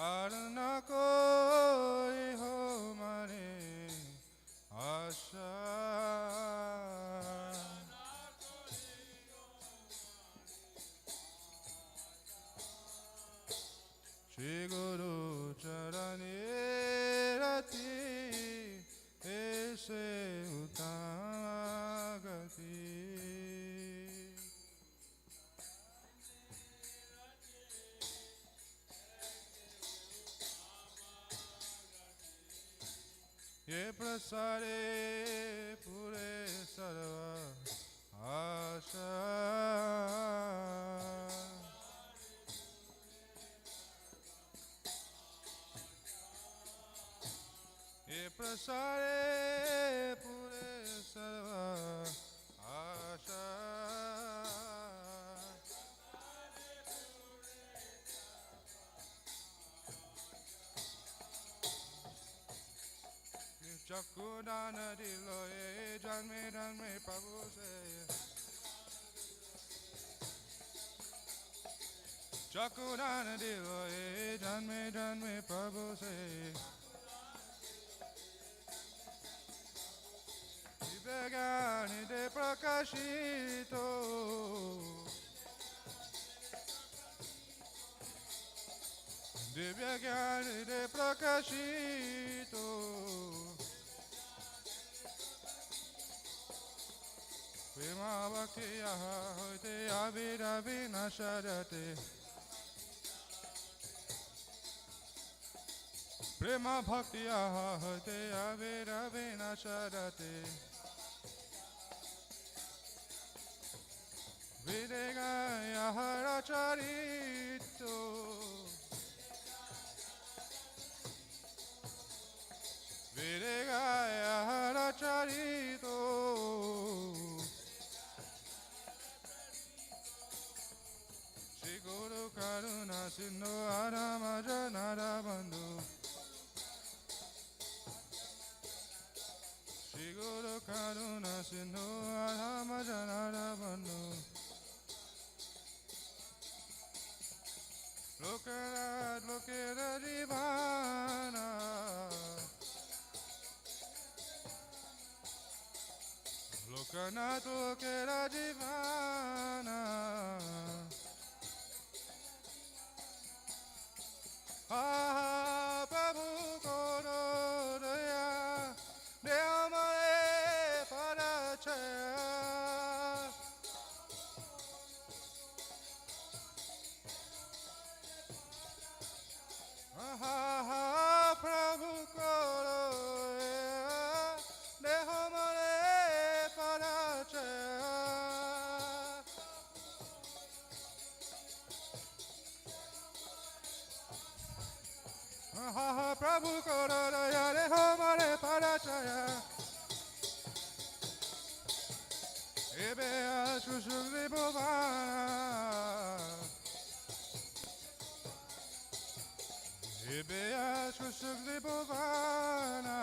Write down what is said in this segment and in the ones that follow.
Arna koi ho mane asha. Shri Guru Charani Rati Ese Utagati. Ye prasare pure sarva asha. Ye prasare pure sarva asha. Chakudana dilo ye janme Prabhu se. Chakudana dilo ye janme Prabhu se. Divyagani de prakashito. Divyagani de prakashito. Prema bhakti yaha hoite abhiravi nasharate. Prema bhakti yaha hoite abhiravi nasharate. Videga yaha racharito. Videga yaha racharito. Shri Guru Karuna Sindhu Aramajanara Bandhu. Shri Guru Karuna Sindhu Aramajanara Bandhu. Lokera Divana. Lokanath Lokera Divana. Ah, Prabhu Korodaya, Deamare Parachaya. Ah, Prabhu Korodaya, Deamare Parachaya. Prabhu Korodaya Reho Mare Parachaya. Ebe Ashushushri Bhuvana. Ebe Ashushushri Bhuvana.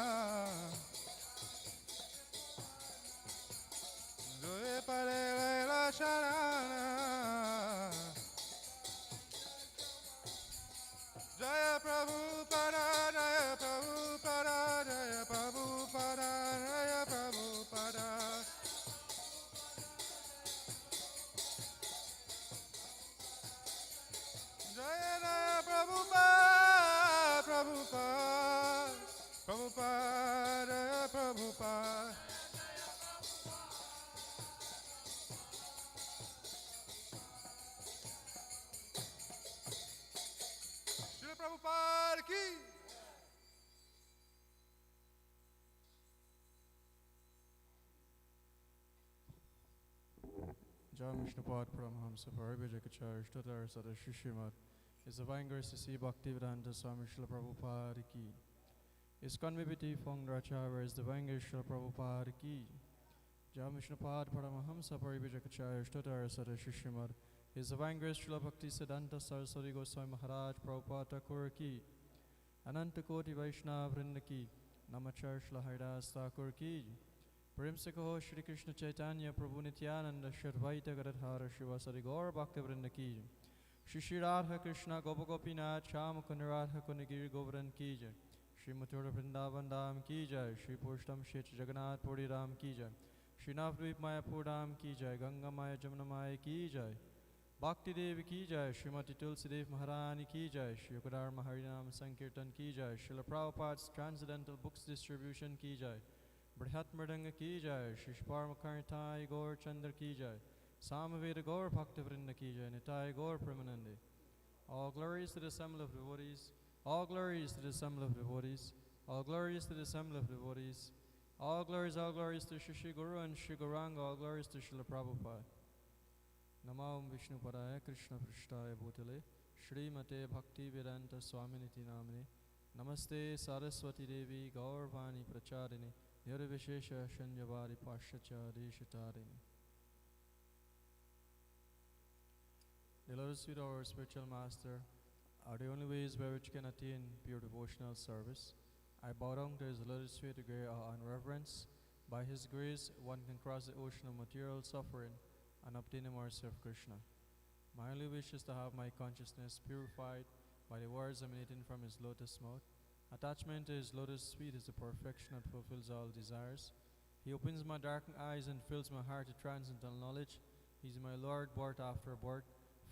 Zoe Pare Lela Sharana. Jaya Prabhupada, Jaya Prabhupada, Jaya Prabhupada, Jaya Prabhupada. Jaya Jaya Prabhupada, Prabhupada, Prabhupada, Jaya Prabhupada. Shri Prabhupada ki. Jai Vishnupad Paramahamsa Paribhajakacharya Ishtatar Sada Shishimad is the Vangar Sisi Bhaktivedanta Swami Srila Prabhupada ki. Is Kanvibiti Fongracharya is the Vangar Srila Prabhupada ki. Jai Vishnupad Paramahamsa Paribhajakacharya Ishtatar Sada Shishimad is the Vangar Srila Bhakti Siddhanta Saraswati Goswami Maharaj Prabhupada Thakur ki. Ananta Koti Vaishnava Vrinda ki. Namachar Srila Haridas Thakur ki. Parimsakaho Shri Krishna Chaitanya Prabhu Nityananda Shadvaita Gadadhara Shivasari Gaur Bhakti Vrinda ki. Shri Radha Krishna Gopa Gopinath Sham Kund Radha Kund Giri Govardhan Ki Jai. Shri Mathura Vrindavan Dham Ki Jai. Shri Purushottam Kshetra Jagannath Puri Dham Ki Jai. Shri Navadvip Mayapur Dham Ki Jai. Ganga Maya Jamuna Maya Ki Jai. Bhakti Devi Ki Jai. Srimati Tulsi Dev Maharani Ki Jai. Shri Yukadharma Harinam Sankirtan Ki Jai. Srila Prabhupada's Transcendental Books Distribution Ki Jai. Brihat Mridanga Ki Jai. Shri Parama Karuna Nitai Gaurachandra Ki Jai. Samaveda Gaur Bhaktivinoda Ki Jai. Nitai Gaur Premanande. All glories to the assembly of devotees. All glories to the assembly of devotees. All glories to the assembly of devotees. All glories to Shri Guru and Shri Gauranga. All glories to Srila Prabhupada. Namo Vishnu Padaya Krishna Prishtaya Bhutale Shrimate Bhakti Vedanta Swaminiti Namane Namaste Saraswati Devi Gaurvani Pracharini Nirvishesha Shanyavari Pashacha Deshatarini. The Lotus Feet of our spiritual master are the only ways by which can attain pure devotional service. I bow down to his lotus feet to great awe and reverence. By his grace, one can cross the ocean of material suffering and obtain the mercy of Krishna. My only wish is to have my consciousness purified by the words emanating from his lotus mouth. Attachment to his lotus feet is the perfection that fulfills all desires. He opens my darkened eyes and fills my heart with transcendental knowledge. He is my Lord, birth after birth.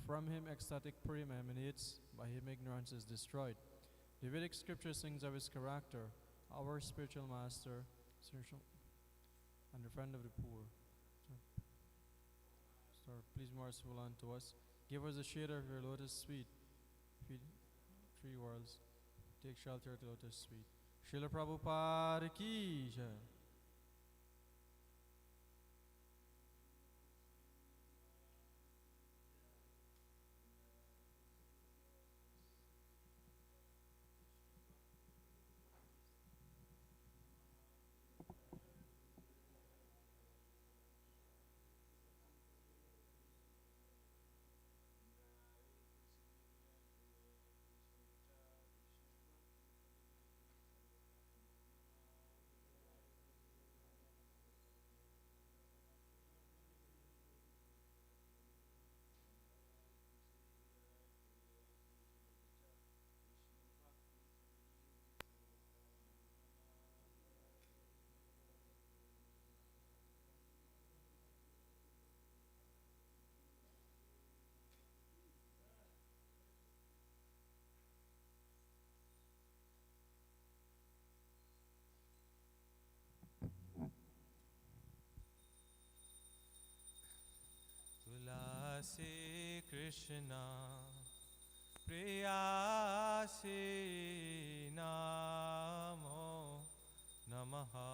From him ecstatic prema emanates, by him ignorance is destroyed. The Vedic scripture sings of his character, our spiritual master, and the friend of the poor. Please be merciful unto us. Give us the shade of your lotus feet. Feed three worlds. Take shelter at the lotus feet. Srila Prabhupada Ki Jai. Tulasi Krishna Priyasi Namo Namaha.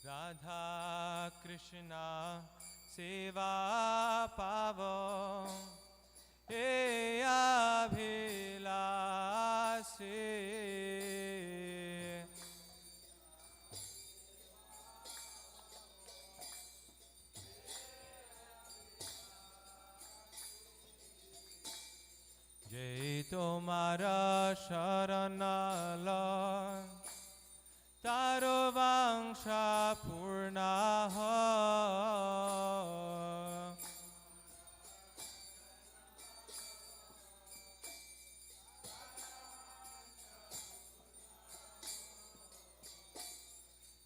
Radha Krishna Seva Pavo He Abhilasi Jai Tomara Sharana Lord Taro Vangsha Purnaha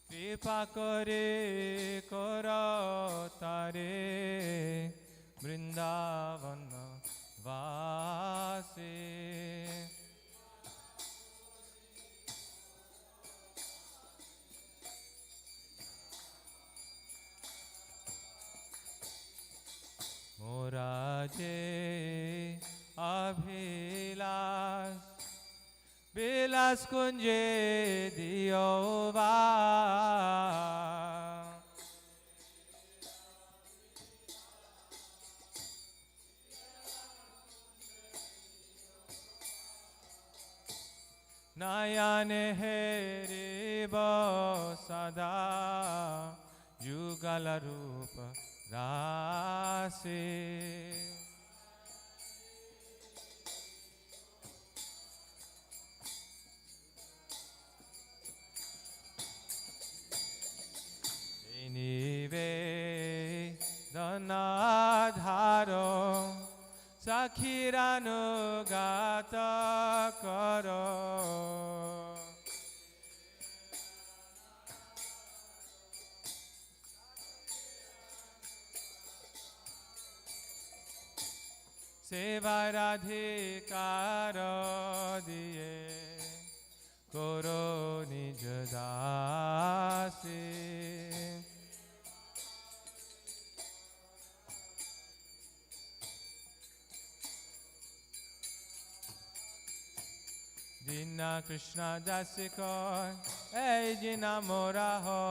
Kripa kare karo tare Vrindavana vase Moraje Abhilas Bilas kunje diova Nayane heribo sada Yugala rupa rasi व्रत करो। सेवार अधिकार दिए करो निज दासी। दीना कृष्ण दास को ऐ जिना मोरा हो।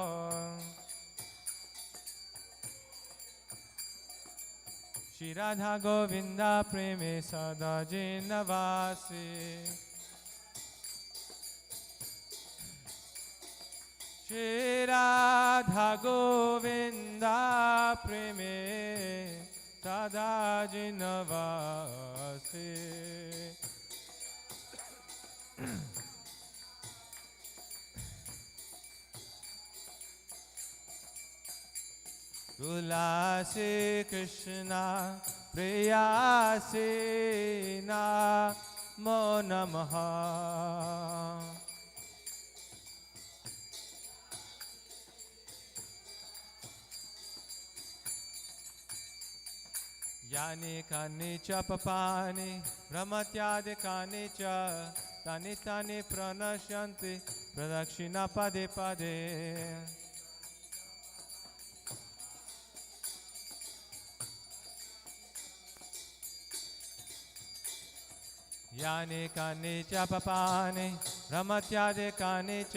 श्री राधा गोविंदा प्रेमे सदा जिनवासी। श्री राधा गोविंदा प्रेमे सदा जिनवासी। तुलसी कृष्णा प्रियासी नमो नमः। यानि कानि च पपानि भ्रमत्यादिकानि च तानि तानि प्रणश्यन्ति प्रदक्षिणा पदे पदे। यानि कानि च पपानि भ्रमत्यादिकानि च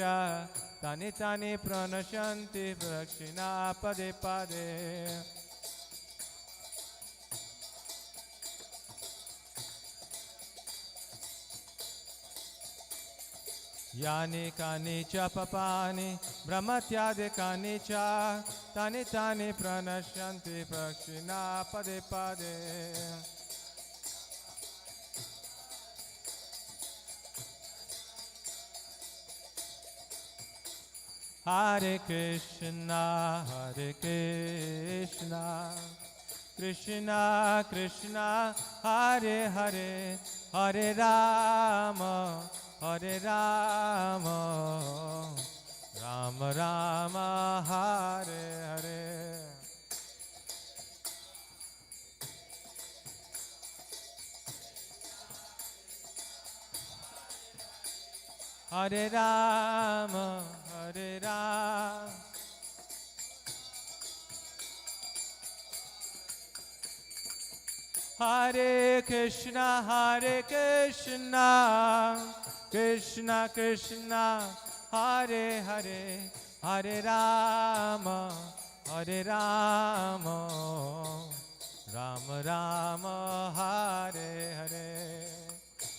तानि तानि प्रणश्यन्ति प्रदक्षिणा पदे पदे। यानि कानि च पपानि भ्रमत्यादिकानि च तानि तानि प्रणश्यन्ति प्रदक्षिणा पदे पदे। Hare Krishna, Krishna Krishna, Hare Hare, Hare Rama, Hare Rama, Rama Rama, Hare Hare. Hare Rama, Hare Rama, Hare Krishna, Krishna Krishna, Hare Hare, Hare Rama, Hare Rama, Rama Rama, Hare Hare.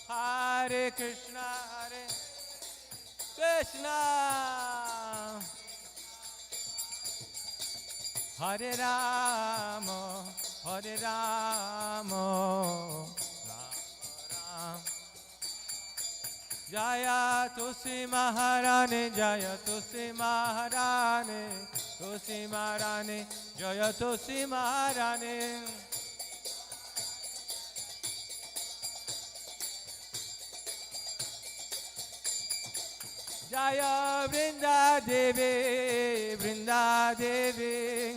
Hare Krishna, Krishna, Hare Rama, Hare Rama, Rama Rama. Jaya Tusi Maharani, Jaya Tusi Maharani, Tusi Maharani, Jaya Tusi Maharani. Jaya Vrinda Devi, Vrinda Devi,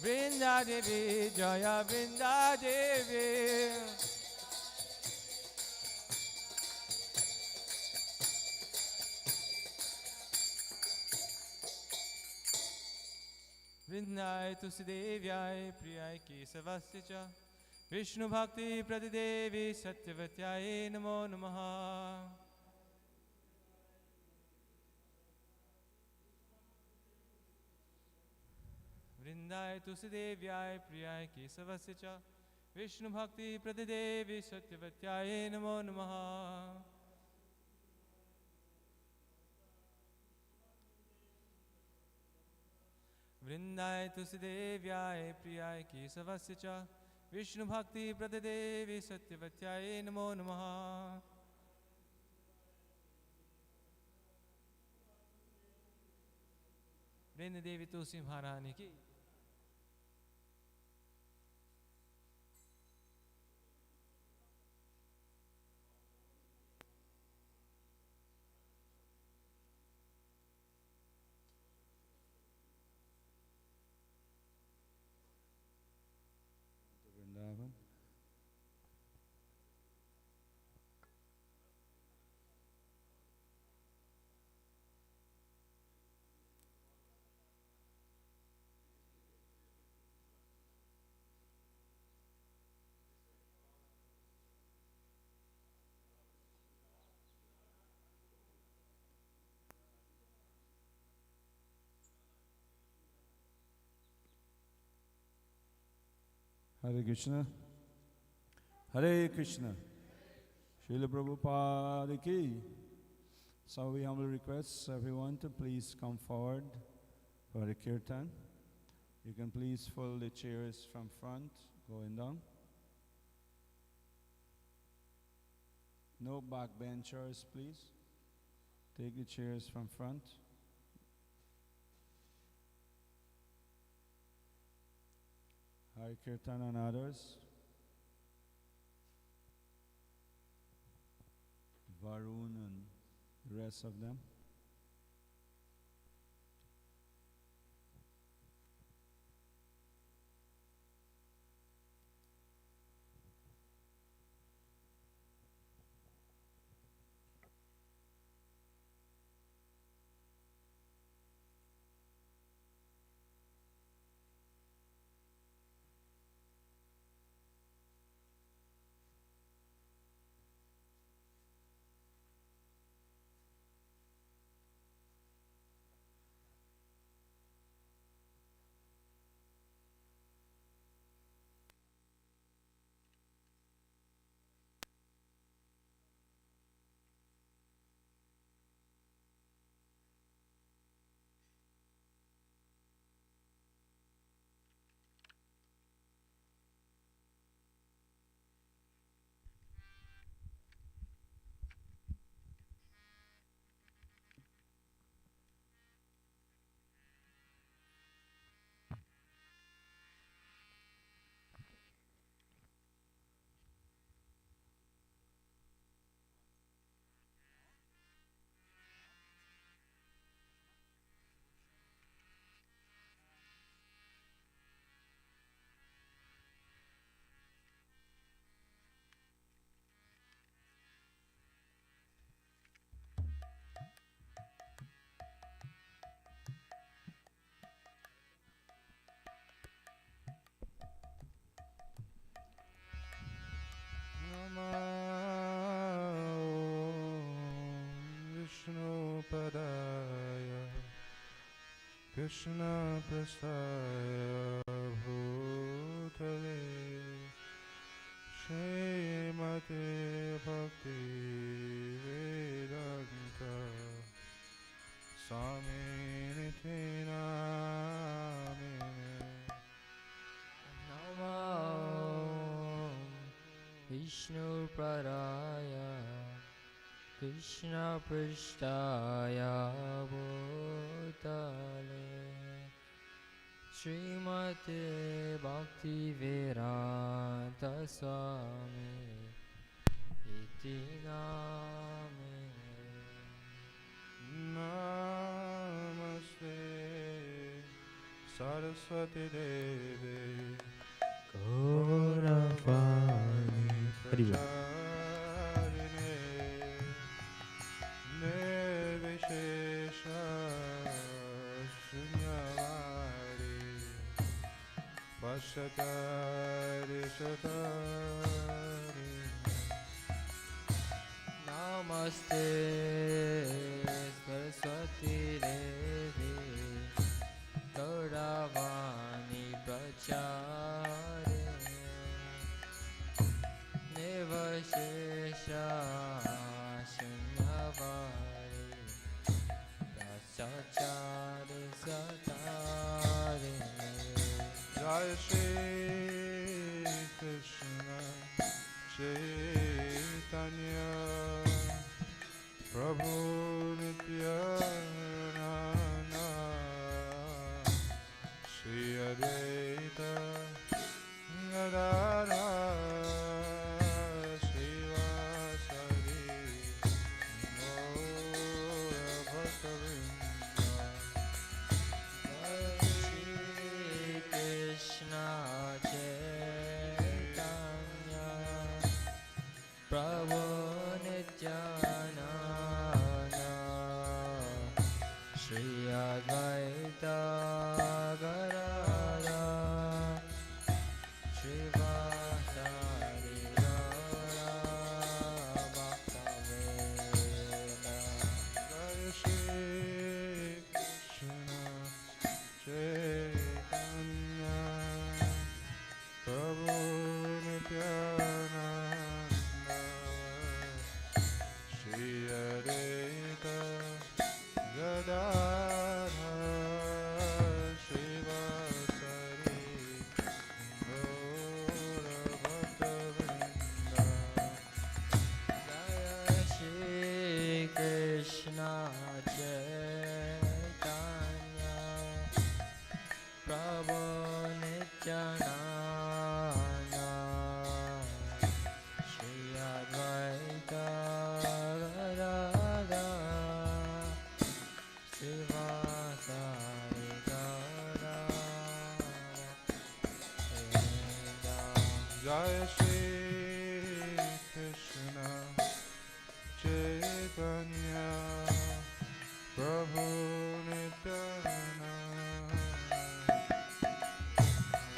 Vrinda Devi, Jaya Vrinda Devi. Vrindai Tusidevyai Priyai Kesavasya Cha Vishnu Bhakti Pradidevi Satyavatyaye Namo Namaha. Vrindai Tusidevyai Priyai Kesavasya Cha Vishnu Bhakti Pradidevi Satyavatyaye Namo Namaha. Vrindai Tusidevyai Priyai Kesavasya Cha Vishnu Bhakti Pradadevi Satyavatyaye Namo Namaha. Vrinda Devi Tulsi Maharani ki. Hare Krishna. Hare Krishna. Srila Prabhupada ki. So we humbly request everyone to please come forward for the kirtan. You can please fold the chairs from front, going down. No backbenchers, please. Take the chairs from front. Hare Kirtan and others. Varun and the rest of them. Vishnu Padaya Krishna Prasaya Bhutale Srimati Bhakti Vedanta Swami Niti Namine Namo Vishnu Padaya Krishna Prasthaya Bhutale Srimati Bhakti Vedanta Swami Iti Namine Namaste Saraswati Devi Gauravani Pracharine Nirvishesha Shunyavadi Vashatari Shatari Namaste Saraswati Devi Gauravani Pracharine Nirvishesha Shunyavadi Vashatari Satari Jai Shri Krishna Chaitanya Prabhu Nityananda Shri Advaita Gadadhara Srivasadi Gaura Bhaktavrinda Shri Krishna Chaitanya Shri Advaita Gadadhar Shivasari Gaura Bhaktavrinda. Jaya Shri Krishna Chaitanya Prabhu Nityananda Shri Advaita Gadadhar Shivasari Gaura Bhaktavrinda. Jaya Shri Krishna Chaitanya Prabhu Nityananda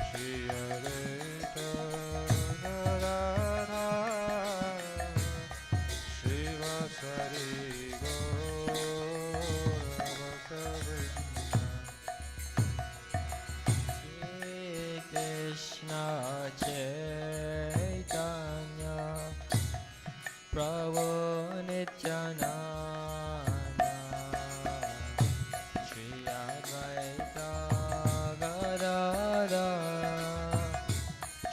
Shri Advaita Gadadhar Shivasari Gaura Bhaktavrinda. Shri Krishna Chaitanya Prabhu Nityananda Shri Advaita Gadadhar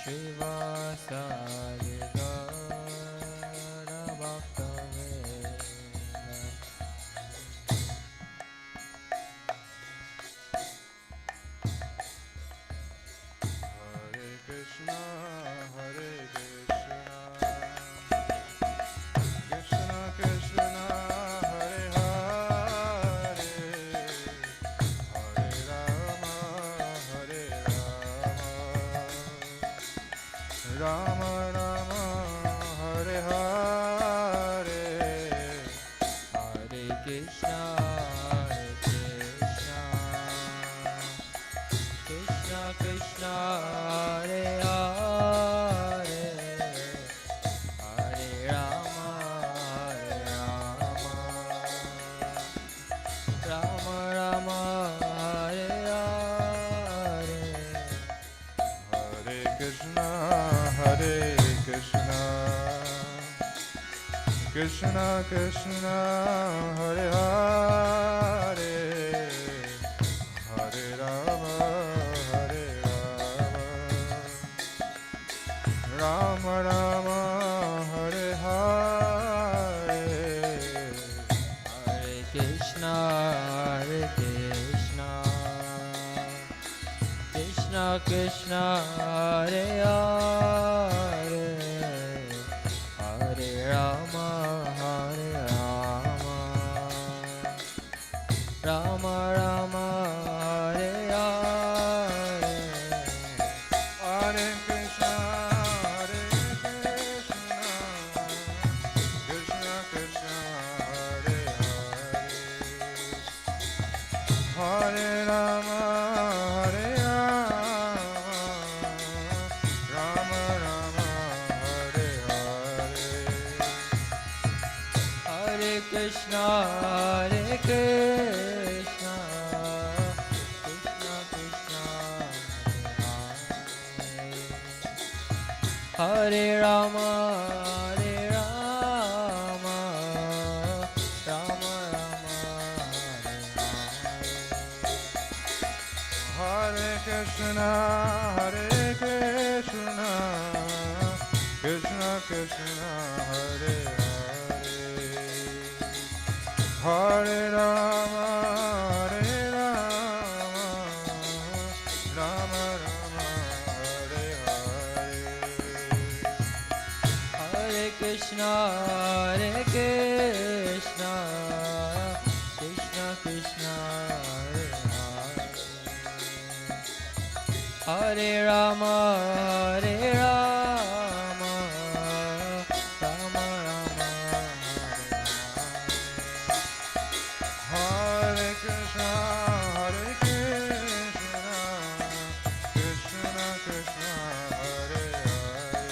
Shivasari Gaura Bhaktavrinda. Hare Krishna, Hare Krishna, Krishna Krishna, Hare Hare, Hare Rama, Hare Rama, Rama Rama, Hare Hare, Hare Krishna, Krishna Krishna, Hare Hare, Hare Rama, Rama Rama, Hare Hare. Hare Krishna, Hare Krishna, Krishna Krishna, Hare Hare, Hare Rama, Rama Rama, Hare Hare. Hare Krishna, Krishna Krishna, Hare Hare, Hare Rama, Rama Rama, Hare Hare. Hare Krishna, Krishna Krishna, Hare Hare, Hare Rama, Rama Rama, Hare Hare. Hare Krishna, Krishna Krishna, Hare Rama, Rama Rama, Hare Krishna, Krishna Krishna, Hare Hare, Hare Rama, Rama Rama, Hare Hare. Hare Krishna, Krishna Krishna, Hare Rama, Rama Rama, Hare Krishna, Krishna Krishna, Hare Hare,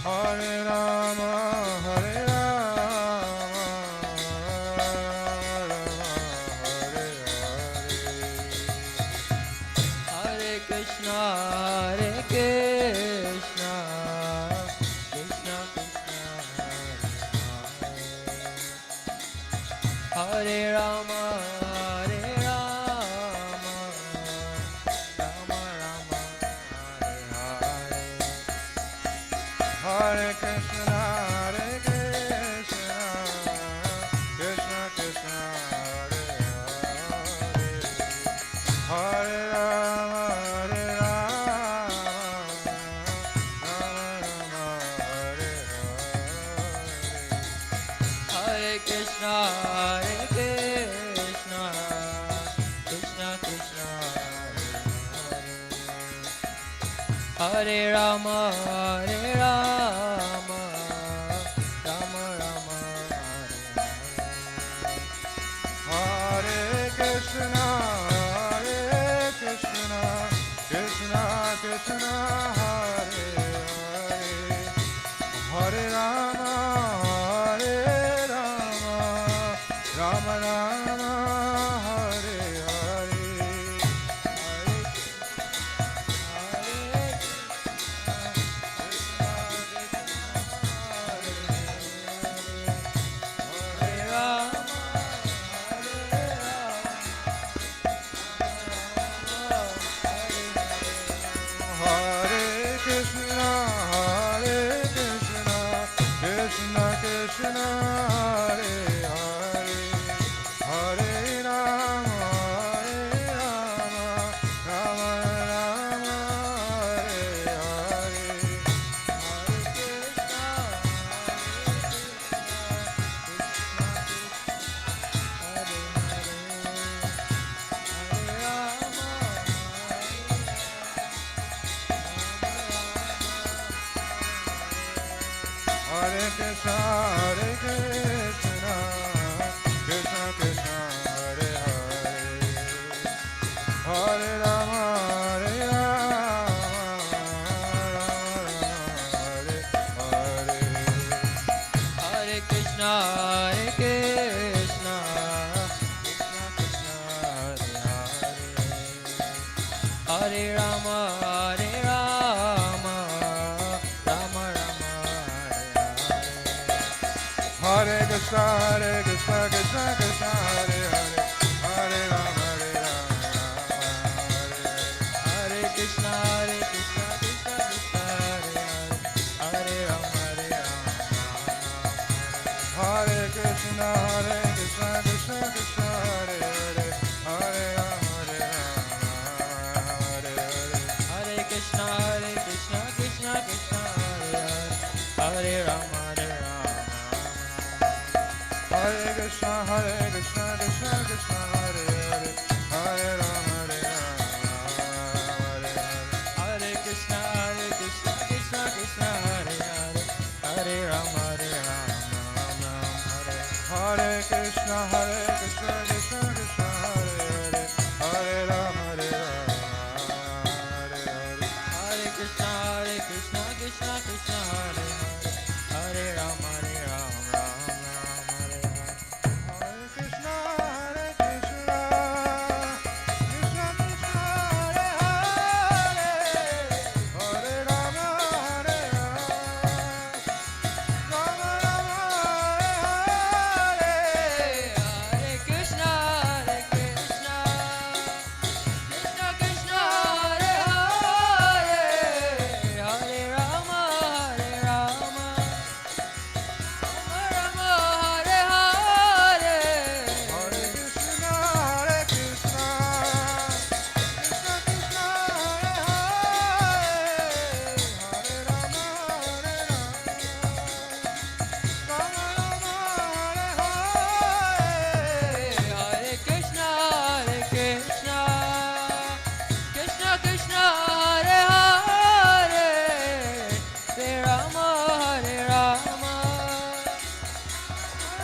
Hare Rama, Hare Hare. Hare Krishna, Hare Rama, Hare Rama, Rama Rama, Hare Hare. Hare Krishna, Hare Krishna, Krishna Krishna, Hare Hare. Hare Rama, Hare Rama, Rama Rama, Hare Hare. Hare Krishna, Hare Krishna, Krishna Krishna, Hare Hare. Hare Rama, Hare Rama, Rama Rama, Hare Hare. Hare Krishna, Hare Krishna, Krishna Krishna, Hare Hare. Hare Rama, Hare Rama, Rama Rama, Hare Hare. Hare Krishna, Hare Krishna, Krishna Krishna, Hare Hare. Hare Rama, Hare Rama, Rama Rama, Hare Hare. Hare Krishna, Hare Krishna, Krishna Krishna, Hare Hare. Hare Rama, Hare Rama, Rama Rama, Hare Hare. Hare Krishna, Hare Krishna, Krishna Krishna, Hare Hare. Hare Rama, Hare Rama, Rama Rama, Hare Hare. Hare Krishna, Hare Krishna, Krishna Krishna, Hare Hare. Hare Rama, Hare Rama, Hare Hare. Hare Krishna, Hare Krishna, Krishna Krishna, Hare Hare. Hare Rama, Hare Rama, Hare Krishna, Hare Krishna, Krishna Krishna, Hare Hare. Hare Rama, Hare Rama, Hare Hare. Hare Krishna, Hare Krishna, Krishna Krishna, Hare Hare. Hare Rama, Hare Rama. Hare Krishna, Hare Krishna, Krishna Krishna, Hare Hare. Hare Rama, Hare Rama, Hare Hare. Hare Krishna, Hare Krishna, Krishna Krishna, Hare Hare. Hare Rama, Hare Rama, Rama Rama, Hare Hare. Hare Krishna, Hare Krishna, Krishna Krishna, Hare Hare. Hare Rama, Hare Rama, Hare Hare. Hare Krishna, Hare Krishna, Krishna Krishna, Hare Hare. Hare Rama, Hare Rama, Rama Rama, Hare Hare. Hare Krishna, Hare Krishna, Krishna Krishna, Hare Hare. Hare Rama, Hare Rama, Rama Rama, Hare Hare. Hare Krishna, Hare Krishna, Krishna Krishna, Hare Hare. Hare Rama, Hare Rama, Rama Rama, Hare Hare. Hare Krishna, Hare Krishna, Krishna Krishna, Hare Hare. Hare Rama, Hare Rama, Rama Rama, Hare Hare. Hare Krishna, Hare Krishna, Krishna Krishna, Hare Hare. Hare Rama, Hare Rama,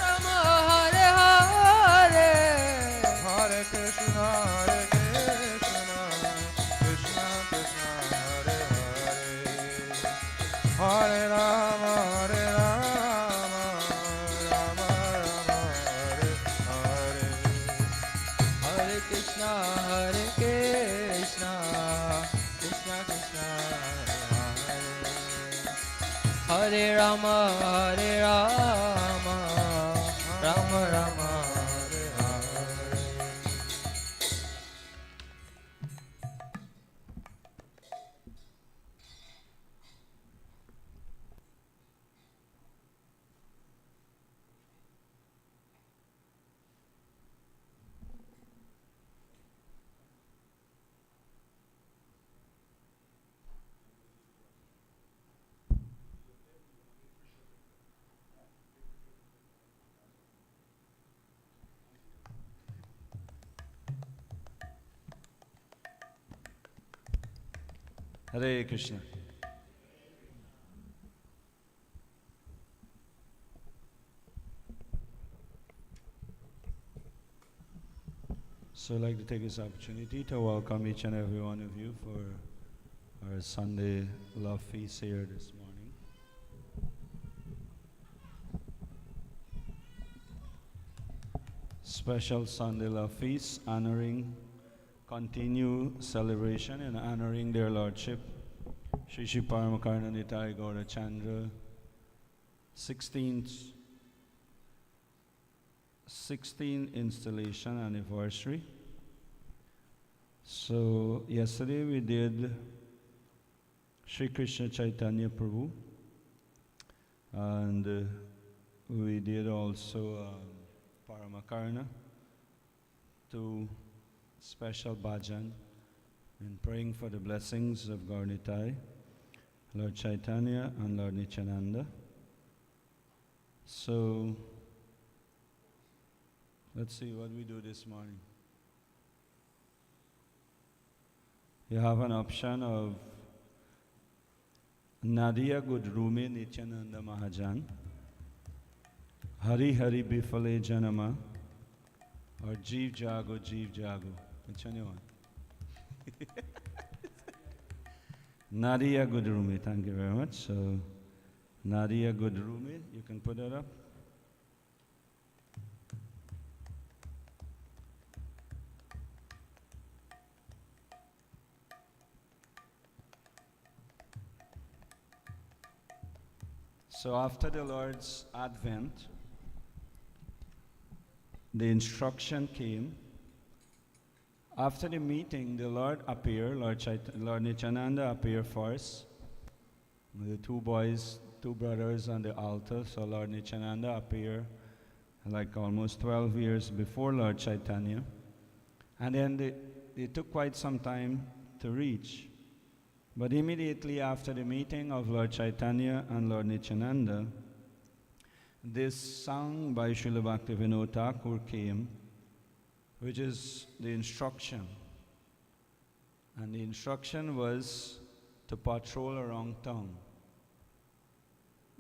Rama Hare Hare. Hare Krishna, Hare Krishna, Krishna Krishna, Hare Hare. Hare Rama, Hare Rama, Rama Rama, Hare Hare. Hare Krishna, Hare Krishna, Krishna Krishna, Hare Hare. Hare Rama, Hare Rama, Rama Rama, Hare Hare Krishna. So I'd like to take this opportunity to welcome each and every one of you for our Sunday Love Feast here this morning. Special Sunday Love Feast honoring, continue celebration and honoring their Lordship, Shri Shri Parama Karuna Nitai Gaurachandra, 16th installation anniversary. So yesterday we did Sri Krishna Chaitanya Prabhu, and we did also Parama Karuna, two special bhajan in praying for the blessings of Gaur Nitai, Lord Chaitanya and Lord Nityananda. So let's see what we do this morning. You have an option of Nadia Gudrume Nityananda Mahajan, Hari Hari Bifale Janama, or Jeev Jago, Jeev Jago. Which one you want? Nadia Gudrume, thank you very much. So, Nadia Gudrume, you can put that up. So after the Lord's advent, the instruction came. After the meeting, the Lord appeared, Lord Nityananda appeared first. The two boys, two brothers on the altar. So Lord Nityananda appeared like almost 12 years before Lord Chaitanya. And then they took quite some time to reach. But immediately after the meeting of Lord Chaitanya and Lord Nityananda, this song by Srila Bhaktivinoda Thakur came, which is the instruction. And the instruction was to patrol around town.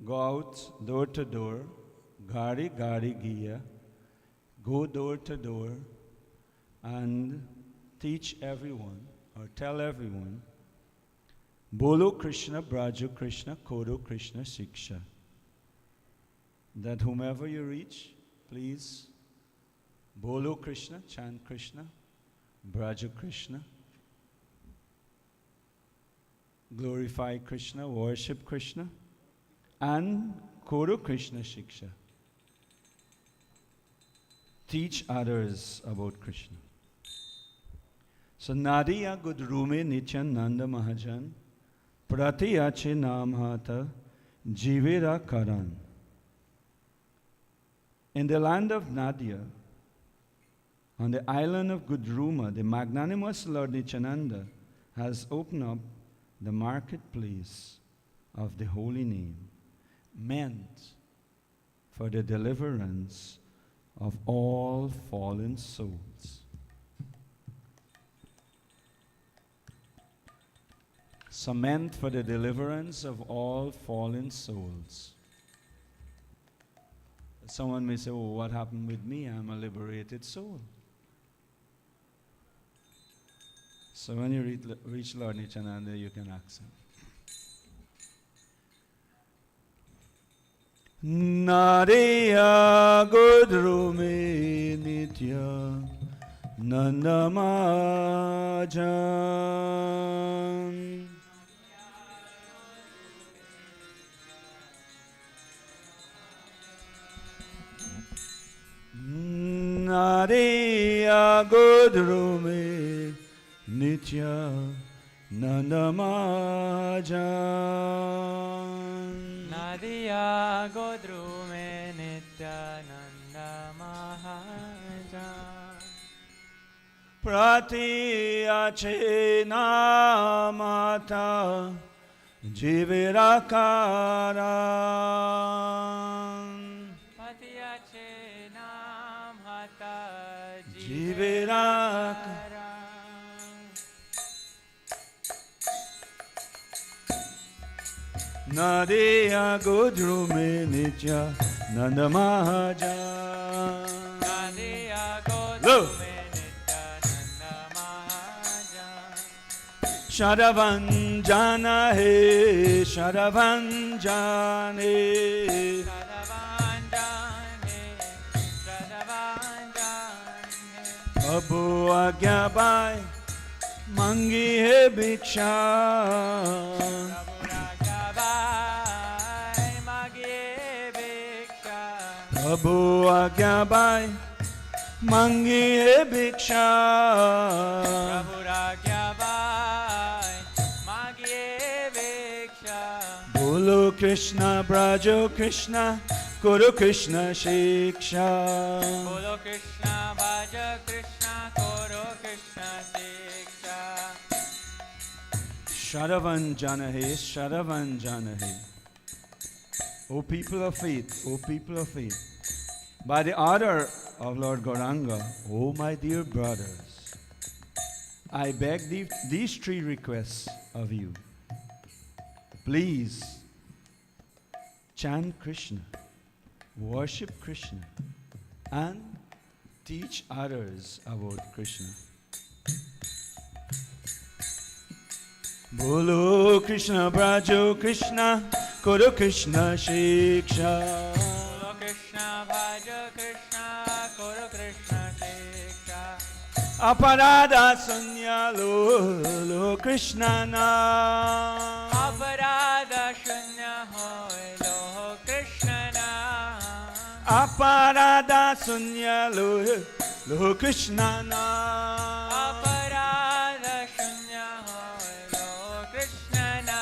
Go out door to door, gari gari giya, go door to door and teach everyone or tell everyone, Bolo Krishna, Braju Krishna, Kodo Krishna, Shiksha. That whomever you reach, please, Bolo Krishna, chant Krishna, Braju Krishna, glorify Krishna, worship Krishna, and Kodo Krishna, Shiksha. Teach others about Krishna. So Nadia Gudrume Nityananda Mahajan, Pratiyache Namhata Jivera Karan. In the land of Nadia, on the island of Gudruma, the magnanimous Lord Nityananda has opened up the marketplace of the holy name, meant for the deliverance of all fallen souls. So meant for the deliverance of all fallen souls. Someone may say, oh, what happened with me? I'm a liberated soul. So when you reach Lord Nityananda, you can ask him. Nariya Gudrume Nitya Nandamajan. Nariya Gudrume Nitya Nandamajan. Nadiya Godrume Nityananda Mahajan. Pratiyache namata jivirakaran. Patiyache namhata Jivirakaran. Nadeya Godrume Nitya Nanda Mahajan. Nadeya Godrume Lo. Nityananda Mahajan. Shadavanjana he, Shadavanjane. Shadavanjane, Shadavanjane. Prabhu Agya Bai Mangi he Bhiksha. Prabhu Agya Bai Mangi he Bhiksha. Prabhu Agya Bai Magiye Bhiksha. Bolo Krishna Brajo Krishna Kuru Krishna Shiksha. Bolo Krishna Bhaja Krishna Koro Krishna Shiksha. Shadavanjana he, Shadavanjana he. O people of faith, O people of faith, by the order of Lord Gauranga, O my dear brothers, I beg these three requests of you. Please chant Krishna, worship Krishna, and teach others about Krishna. Bolo Krishna Brajo Krishna Kuru Krishna Shiksha. Bolo Krishna Bhaja Krishna Koro Krishna Shiksha. Aparada Sanya Lo Krishna Na. Aparada Shunya Hoy Lo Krishna Na. Aparada Sanya Lo Krishna Na. Aparada Shunya Hoy Lo Krishna Na.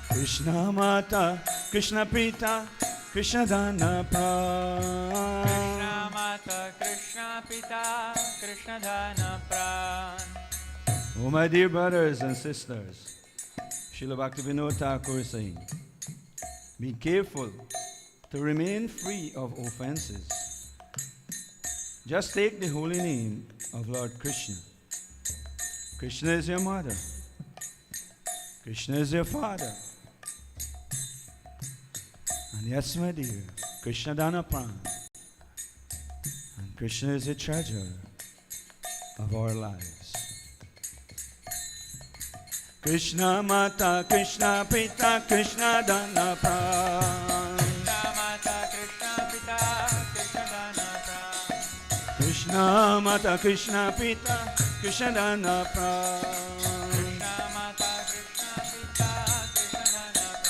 Krishna Mata, Krishna Pita, Krishna Dana Pran. Krishna Mata, Krishna Pita, Krishna Dhana Pran. Oh my dear brothers and sisters, Srila Bhaktivinoda Thakur is saying, be careful to remain free of offenses. Just take the holy name of Lord Krishna. Krishna is your mother. Krishna is your father. And yes, my dear, Krishna Dana Pran. And Krishna is the treasure of our lives. Krishna Mata, Krishna Pita, Krishna Dana Pran. Krishna Mata, Krishna Pita, Krishna Dhana Pran. Krishna Mata, Krishna Pita, Krishna Dana Pran. Krishna Mata, Krishna Pita, Krishna Dhana Pran.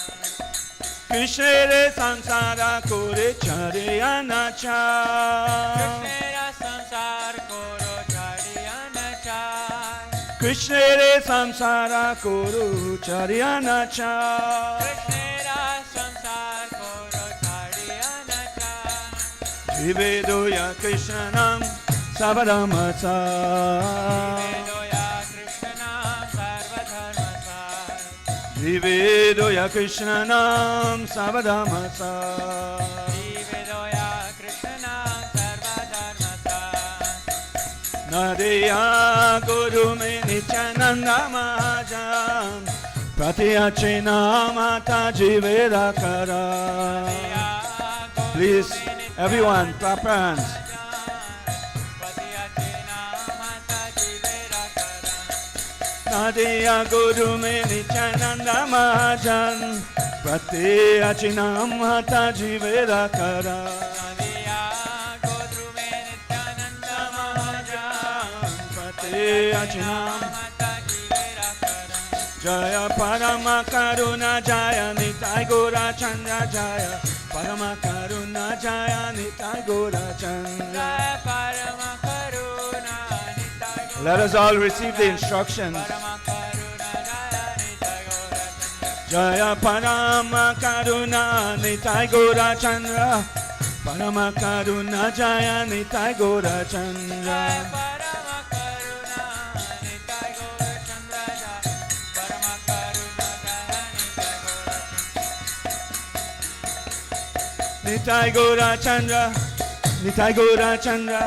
Krishna re samsara kore chare anacha. Krishna samsar koro chari anachar. Krishna re samsara koro chare anacha. Krishna samsar koro chari anachar. Jivedoya Krishnanam Savadamasa. Vedoya Krishnam sarvadharmasar. Jivedoya Krishnanam Savadamasa. Vedoya Krishnam sarvadharmasar. Nadeya Guru me Nityananda Mahajan Pratyachena Mata Jiveda Kara. Please, everyone, clap your hands. Nadeya Guru me Nityananda Mahajan Pratyachena Mata Jiveda Kara. Jaya Parama Karuna Jaya Nitai Gaurachandra Jaya Parama Karuna Jaya Nitai Gaurachandra. Parama Karuna Nitai Gaurachandra. Let us all receive the instructions. Parama Karuna Nitai Gaurachandra. Jaya Parama Karuna Nitai Gaurachandra Parama Karuna Jaya Nitai Gaurachandra. Parama Karuna Nitai Gaurachandra. Parama Karuna Nitai Gaurachandra Nitai Gaurachandra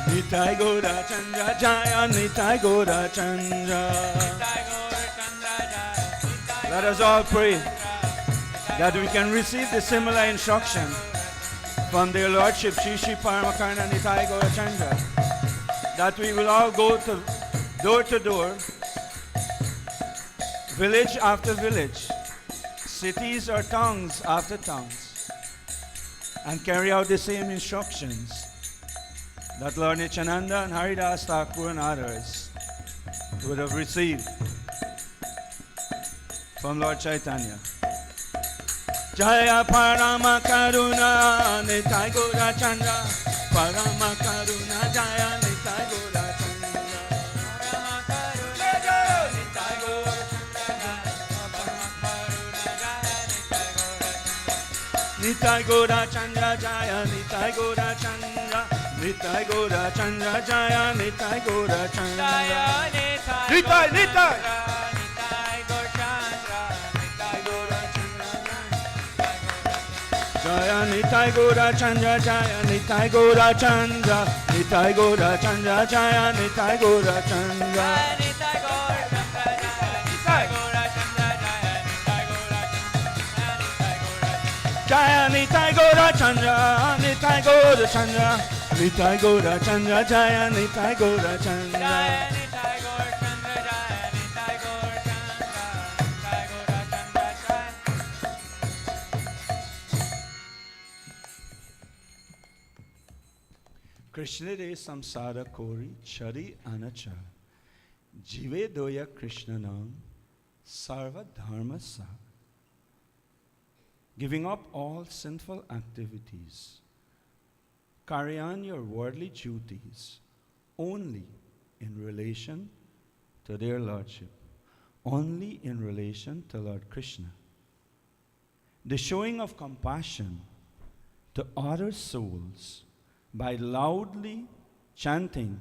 Nitai Gaurachandra Jaya Nitai Gaurachandra. Nitai Gaurachandra. Let us all pray. that we can receive the similar instruction from their Lordship, Sri Sri Parama Karuna Nitai Gaurachandra, that we will all go to door, village after village, cities or towns after towns, and carry out the same instructions that Lord Nityananda and Haridas Thakur and others would have received from Lord Chaitanya. Jaya Parama Karuna Nitai Gaurachandra, Parama Karuna Jaya Nitai Gaurachandra, Parama Karuna Jaya Nitai Gaurachandra, Nitai Gaurachandra Jaya Nitai Gaurachandra, Nitai Gaurachandra Jaya Nitai Gaurachandra, Nitai Nitai Jaya Nitai Gaurachandra, Jaya Nitai Gaurachandra, Nitai Gaurachandra, Jaya Nitai Gaurachandra, Jaya Nitai Gaurachandra, Nitai Gaurachandra, Nitai Gaurachandra, Jaya Nitai Gaurachandra. Krishna re samsara kori chari anacha, jive doya Krishna nam sarva dharma sa. Giving up all sinful activities, carry on your worldly duties only in relation to their Lordship, only in relation to Lord Krishna. The showing of compassion to other souls by loudly chanting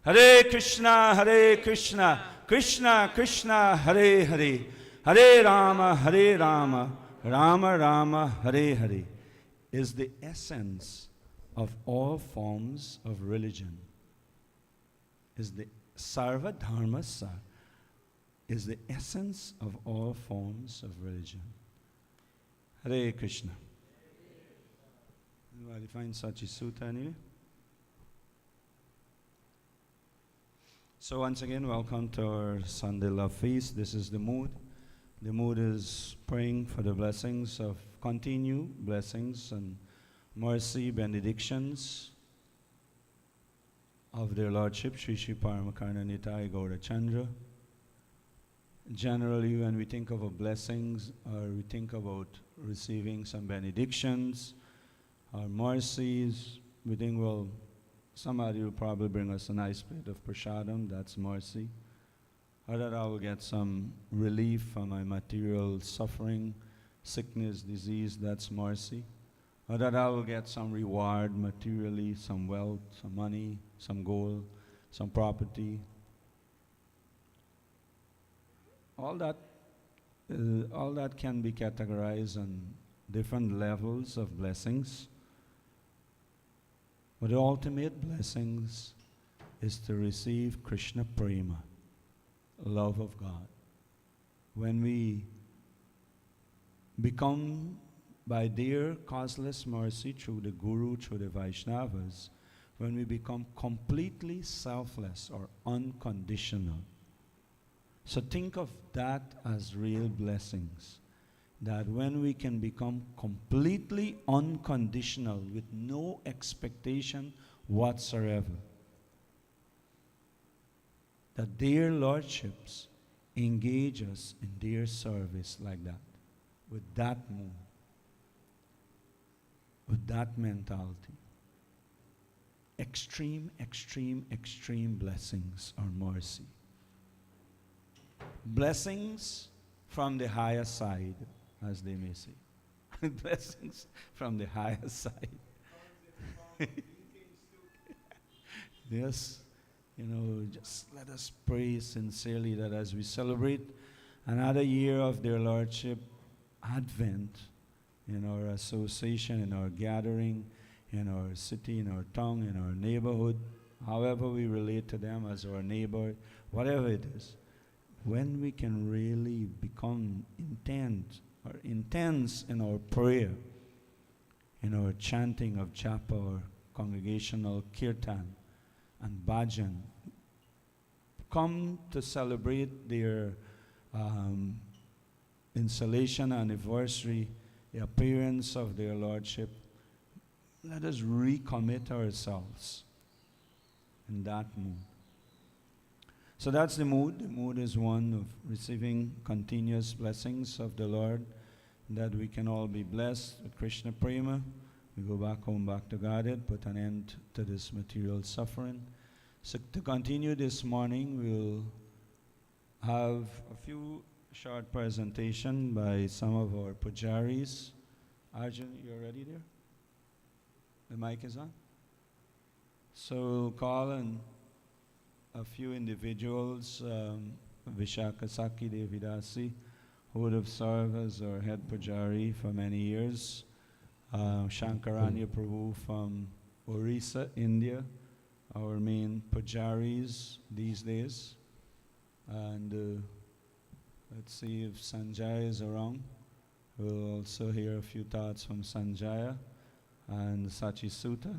Hare Krishna, Krishna Krishna, Hare Hare, Hare Rama, Rama Rama, Hare Hare, is the essence of all forms of religion. Is the Sarva Dharma Sa, is the essence of all forms of religion. Hare Krishna. Anybody find such a sutta anyway? So once again, welcome to our Sunday Love Feast. This is the mood. The mood is praying for the blessings of continued blessings and mercy, benedictions of their Lordship, Sri Sri Parama Karuna Nitai Gaurachandra. Generally, when we think of blessings, or we think about receiving some benedictions or mercies, we think, well, somebody will probably bring us a nice plate of prasadam, that's mercy. Or that I will get some relief from my material suffering, sickness, disease, that's mercy. Or that I will get some reward materially, some wealth, some money, some gold, some property. All that can be categorized on different levels of blessings. But the ultimate blessings is to receive Krishna Prema, love of God. When we become, by their causeless mercy through the Guru, through the Vaishnavas, when we become completely selfless or unconditional. So think of that as real blessings. That when we can become completely unconditional with no expectation whatsoever, that their Lordships engage us in their service like that, with that mood, with that mentality. Extreme, extreme, extreme blessings or mercy. Blessings from the higher side, as they may say. Blessings from the higher side. Yes, just let us pray sincerely that as we celebrate another year of their Lordship Advent, in our association, in our gathering, in our city, in our town, in our neighborhood, however we relate to them as our neighbor, whatever it is, when we can really become intent or intense in our prayer, in our chanting of japa or congregational kirtan and bhajan, come to celebrate their installation anniversary, the appearance of their Lordship, let us recommit ourselves in that mood. So that's the mood. The mood is one of receiving continuous blessings of the Lord, that we can all be blessed with Krishna Prema. We go back home, back to Godhead, put an end to this material suffering. So to continue this morning, we'll have a few short presentation by some of our pujaris. Arjun, you already there? The mic is on? So we'll call on a few individuals, Vishaka Saki Devidasi, who would have served as our head pujari for many years, Shankaranya Prabhu from Orissa, India, our main pujaris these days. And let's see if Sanjay is around. We'll also hear a few thoughts from Sanjaya and Sachi Sutta,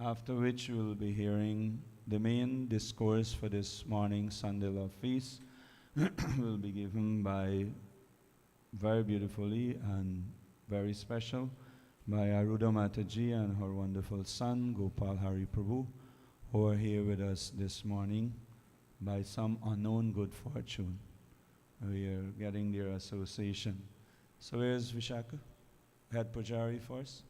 after which we'll be hearing the main discourse for this morning's Sunday Love Feast. Will be given by, very beautifully and very special, by Aruda Mataji and her wonderful son, Gopal Hari Prabhu, who are here with us this morning by some unknown good fortune. We are getting their association. So where's Vishaka? Head Pujari first.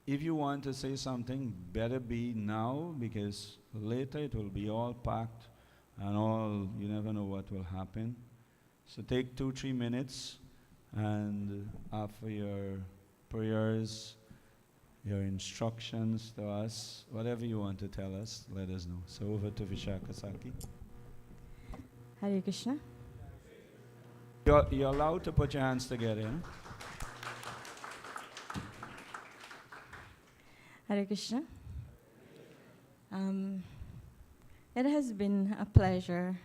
If you want to say something, better be now, because later it will be all packed and all, you never know what will happen. So take 2-3 minutes, and after your prayers, your instructions to us, whatever you want to tell us, let us know. So over to Vishaka Saki. Hare Krishna. You're allowed to put your hands together, huh? Hare Krishna. It has been a pleasure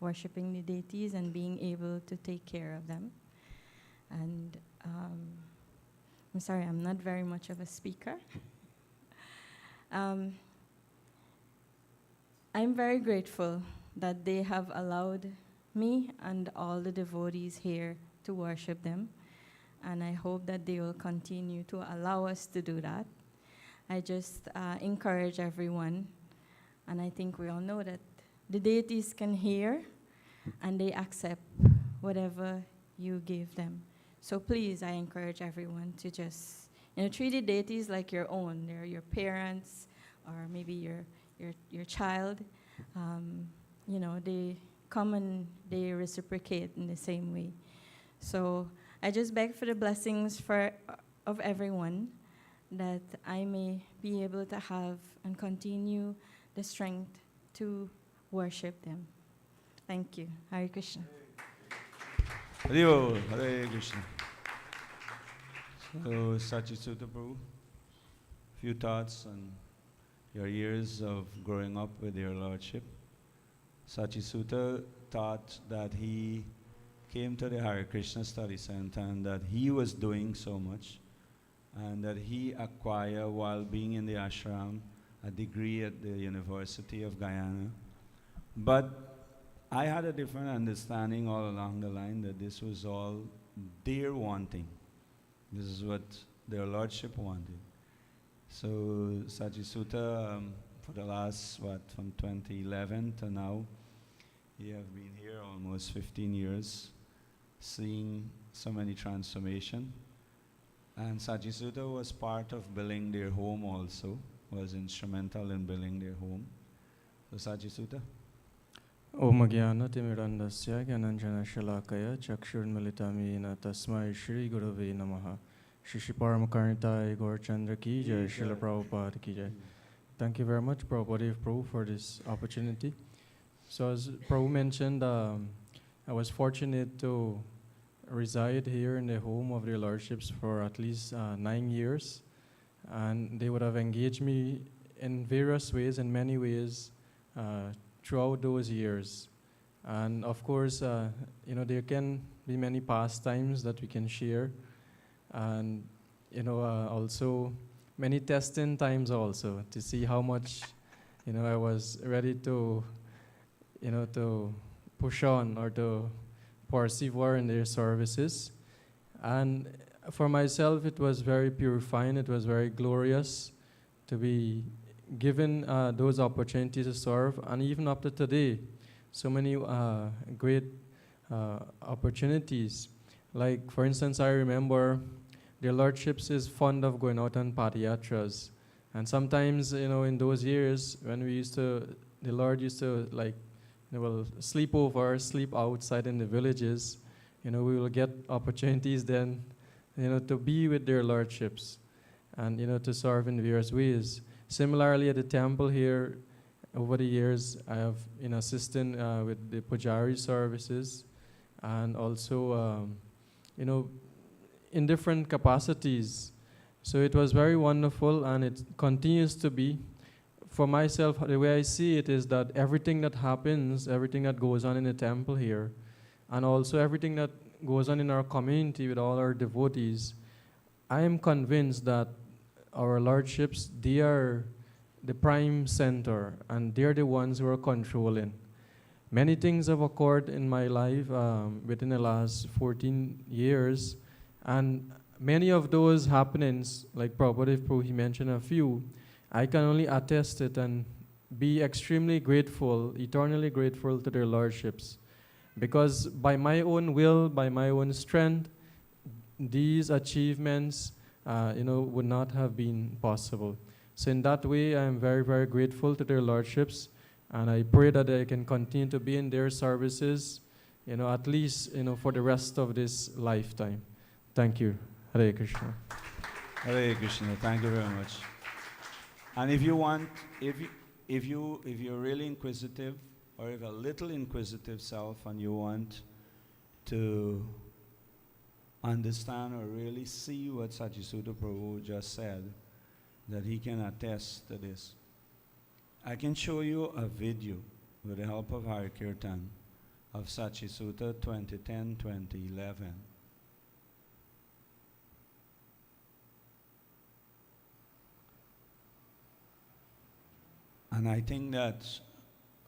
worshipping the deities and being able to take care of them. And I'm sorry, I'm not very much of a speaker. I'm very grateful that they have allowed me and all the devotees here to worship them. And I hope that they will continue to allow us to do that. I just encourage everyone, and I think we all know that the deities can hear and they accept whatever you give them. So please, I encourage everyone to just, treat the deities like your own. They're your parents, or maybe your child. They come and they reciprocate in the same way. So I just beg for the blessings of everyone, that I may be able to have and continue the strength to worship them. Thank you. Hare Krishna. Hare Hare Krishna. So, Sachi Sutta Prabhu, few thoughts on your years of growing up with your Lordship. Sachi Sutta thought that he came to the Hare Krishna Study Center and that he was doing so much, and that he acquired, while being in the ashram, a degree at the University of Guyana. But I had a different understanding all along the line, that this was all their wanting. This is what their Lordship wanted. So Sachi Sutta, for the last, from 2011 to now, he have been here almost 15 years, seeing so many transformation. And Sachi Sutta was part of building their home also, was instrumental in building their home. So Sachi Sutta. Om Jnana Timirandasya Gyananjana Shalakaya Chakshurmilitam Yena Tasmai Shri Gurave Namaha. Shri Parama Karuna Nitai Gaurachandra ki jai, Srila Prabhupada ki jai. Thank you very much, Prabhupada Prabhu, for this opportunity. So as Prabhu mentioned, I was fortunate to reside here in the home of their Lordships for at least 9 years. And they would have engaged me in various ways, in many ways, throughout those years. And of course, there can be many pastimes that we can share, and also many testing times also to see how much I was ready to to push on or to persevere in their services. And for myself, it was very purifying. It was very glorious to be given those opportunities to serve, and even up to today, so many great opportunities. Like, for instance, I remember their lordships is fond of going out on padayatras. And sometimes, in those years when the Lord used to sleep over, sleep outside in the villages, we will get opportunities then, to be with their lordships and, to serve in various ways. Similarly, at the temple here, over the years, I have been assisting with the Pujari services, and also, in different capacities. So it was very wonderful, and it continues to be. For myself, the way I see it is that everything that happens, everything that goes on in the temple here, and also everything that goes on in our community with all our devotees, I am convinced that our lordships, they are the prime center, and they're the ones who are controlling. Many things have occurred in my life within the last 14 years, and many of those happenings, like Prabhupada Prabhu, he mentioned a few, I can only attest it and be extremely grateful, eternally grateful to their lordships. Because by my own will, by my own strength, these achievements would not have been possible. So in that way, I am very, very grateful to their lordships, and I pray that I can continue to be in their services, at least, for the rest of this lifetime. Thank you. Hare Krishna. Hare Krishna. Thank you very much. And if you want, if you're really inquisitive, or if a little inquisitive self, and you want to understand or really see what Satchisuta Prabhu just said, that he can attest to this, I can show you a video with the help of Hare Kirtan of Satchisuta 2010-2011. And I think that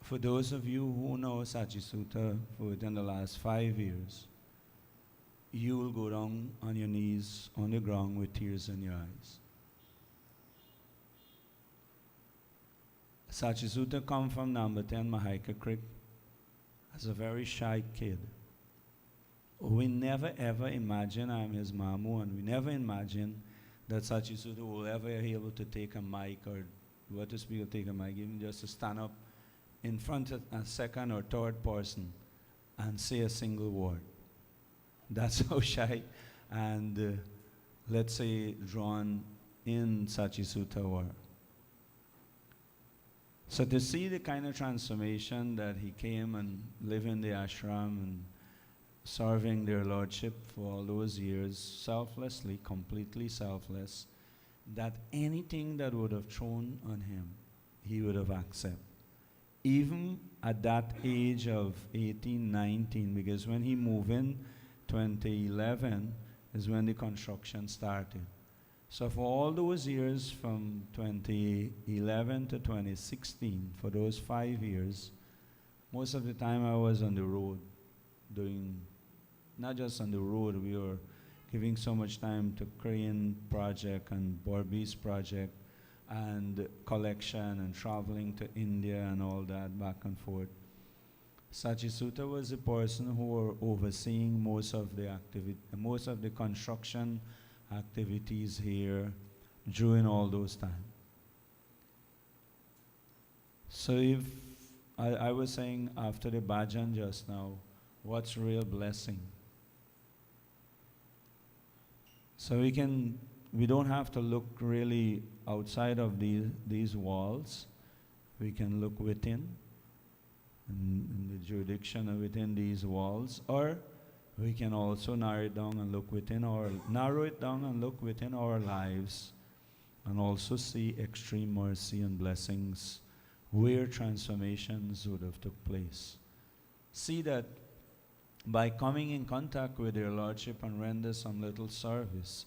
for those of you who know Satchisuta within the last 5 years, you will go down on your knees on the ground with tears in your eyes. Satchisuta come from number 10 Mahaika Creek as a very shy kid. We never ever imagined, I'm his mamu, and we never imagined that Satchisuta will ever be able to take a mic, or what to speak or take a mic, even just to stand up in front of a second or third person and say a single word. That's how shy and, let's say, drawn in Satchisuta were. So to see the kind of transformation that he came and lived in the ashram and serving their lordship for all those years, selflessly, completely selfless, that anything that would have thrown on him, he would have accepted. Even at that age of 18, 19, because when he moved in 2011 is when the construction started. So for all those years from 2011 to 2016, for those 5 years, most of the time I was on the road doing, not just on the road, we were giving so much time to Korean project and Borbees project and collection and traveling to India and all that back and forth. Satchisuta was the person who were overseeing most of the construction activities here during all those times. So if I was saying after the bhajan just now, what's real blessing? So we don't have to look really outside of these walls. We can look within, in the jurisdiction of within these walls, or we can also narrow it down and look within our lives, and also see extreme mercy and blessings where transformations would have took place. see that by coming in contact with their Lordship and render some little service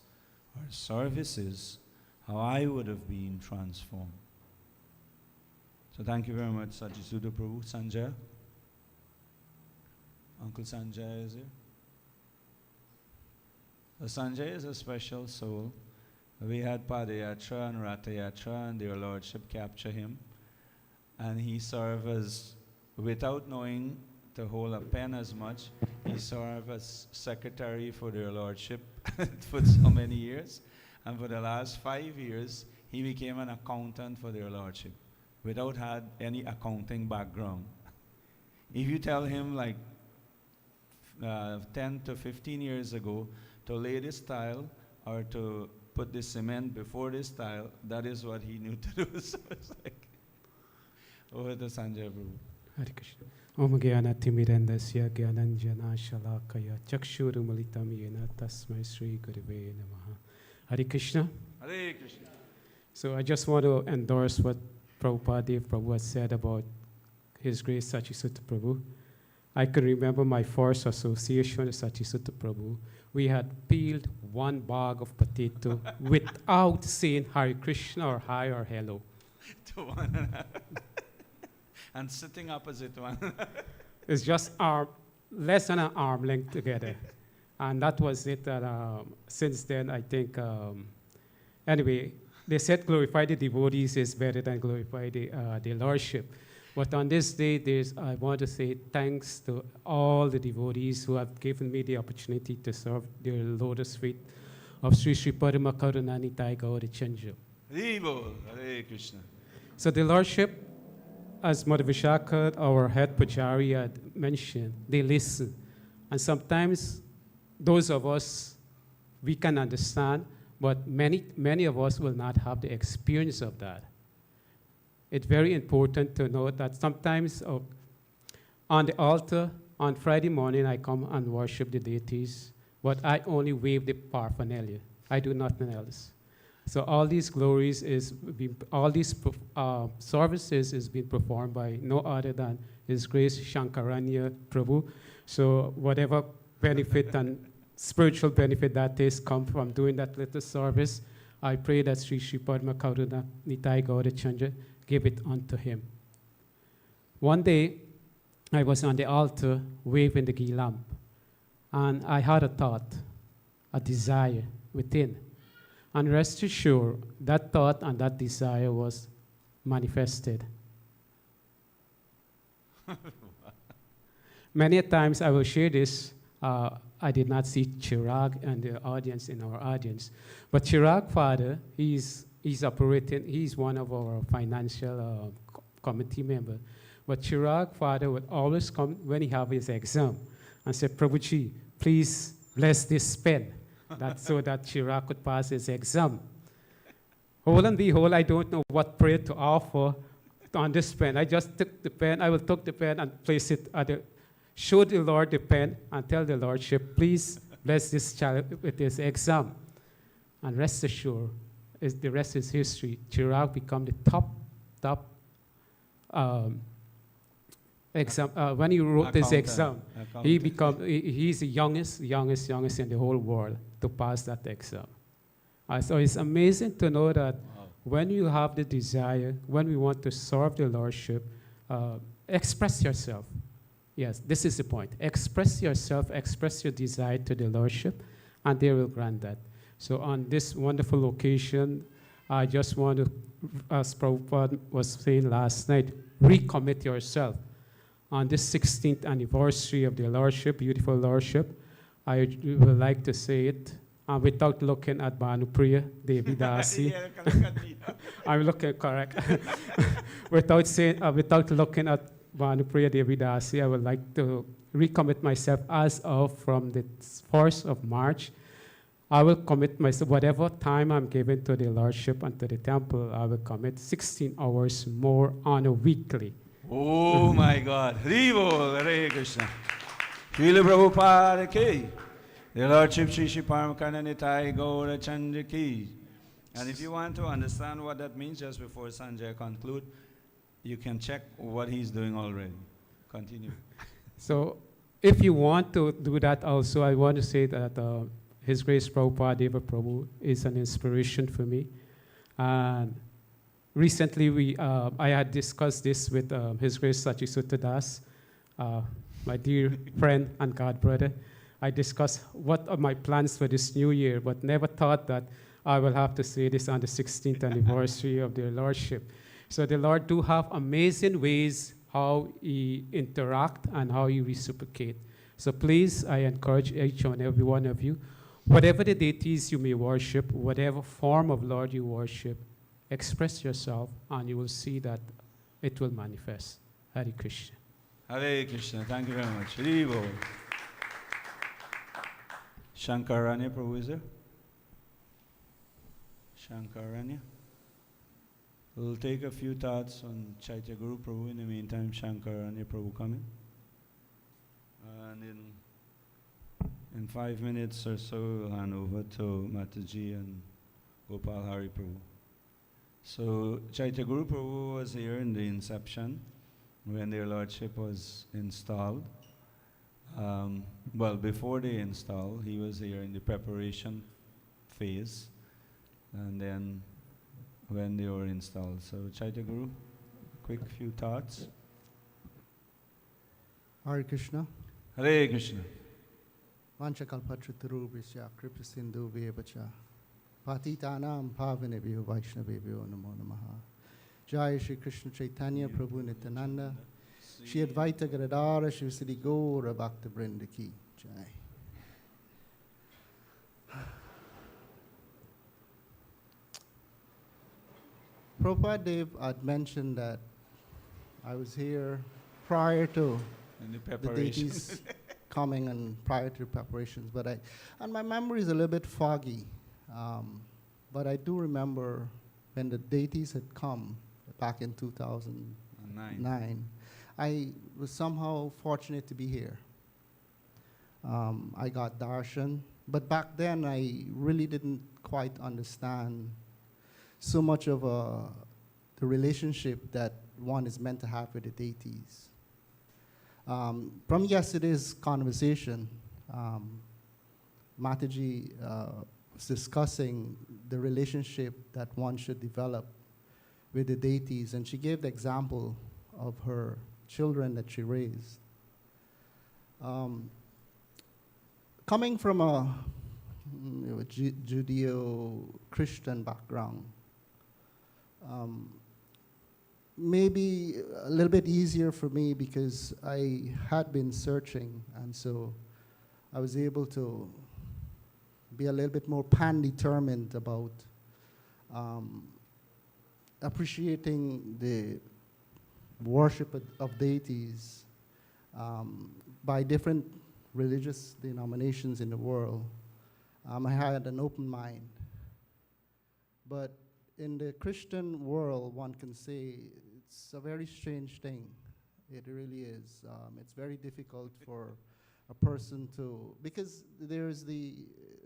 or services, how I would have been transformed. So thank you very much, Sajisuda Prabhu. Sanjay? Uncle Sanjay is here. So Sanjay is a special soul. We had Padayatra and Ratayatra, and their Lordship capture him. And he served as, without knowing to hold a pen as much, he served as secretary for their Lordship for so many years. And for the last 5 years, he became an accountant for their Lordship without had any accounting background. If you tell him like 10 to 15 years ago to lay this tile or to put the cement before this tile, that is what he knew to do. So it's like, over to Sanjay Prabhu. Hare Krishna. Om Gyana Timirandasya Gyananjana Shalakaya Chakshurumalitam Yena Tasmai Sri Gurave Namaha. Hare Krishna. Hare Krishna. So I just want to endorse what Prabhupada Dev Prabhu has said about His Grace Sachisutta Prabhu. I can remember my first association with Sachisutta Prabhu. We had peeled one bag of potato without saying Hare Krishna or hi or hello. To one another. And sitting opposite one another. It's just less than an arm length together. And that was it. Since then, I think, anyway, they said glorify the devotees is better than glorify the Lordship. But on this day, I want to say thanks to all the devotees who have given me the opportunity to serve the lotus feet of Sri Sri Parama Karuna Nitai Gaurachandra. Hare Krishna. So the Lordship, as Mother Vishaka, our head Pujari, had mentioned, they listen. And sometimes those of us, we can understand, but many of us will not have the experience of that. It's very important to know that sometimes on the altar, on Friday morning, I come and worship the deities, but I only wave the paraphernalia. I do nothing else. So all these glories all these services is being performed by no other than His Grace Shankaranya Prabhu. So whatever benefit and spiritual benefit that is come from doing that little service, I pray that Sri Sri Parama Karuna Nitai Gaurachandra give it unto him. One day, I was on the altar waving the ghee lamp, and I had a thought, a desire within. And rest assured, that thought and that desire was manifested. Many times I will share this. I did not see Chirag and the audience in our audience. But Chirag father, he's operating, he's one of our financial committee members. But Chirag father would always come when he have his exam and say, Prabhuji, please bless this pen. That's so that Chirag could pass his exam. Whole and behold, I don't know what prayer to offer on this pen. I just took the pen, I will take the pen and place it show the Lord the pen and tell the Lordship, please bless this child with his exam. And rest assured, the rest is history. Chirag become the top exam. When he wrote this exam, he's the youngest in the whole world to pass that exam. So it's amazing to know that when you have the desire, when we want to serve the Lordship, express yourself. Yes, this is the point. Express yourself, express your desire to the Lordship, and they will grant that. So on this wonderful occasion, I just want to, as Prabhupada was saying last night, recommit yourself. On this 16th anniversary of the Lordship, beautiful Lordship, I would like to say it without looking at Bhanupriya Devi Dasi. I'm looking correct. without looking at Bhanupriya Devi Dasi, I would like to recommit myself as of from the 1st of March. I will commit myself, whatever time I'm given to the Lordship and to the temple, I will commit 16 hours more on a weekly. Oh my God. Haribo, Hare Krishna. Srila Prabhupada ki. The Lordship Sri Sri Parama Karuna Nitai Gaurachandra ki. And if you want to understand what that means, just before Sanjay conclude, you can check what he's doing already. Continue. So if you want to do that also, I want to say that His Grace Prabhupada Deva Prabhu is an inspiration for me. And recently I had discussed this with His Grace Sachisutta Das, my dear friend and God brother. I discussed what are my plans for this new year, but never thought that I will have to say this on the 16th anniversary of their Lordship. So the Lord do have amazing ways how He interact and how He reciprocate. So please, I encourage each and every one of you, whatever the deities you may worship, whatever form of Lord you worship, express yourself and you will see that it will manifest. Hare Krishna. Hare Krishna. Thank you very much. Hare Bol. Shankaranya Prabhu is there? Shankaranya. We'll take a few thoughts on Chaitya Guru Prabhu. In the meantime, Shankaranya Prabhu coming. And in 5 minutes or so, we'll hand over to Mataji and Gopal Hari Prabhu. So Chaitya Guru Prabhu was here in the inception when their Lordship was installed. Well, before they installed, he was here in the preparation phase, and then when they were installed. So Chaitya Guru, quick few thoughts. Hare Krishna. Hare Krishna. Vanchakalpatruttarubhisya kripasindu vevacha patitanam pavanebhyo vaishnavebhyo namo namaha. Jai Shri Krishna Chaitanya Prabhu Nityananda Shri Advaita Gadadhara Shri Siddhi Gaura Bhakta Vrinda Ki Jai. Prabhupada Dev had mentioned that I was here prior to In the the preparation. deities coming and prior to the preparations, and my memory is a little bit foggy, but I do remember when the deities had come back in 2009. I was somehow fortunate to be here. I got darshan, but back then I really didn't quite understand so much of the relationship that one is meant to have with the deities. From yesterday's conversation, Mataji was discussing the relationship that one should develop with the deities, and she gave the example of her children that she raised. Coming from a Judeo-Christian background, maybe a little bit easier for me because I had been searching, and so I was able to be a little bit more pan-determined about appreciating the worship of deities by different religious denominations in the world. I had an open mind. But in the Christian world, one can say it's a very strange thing. It really is. It's very difficult for a person to, because there's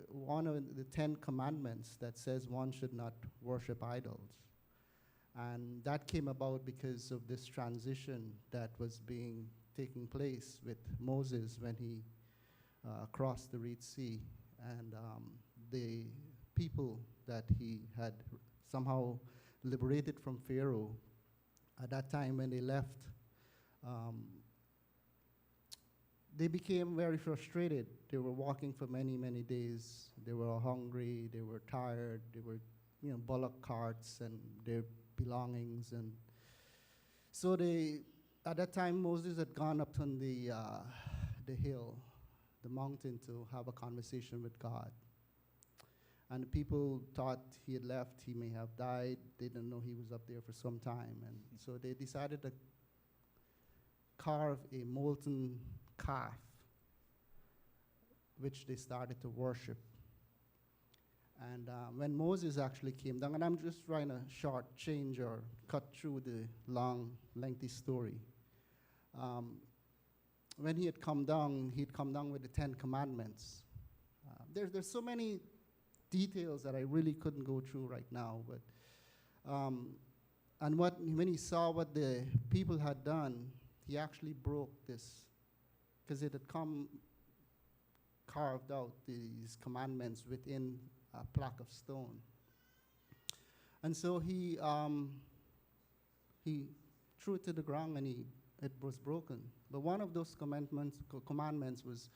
one of the 10 commandments that says one should not worship idols. And that came about because of this transition that was taking place with Moses when he crossed the Red Sea. And the people that he had somehow liberated from Pharaoh, at that time when they left, they became very frustrated. They were walking for many, many days. They were hungry, they were tired, they were, bullock carts and their belongings. And so at that time, Moses had gone up on the hill, the mountain, to have a conversation with God. And the people thought he had left, he may have died. They didn't know he was up there for some time. And so they decided to carve a molten calf, which they started to worship. And when Moses actually came down, and I'm just trying to short-change or cut through the long, lengthy story. When he had come down with the 10 Commandments. There's so many details that I really couldn't go through right now, but and when he saw what the people had done, he actually broke this because it had come carved out these commandments within a plaque of stone. And so he threw it to the ground, and it was broken. But one of those commandments was,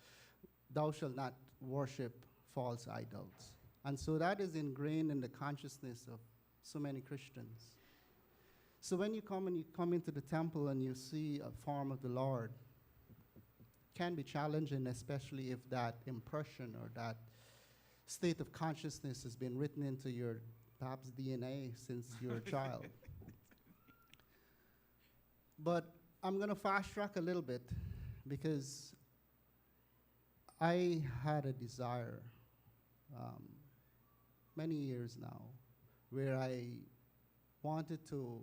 thou shalt not worship false idols. And so that is ingrained in the consciousness of so many Christians. So when you come into the temple and you see a form of the Lord, it can be challenging, especially if that impression or that state of consciousness has been written into your perhaps DNA since you're a child. But I'm going to fast track a little bit, because I had a desire many years now where I wanted to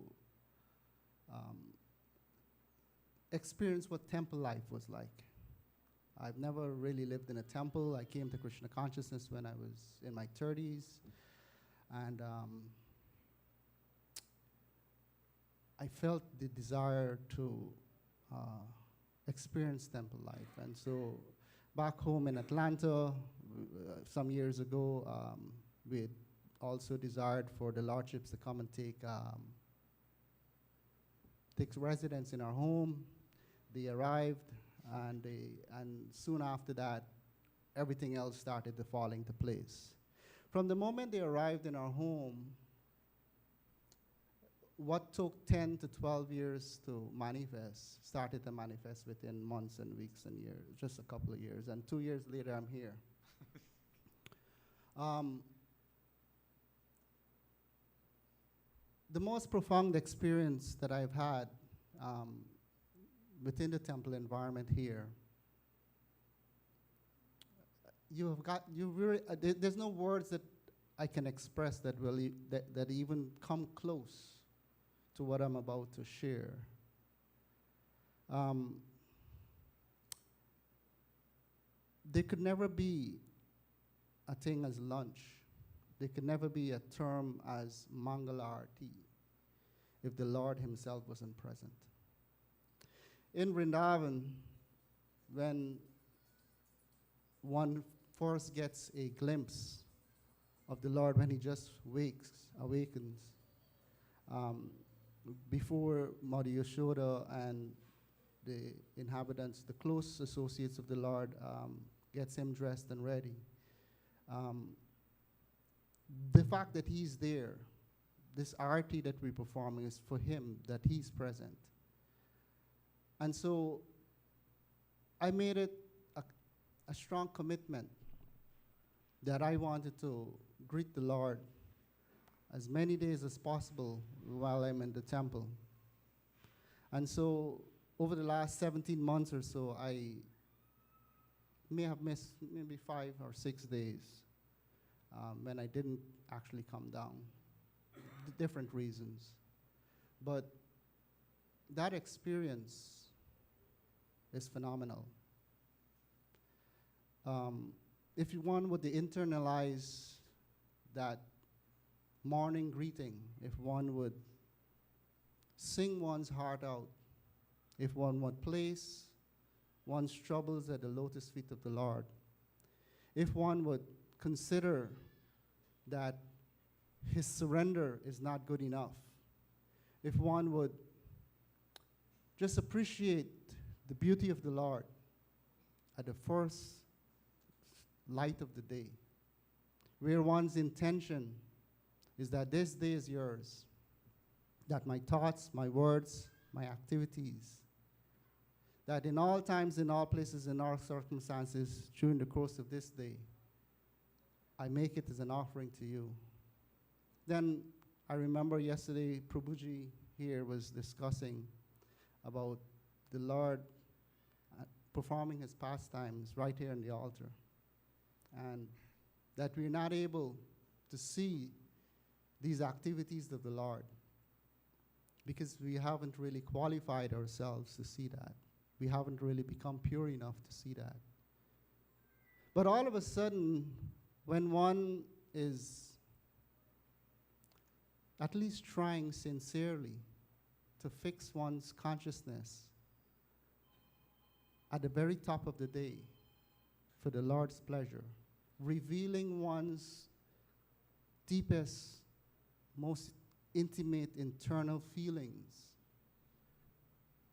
experience what temple life was like. I've never really lived in a temple. I came to Krishna consciousness when I was in my 30s. And I felt the desire to experience temple life. And so back home in Atlanta, some years ago, we had also desired for the lordships to come and take residence in our home. They arrived, and soon after that, everything else started to fall into place. From the moment they arrived in our home, what took 10 to 12 years to manifest started to manifest within months and weeks and years, just a couple of years. And 2 years later, I'm here. The most profound experience that I've had within the temple environment here, there's no words that I can express that that even come close to what I'm about to share. There could never be a thing as lunch. There could never be a term as Mangalarti if the Lord himself wasn't present. In Vrindavan, when one first gets a glimpse of the Lord, when he just awakens, before Mother Yashoda and the inhabitants, the close associates of the Lord, gets him dressed and ready. The fact that he's there, this arati that we're performing is for him, that he's present. And so I made it a strong commitment that I wanted to greet the Lord as many days as possible while I'm in the temple. And so over the last 17 months or so, I may have missed maybe 5 or 6 days when I didn't actually come down, different reasons. But that experience is phenomenal. If one would internalize that morning greeting, if one would sing one's heart out, if one would place one's troubles at the lotus feet of the Lord, if one would consider that his surrender is not good enough, if one would just appreciate the beauty of the Lord at the first light of the day, where one's intention is that this day is yours, that my thoughts, my words, my activities, that in all times, in all places, in all circumstances, during the course of this day, I make it as an offering to you. Then I remember yesterday, Prabhuji here was discussing about the Lord performing his pastimes right here in the altar. And that we're not able to see these activities of the Lord because we haven't really qualified ourselves to see that. We haven't really become pure enough to see that. But all of a sudden, when one is at least trying sincerely to fix one's consciousness at the very top of the day for the Lord's pleasure, revealing one's deepest, most intimate internal feelings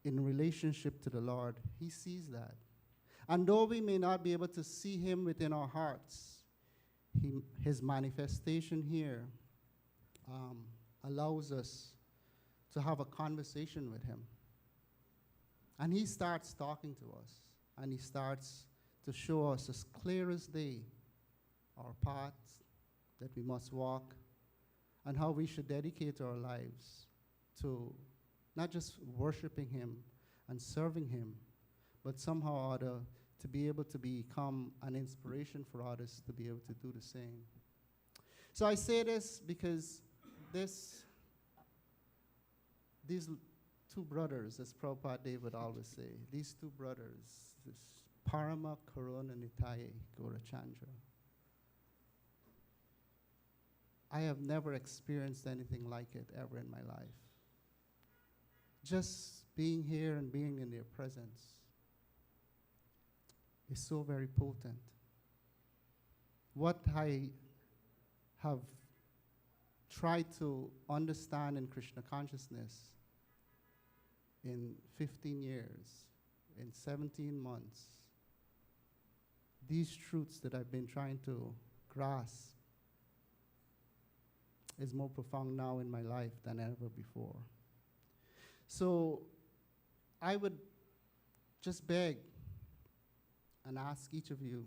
in relationship to the Lord. He sees that. And though we may not be able to see him within our hearts, his manifestation here allows us to have a conversation with him. And he starts talking to us, and he starts to show us as clear as day our paths that we must walk and how we should dedicate our lives to not just worshiping him and serving him, but somehow or other to be able to become an inspiration for others to be able to do the same. So I say this because these two brothers, as Prabhupada Dev would always say, these two brothers, this Parama Karuna Nitai Gaurachandra, I have never experienced anything like it ever in my life. Just being here and being in their presence is so very potent. What I have tried to understand in Krishna consciousness in 15 years, in 17 months, these truths that I've been trying to grasp is more profound now in my life than ever before. So I would just beg and ask each of you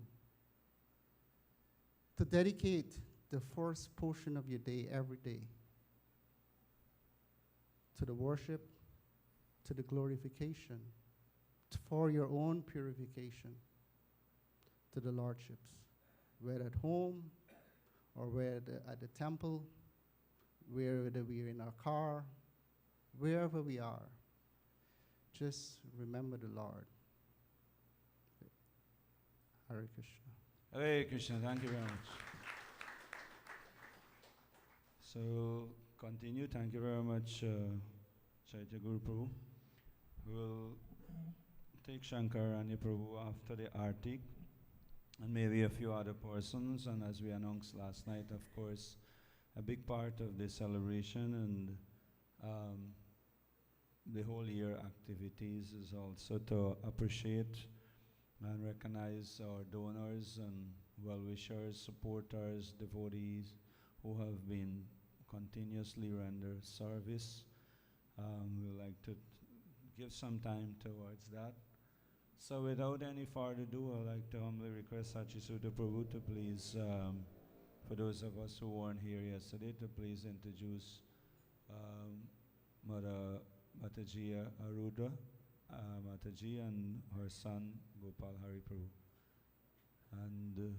to dedicate the first portion of your day every day to the worship, to the glorification, for your own purification, to the lordships, whether at home or whether at the temple, whether we're in our car, wherever we are. Just remember the Lord. Hare Krishna. Hare Krishna, thank you very much. So, continue. Thank you very much, Chaitya Guru Prabhu. We'll take Shankarani Prabhu after the Artik, and maybe a few other persons. And as we announced last night, of course, a big part of the celebration and the whole year activities is also to appreciate and recognize our donors and well-wishers, supporters, devotees who have been continuously render service. We would like to give some time towards that. So without any further ado, I'd like to humbly request Sachisuta Prabhu to please, for those of us who weren't here yesterday, to please introduce Mataji Arudha, Mataji and her son Gopal Hari Prabhu. And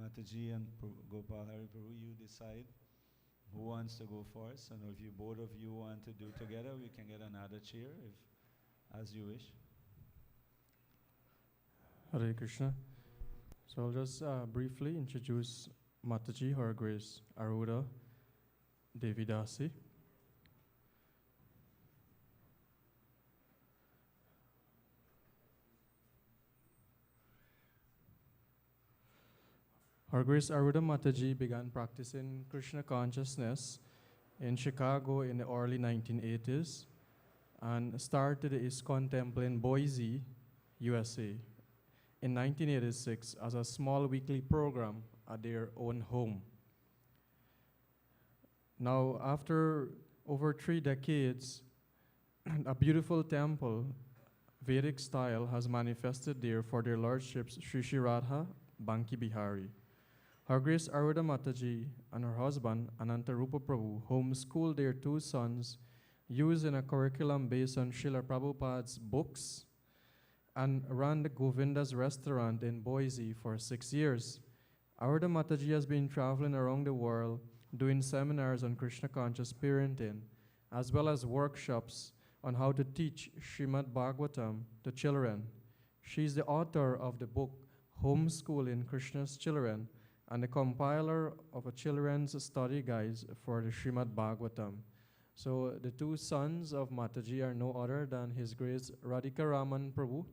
Mataji and Gopal Hari Prabhu, you decide who wants to go first, and if you both of you want to do together, we can get another chair, if as you wish. Hare Krishna. So I'll just briefly introduce Mataji, Her Grace Arudha Devidasi. Her Grace Arudha Mataji began practicing Krishna consciousness in Chicago in the early 1980s and started the ISKCON temple in Boise, USA in 1986 as a small weekly program at their own home. Now, after over 3 decades, a beautiful temple, Vedic style, has manifested there for their lordships Sri Sri Radha Banki Bihari. Her Grace Arudha Mataji and her husband, Anantarupa Prabhu, homeschooled their 2 sons using a curriculum based on Srila Prabhupada's books and ran the Govinda's restaurant in Boise for 6 years. Arudha Mataji has been traveling around the world doing seminars on Krishna conscious parenting, as well as workshops on how to teach Srimad Bhagavatam to children. She is the author of the book Homeschooling Krishna's Children and the compiler of a children's study guides for the Srimad Bhagavatam. So the 2 sons of Mataji are no other than His Grace Radhika Raman Prabhu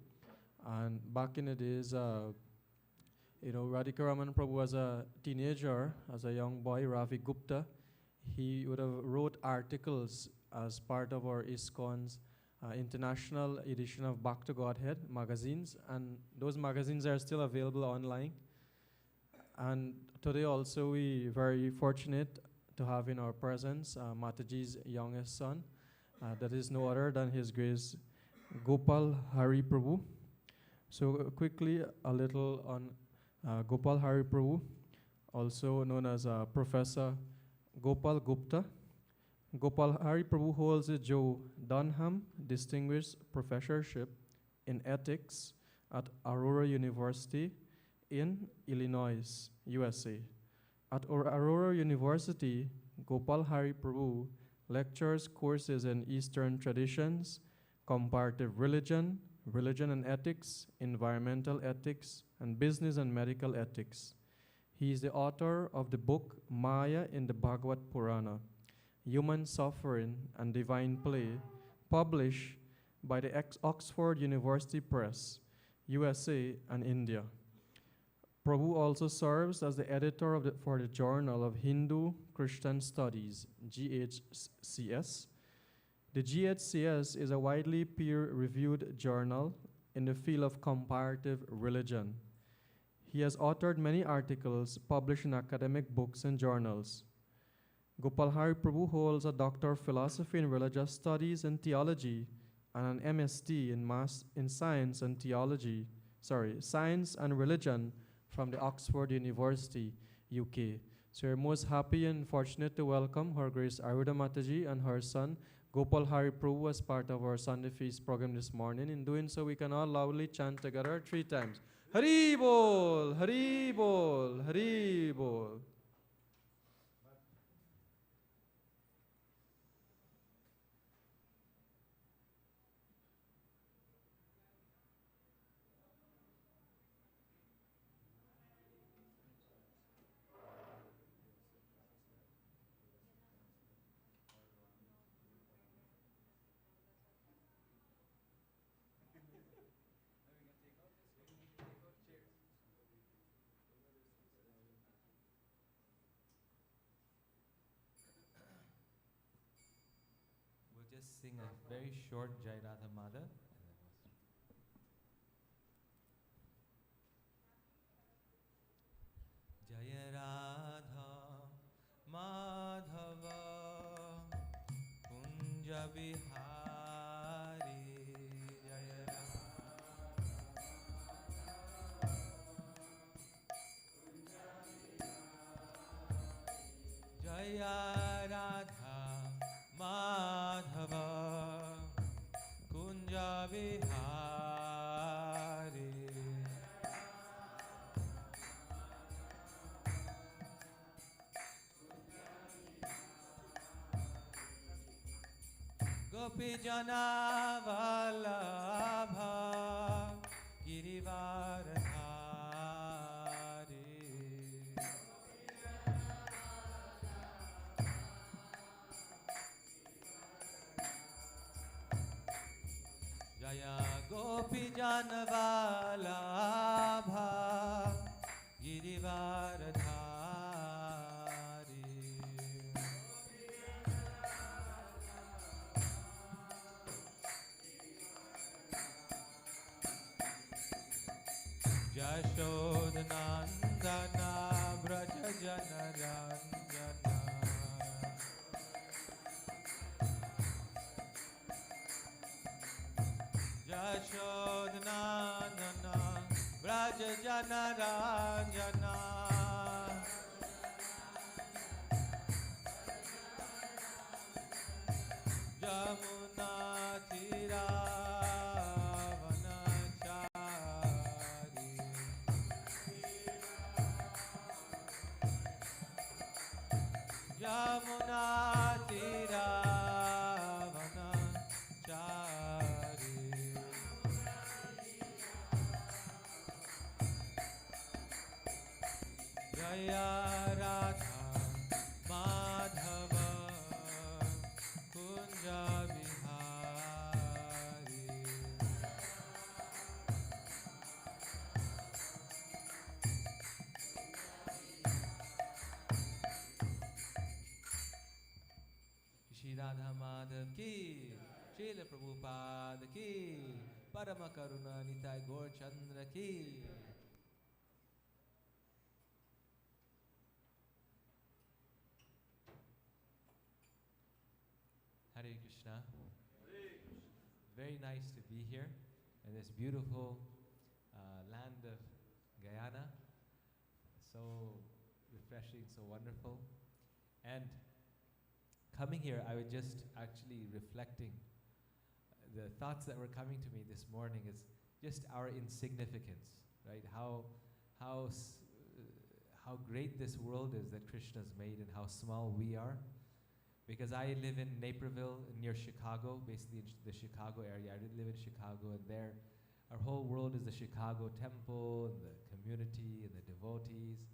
And back in the days, Radhika Raman Prabhu as a teenager, as a young boy, Ravi Gupta, he would have wrote articles as part of our ISKCON's international edition of Back to Godhead magazines, and those magazines are still available online. And today also we very fortunate to have in our presence Mataji's youngest son, that is no other than His Grace Gopal Hari Prabhu. So quickly a little on Gopal Hari Prabhu, also known as Professor Gopal Gupta. Gopal Hari Prabhu holds a Joe Dunham Distinguished Professorship in Ethics at Aurora University in Illinois, USA. At Aurora University, Gopal Hari Prabhu lectures courses in Eastern traditions, comparative religion, religion and ethics, environmental ethics, and business and medical ethics. He is the author of the book Maya in the Bhagavad Purana, Human Suffering and Divine Play, published by the Oxford University Press, USA and India. Prabhu also serves as the editor for the Journal of Hindu Christian Studies, GHCS. The GHCS is a widely peer-reviewed journal in the field of comparative religion. He has authored many articles published in academic books and journals. Gopal Hari Prabhu holds a Doctor of Philosophy in Religious Studies and Theology and an MSc in Science and Science and Religion from the Oxford University, UK. So we're most happy and fortunate to welcome Her Grace Aruda Mataji and her son, Gopal Hari Prabhu, as part of our Sunday Feast program this morning. In doing so, we can all loudly chant together 3 times. Hari Bol, Hari Bol, Hari Bol. We'll just sing a very short Jai Radha Mada. Jaya Radha Madhava Kunja Bihari Jaya Radha Jaya Radha Madhava Kunja Bihari Gopi Jana Vallabha Girivaradhari Jaya Gopi Jana Vallabha Girivaradhari Jashodnandana Braja Jana Ranjana Jashodnandana Braja Jana Ranjana Jamuna Tira Yamuna Tira Vanachari Shri Radha Madhav ki, Srila Prabhupada ki, Parama Karuna Nitai Gaurachandra ki. Hare Krishna. Very nice to be here in this beautiful land of Guyana. So refreshing, so wonderful. And coming here, I was just actually reflecting. The thoughts that were coming to me this morning is just our insignificance, right? How great this world is that Krishna's made and how small we are. Because I live in Naperville near Chicago, basically in the Chicago area. I live in Chicago, and there our whole world is the Chicago temple and the community and the devotees.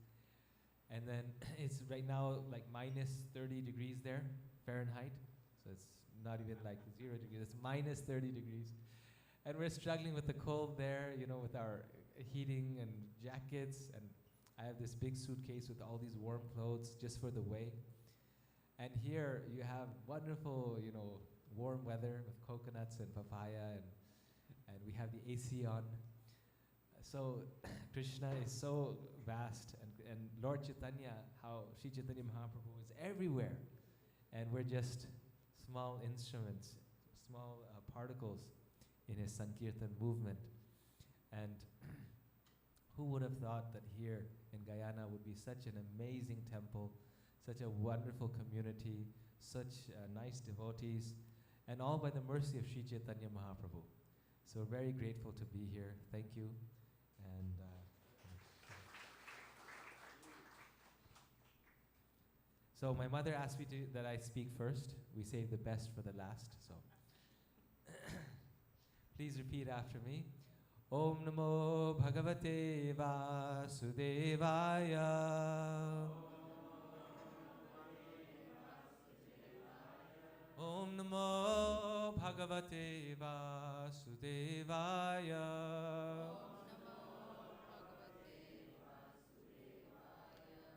And then it's right now like minus 30 degrees there, Fahrenheit. So it's not even like 0 degrees, it's minus 30 degrees. And we're struggling with the cold there, you know, with our heating and jackets. And I have this big suitcase with all these warm clothes just for the way. And here you have wonderful, you know, warm weather with coconuts and papaya, and we have the AC on. So Krishna is so vast, and Lord Chaitanya, how Sri Chaitanya Mahaprabhu is everywhere, and we're just small instruments, small particles in his Sankirtan movement. And who would have thought that here in Guyana would be such an amazing temple, such a wonderful community, such nice devotees, and all by the mercy of Sri Chaitanya Mahaprabhu. So we're very grateful to be here. Thank you. And so my mother asked me that I speak first. We save the best for the last. So please repeat after me. Om Namo Bhagavate Vasudevaya. Om Namo Bhagavate Vasudevaya.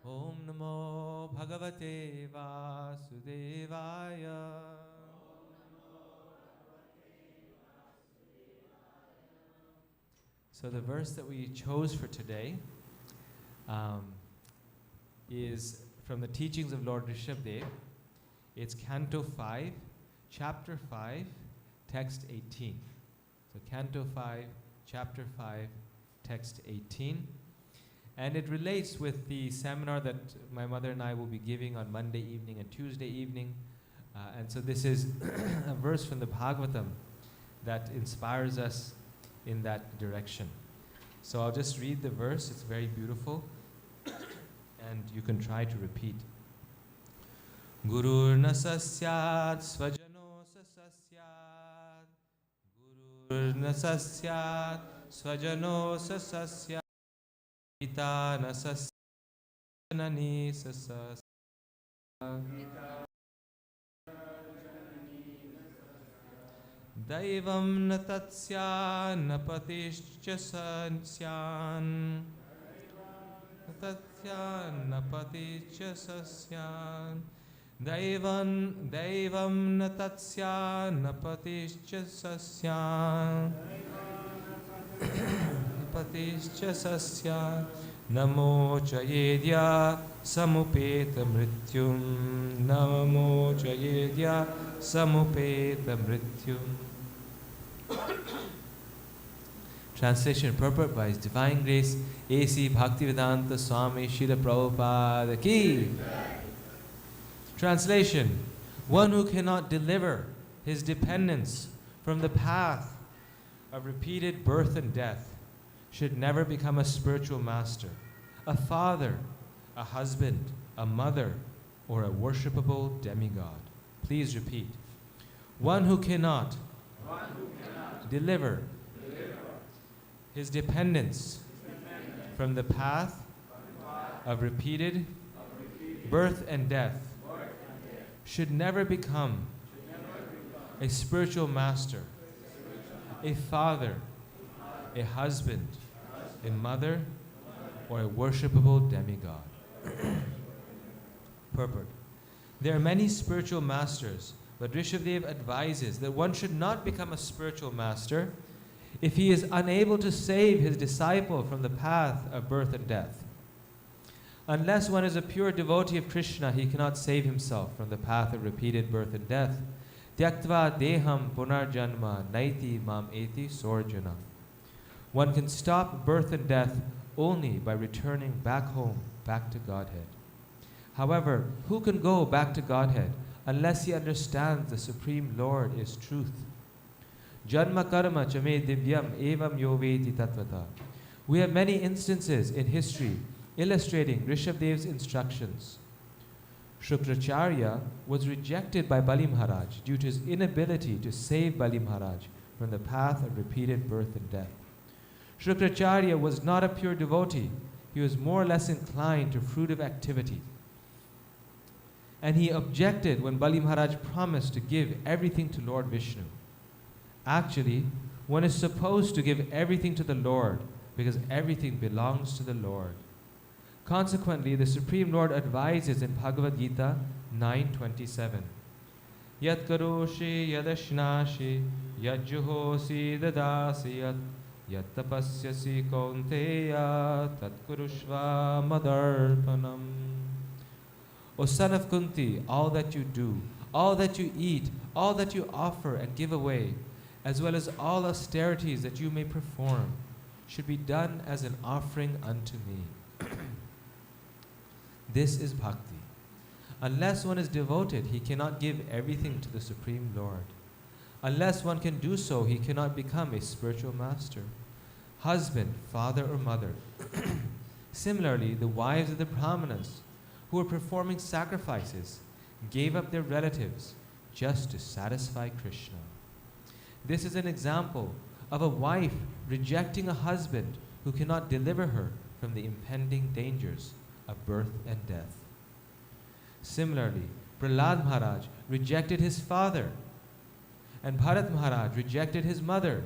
Om Namo Bhagavate Vasudevaya. So the verse that we chose for today is from the teachings of Lord Rishabhdev. It's Canto 5, Chapter 5, Text 18. So Canto 5, Chapter 5, Text 18. And it relates with the seminar that my mother and I will be giving on Monday evening and Tuesday evening. And so this is a verse from the Bhagavatam that inspires us in that direction. So I'll just read the verse. It's very beautiful. And you can try to repeat. Gurur na sasyat svajano sasyat. Gurur na sasyat svajano sasyat. Pita na sasyat janani sasyat. Daivam na tatsyan na patischa sasyan. Tatsyan na patischa sasyan. Daivam na tatsyan na patischa sasyan. Patischa sasyan. Namo chayedya samupeta mrityum. Namo chayedya samupeta mrityum. Translation purport by His Divine Grace A.C. Bhaktivedanta Swami Srila Prabhupada ki. Translation: one who cannot deliver his dependents from the path of repeated birth and death should never become a spiritual master, a father, a husband, a mother, or a worshipable demigod. Please repeat. One who cannot deliver his dependents from the path of repeated birth and death should never become a spiritual master, a father, a husband, a mother, or a worshipable demigod. Purport. There are many spiritual masters But Rishabdev advises that one should not become a spiritual master if he is unable to save his disciple from the path of birth and death. Unless one is a pure devotee of Krishna, he cannot save himself from the path of repeated birth and death. Tyaktva deham punarjanma naiti mam eti sorjana. One can stop birth and death only by returning back home, back to Godhead. However, who can go back to Godhead unless he understands the Supreme Lord is truth? Janma karma chame divyam evam yoveti tatvata. We have many instances in history illustrating Rishabdev's instructions. Shukracharya was rejected by Bali Maharaj due to his inability to save Bali Maharaj from the path of repeated birth and death. Shukracharya was not a pure devotee. He was more or less inclined to fruitive activity. And he objected when Bali Maharaj promised to give everything to Lord Vishnu. Actually, one is supposed to give everything to the Lord because everything belongs to the Lord. Consequently, the Supreme Lord advises in Bhagavad Gita 9:27, Yat karoshi yadashnashi yat juhosi dadasi yat tapasyasi kaunteya tat kurushva madarpanam. O son of Kunti, all that you do, all that you eat, all that you offer and give away, as well as all austerities that you may perform, should be done as an offering unto me. This is bhakti. Unless one is devoted, he cannot give everything to the Supreme Lord. Unless one can do so, he cannot become a spiritual master, husband, father, or mother. Similarly, the wives of the Brahmanas who were performing sacrifices gave up their relatives just to satisfy Krishna. This is an example of a wife rejecting a husband who cannot deliver her from the impending dangers of birth and death. Similarly, Prahlad Maharaj rejected his father, and Bharat Maharaj rejected his mother,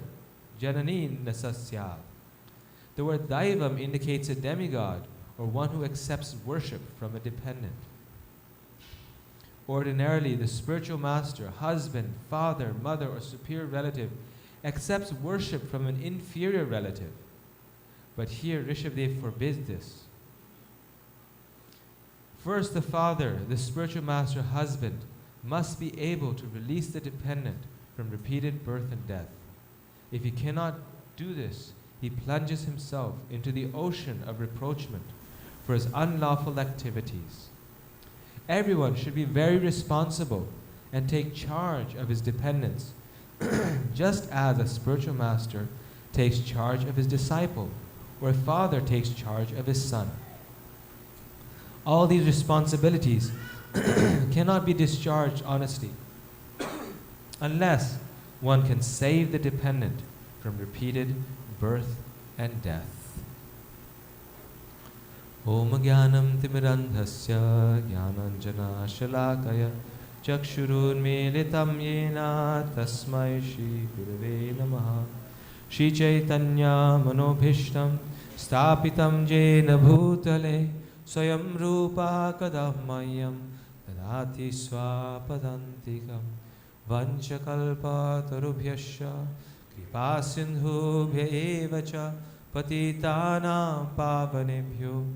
Janani Nasasya. The word Daivam indicates a demigod or one who accepts worship from a dependent. Ordinarily, the spiritual master, husband, father, mother, or superior relative accepts worship from an inferior relative. But here, Rishabdev forbids this. First, the father, the spiritual master, husband, must be able to release the dependent from repeated birth and death. If he cannot do this, he plunges himself into the ocean of reproachment for his unlawful activities. Everyone should be very responsible and take charge of his dependents, just as a spiritual master takes charge of his disciple, or a father takes charge of his son. All these responsibilities cannot be discharged honestly unless one can save the dependent from repeated birth and death. Om Jnanam Timirandhasya Jnananjana Shalakaya Chakshurunmilitam Yena Tasmai Shri Gurave Namaha Shri Chaitanya Manobhishtam Stapitam Jena Bhutale Swayam Rupa Kadammayam Tadati Swapadantikam Vanchakalpa Tarubhyasya Kripa Sindhubhya Evacha Patitanam Pavanebhyo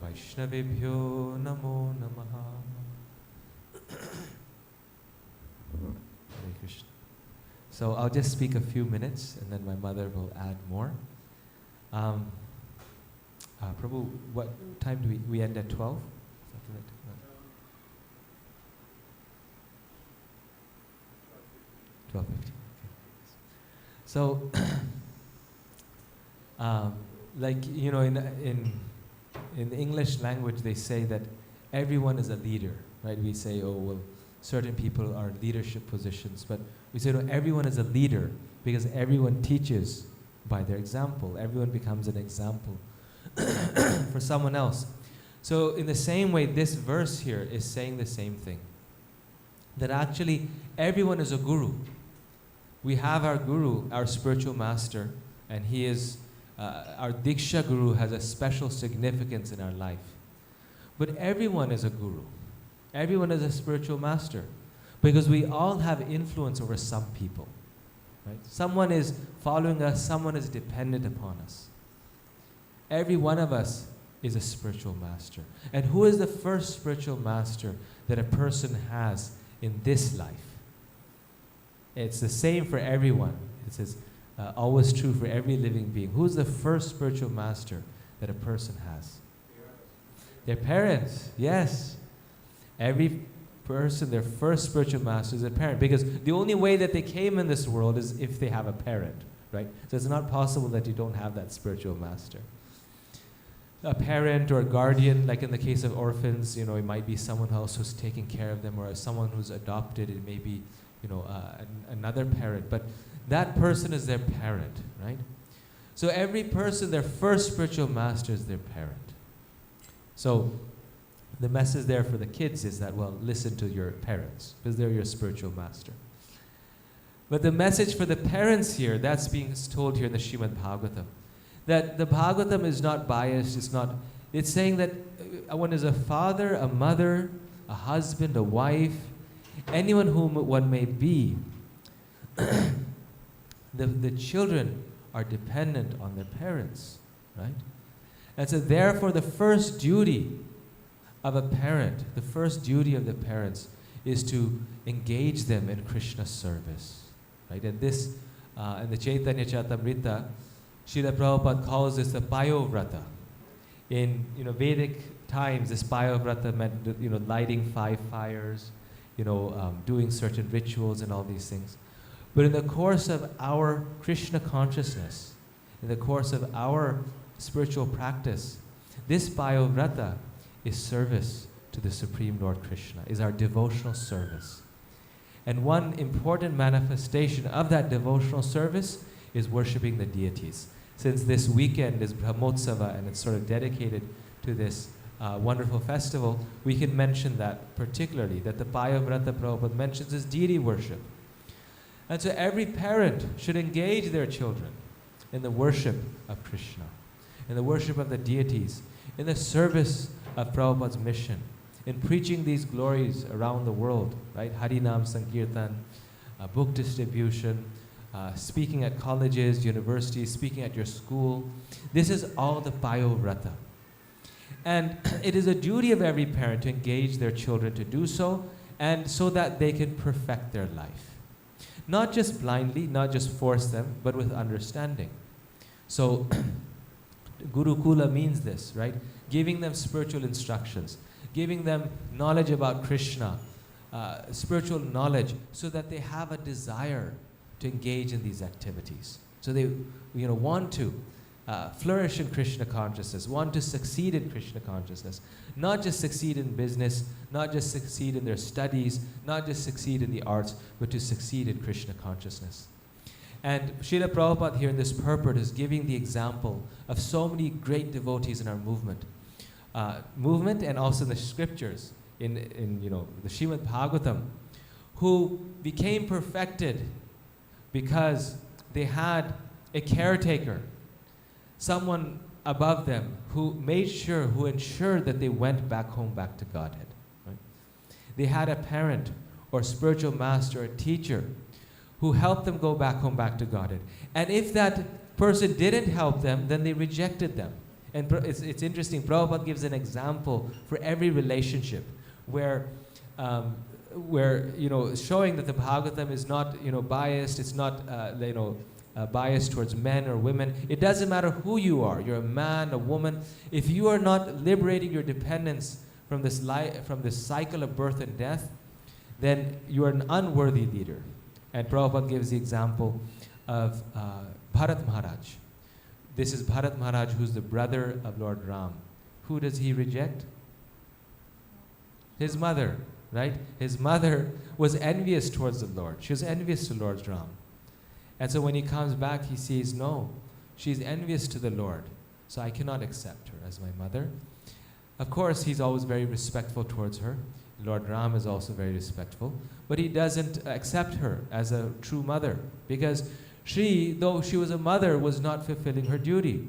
Vaishnavibhyo Namo Namaha. Hare Krishna. So I'll just speak a few minutes and then my mother will add more. Prabhu, what time do we end at 12? Something like that. 12:50. Okay. So, like you know, in the English language, they say that everyone is a leader, right? We say, oh well, certain people are in leadership positions, but we say no, everyone is a leader because everyone teaches by their example. Everyone becomes an example for someone else. So in the same way, this verse here is saying the same thing. That actually everyone is a guru. We have our guru, our spiritual master, and he is, our Diksha guru has a special significance in our life. But everyone is a guru. Everyone is a spiritual master. Because we all have influence over some people. Right? Someone is following us, someone is dependent upon us. Every one of us is a spiritual master. And who is the first spiritual master that a person has in this life? It's the same for everyone. It says, always true for every living being. Who's the first spiritual master that a person has? Their parents, yes. Every person, their first spiritual master is a parent, because the only way that they came in this world is if they have a parent, right? So it's not possible that you don't have that spiritual master. A parent or a guardian, like in the case of orphans, it might be someone else who's taking care of them, or someone who's adopted, it may be, another parent. But that person is their parent, right? So every person, their first spiritual master is their parent. So the message there for the kids is that, well, listen to your parents, because they're your spiritual master. But the message for the parents here, that's being told here in the Srimad Bhagavatam, that the Bhagavatam is not biased, it's saying that one is a father, a mother, a husband, a wife, anyone whom one may be, the children are dependent on their parents, right? And so therefore the first duty of a parent, the first duty of the parents is to engage them in Krishna's service, right? And this, in the Chaitanya Charitamrita, Srila Prabhupada calls this the Payovrata. In Vedic times, this Payovrata meant lighting 5 fires, doing certain rituals and all these things. But in the course of our Krishna consciousness, in the course of our spiritual practice, this Payovrata is service to the Supreme Lord Krishna, is our devotional service. And one important manifestation of that devotional service is worshipping the deities. Since this weekend is Brahmotsava and it's sort of dedicated to this wonderful festival, we can mention that particularly, that the Payovrata Prabhupada mentions is deity worship. And so every parent should engage their children in the worship of Krishna, in the worship of the deities, in the service of Prabhupada's mission, in preaching these glories around the world, right? Harinam Sankirtan, book distribution, speaking at colleges, universities, speaking at your school. This is all the Payovrata. And it is a duty of every parent to engage their children to do so, and so that they can perfect their life. Not just blindly, not just force them, but with understanding. So Gurukula means this, right? Giving them spiritual instructions, giving them knowledge about Krishna, spiritual knowledge, so that they have a desire to engage in these activities. So they want to flourish in Krishna consciousness, want to succeed in Krishna consciousness, not just succeed in business, not just succeed in their studies, not just succeed in the arts, but to succeed in Krishna consciousness. And Srila Prabhupada here in this purport is giving the example of so many great devotees in our movement and also in the scriptures, in the Srimad Bhagavatam, who became perfected because they had a caretaker, someone above them who ensured that they went back home, back to Godhead. Right? They had a parent or spiritual master, a teacher, who helped them go back home, back to Godhead. And if that person didn't help them, then they rejected them. And it's interesting, Prabhupada gives an example for every relationship where showing that the Bhagavatam is not biased, it's not biased towards men or women. It doesn't matter who you are. You're a man, a woman. If you are not liberating your dependence from this cycle of birth and death, then you are an unworthy leader. And Prabhupada gives the example of Bharat Maharaj. This is Bharat Maharaj, who's the brother of Lord Ram. Who does he reject? His mother, right? His mother was envious towards the Lord. She was envious to Lord Ram. And so when he comes back, he sees, no, she's envious to the Lord, so I cannot accept her as my mother. Of course, he's always very respectful towards her. Lord Ram is also very respectful, but he doesn't accept her as a true mother, because she, though she was a mother, was not fulfilling her duty.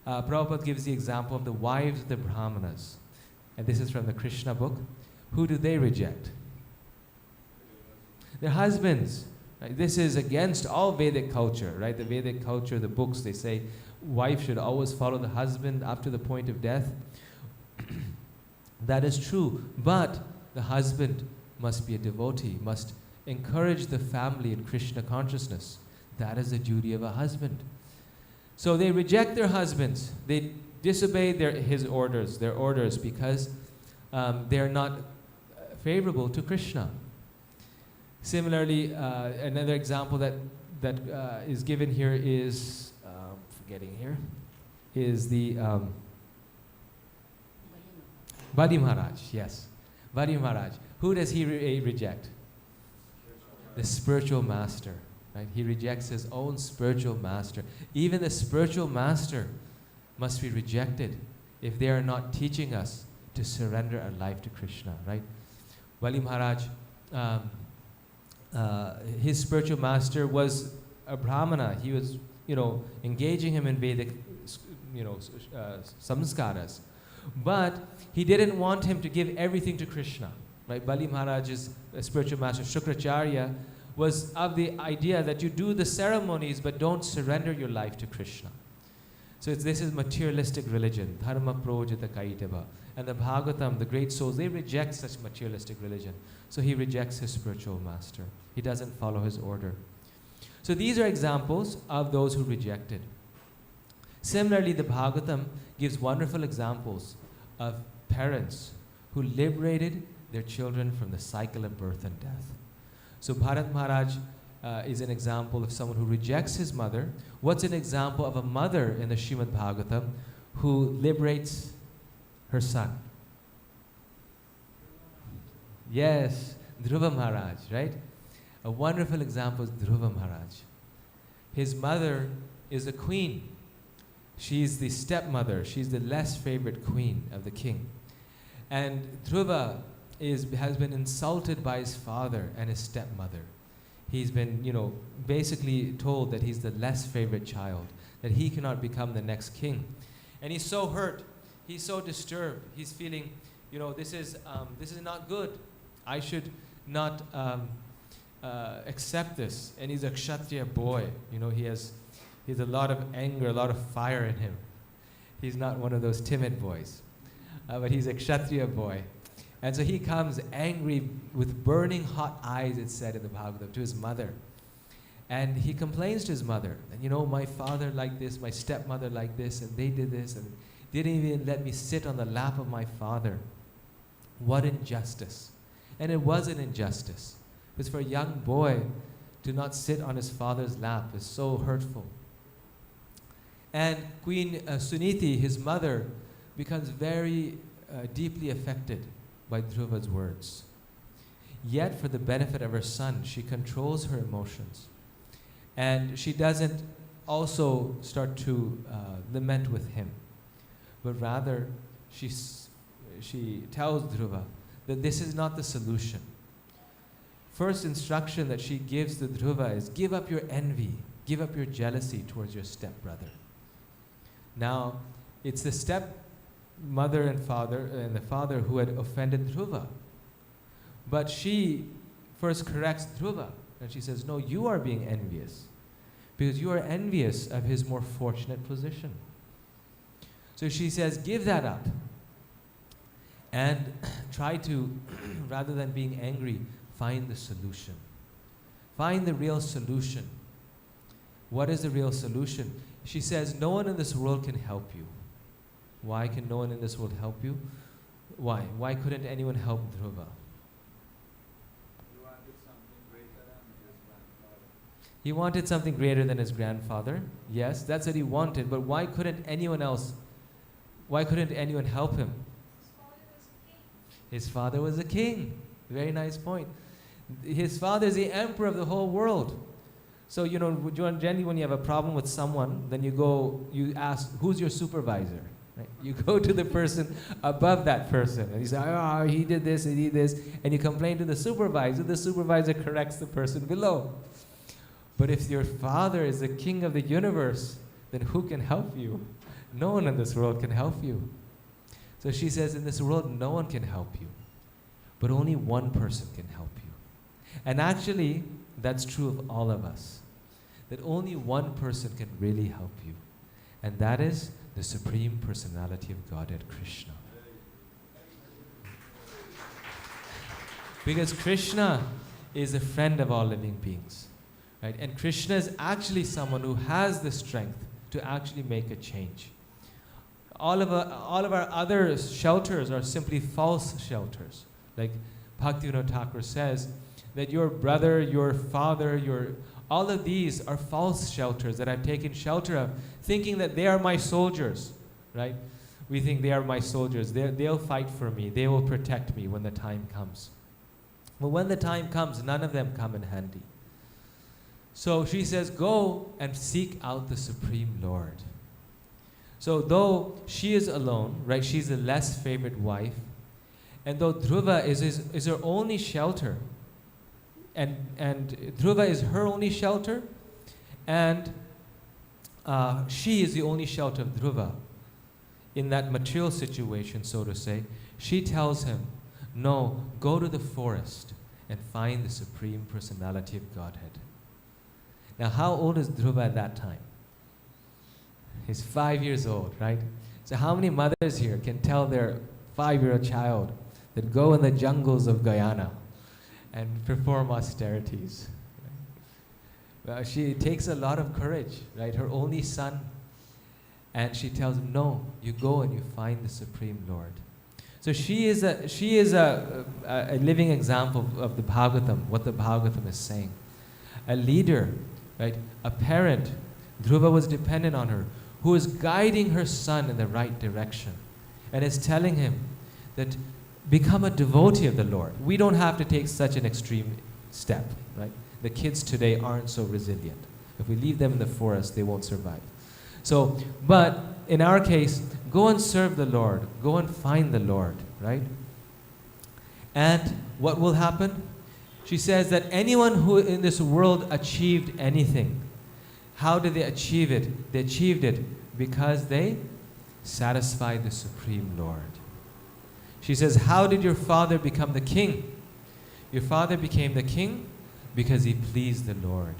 Prabhupada gives the example of the wives of the Brahmanas, and this is from the Krishna book. Who do they reject? Their husbands. Right? This is against all Vedic culture, right? The Vedic culture, the books, they say wife should always follow the husband up to the point of death. That is true, but the husband must be a devotee, must encourage the family in Krishna consciousness. That is the duty of a husband. So they reject their husbands. They disobey their orders because they are not favorable to Krishna. Similarly, another example that is given here is, the Bali Maharaj, yes. Bali Maharaj. Who does he reject? The spiritual master. Right? He rejects his own spiritual master. Even the spiritual master must be rejected if they are not teaching us to surrender our life to Krishna, right? Bali Maharaj, his spiritual master was a Brahmana. He was, engaging him in Vedic, samskaras. But he didn't want him to give everything to Krishna, right? Bali Maharaj's spiritual master, Shukracharya, was of the idea that you do the ceremonies but don't surrender your life to Krishna. So this is materialistic religion, dharma projita kaitava. And the Bhagavatam, the great souls, they reject such materialistic religion. So he rejects his spiritual master. He doesn't follow his order. So these are examples of those who rejected. Similarly, the Bhagavatam gives wonderful examples of parents who liberated their children from the cycle of birth and death. So Bharat Maharaj is an example of someone who rejects his mother. What's an example of a mother in the Srimad Bhagavatam who liberates her son? Yes, Dhruva Maharaj, right? A wonderful example is Dhruva Maharaj. His mother is a queen. She's the stepmother. She's the less favorite queen of the king. And Dhruva has been insulted by his father and his stepmother. He's been, basically told that he's the less favorite child, that he cannot become the next king. And he's so hurt. He's so disturbed. He's feeling, this is not good. I should not accept this. And he's a Kshatriya boy. He has a lot of anger, a lot of fire in him. He's not one of those timid boys. But he's a Kshatriya boy. And so he comes angry with burning hot eyes, it said in the Bhagavatam, to his mother. And he complains to his mother, and my father like this, my stepmother like this, and they did this, and they didn't even let me sit on the lap of my father. What injustice. And it was an injustice. Because for a young boy to not sit on his father's lap is so hurtful. And Queen Suniti, his mother, becomes very deeply affected by Dhruva's words. Yet, for the benefit of her son, she controls her emotions. And she doesn't also start to lament with him, but rather she tells Dhruva that this is not the solution. First instruction that she gives to Dhruva is give up your envy, give up your jealousy towards your stepbrother. Now, it's the stepmother and the father who had offended Dhruva. But she first corrects Dhruva, and she says, no, you are being envious, because you are envious of his more fortunate position. So she says, give that up, and try to, rather than being angry, find the solution. Find the real solution. What is the real solution? She says, no one in this world can help you. Why can no one in this world help you? Why? Why couldn't anyone help Dhruva? He wanted something greater than his grandfather. Yes, that's what he wanted, but why couldn't anyone help him? His father was a king. Very nice point. His father is the emperor of the whole world. So, generally when you have a problem with someone, then you ask, who's your supervisor? Right? You go to the person above that person, and you say, oh, he did this, he did this, and you complain to the supervisor corrects the person below. But if your father is the king of the universe, then who can help you? No one in this world can help you. So she says, in this world, no one can help you, but only one person can help you. And actually, that's true of all of us. That only one person can really help you. And that is the Supreme Personality of Godhead, Krishna. Because Krishna is a friend of all living beings. Right? And Krishna is actually someone who has the strength to actually make a change. All of our other shelters are simply false shelters. Like Bhaktivinoda Thakur says, that your brother, your father, all of these are false shelters that I've taken shelter of, thinking that they are my soldiers, right? We think they are my soldiers. They'll fight for me. They will protect me when the time comes. But when the time comes, none of them come in handy. So she says, go and seek out the Supreme Lord. So though she is alone, right, she's the less favored wife, and though Dhruva is her only shelter, and Dhruva is her only shelter, and she is the only shelter of Dhruva in that material situation, so to say, she tells him, no, go to the forest and find the Supreme Personality of Godhead. Now, how old is Dhruva at that time? He's 5 years old, right? So how many mothers here can tell their 5-year-old child that go in the jungles of Guyana and perform austerities? Well, she takes a lot of courage, right? Her only son. And she tells him, no, you go and you find the Supreme Lord. So she is a living example of the Bhagavatam, what the Bhagavatam is saying. A leader, right? A parent. Dhruva was dependent on her, who is guiding her son in the right direction and is telling him that become a devotee of the Lord. We don't have to take such an extreme step, right? The kids today aren't so resilient. If we leave them in the forest, they won't survive. So, but in our case, go and serve the Lord. Go and find the Lord, right? And what will happen? She says that anyone who in this world achieved anything, how did they achieve it? They achieved it because they satisfied the Supreme Lord. She says, how did your father become the king? Your father became the king because he pleased the Lord.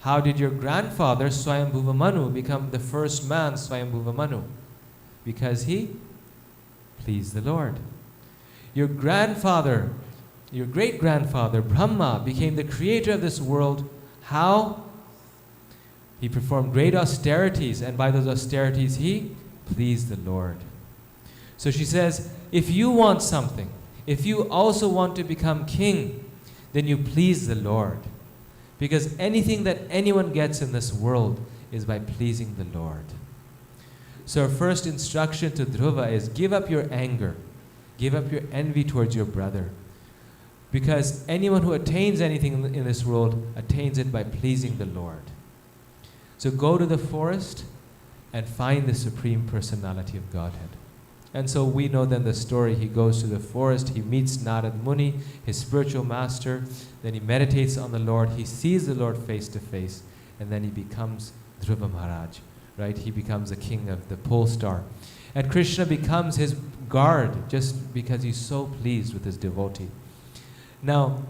How did your grandfather, Swayambhuva Manu, become the first man, Swayambhuva Manu? Because he pleased the Lord. Your grandfather, your great-grandfather, Brahma, became the creator of this world. How? He performed great austerities, and by those austerities, he pleased the Lord. So she says, if you want something, if you also want to become king, then you please the Lord. Because anything that anyone gets in this world is by pleasing the Lord. So our first instruction to Dhruva is give up your anger, give up your envy towards your brother. Because anyone who attains anything in this world attains it by pleasing the Lord. So go to the forest and find the Supreme Personality of Godhead. And so we know then the story. He goes to the forest, he meets Narad Muni, his spiritual master, then he meditates on the Lord, he sees the Lord face to face, and then he becomes Dhruva Maharaj, right? He becomes the king of the pole star. And Krishna becomes his guard just because he's so pleased with his devotee. Now,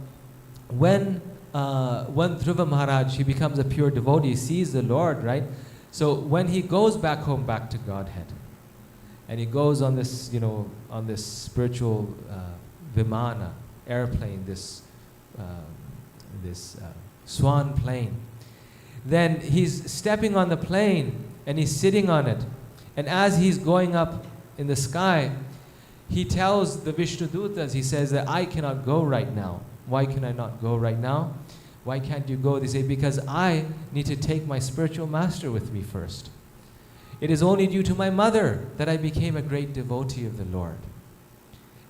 when Dhruva Maharaj, he becomes a pure devotee, he sees the Lord, right? So when he goes back home, back to Godhead, and he goes on this, on this spiritual vimana, airplane, this swan plane. Then he's stepping on the plane, and he's sitting on it. And as he's going up in the sky, he tells the Vishnudutas, he says that I cannot go right now. Why can I not go right now? Why can't you go? They say, because I need to take my spiritual master with me first. It is only due to my mother that I became a great devotee of the Lord.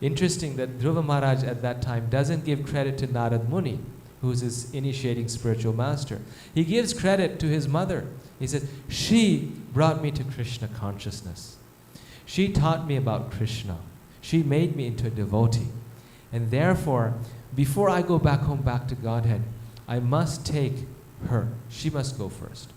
Interesting that Dhruva Maharaj at that time doesn't give credit to Narad Muni, who's his initiating spiritual master. He gives credit to his mother. He says, she brought me to Krishna consciousness. She taught me about Krishna. She made me into a devotee. And therefore, before I go back home, back to Godhead, I must take her. She must go first.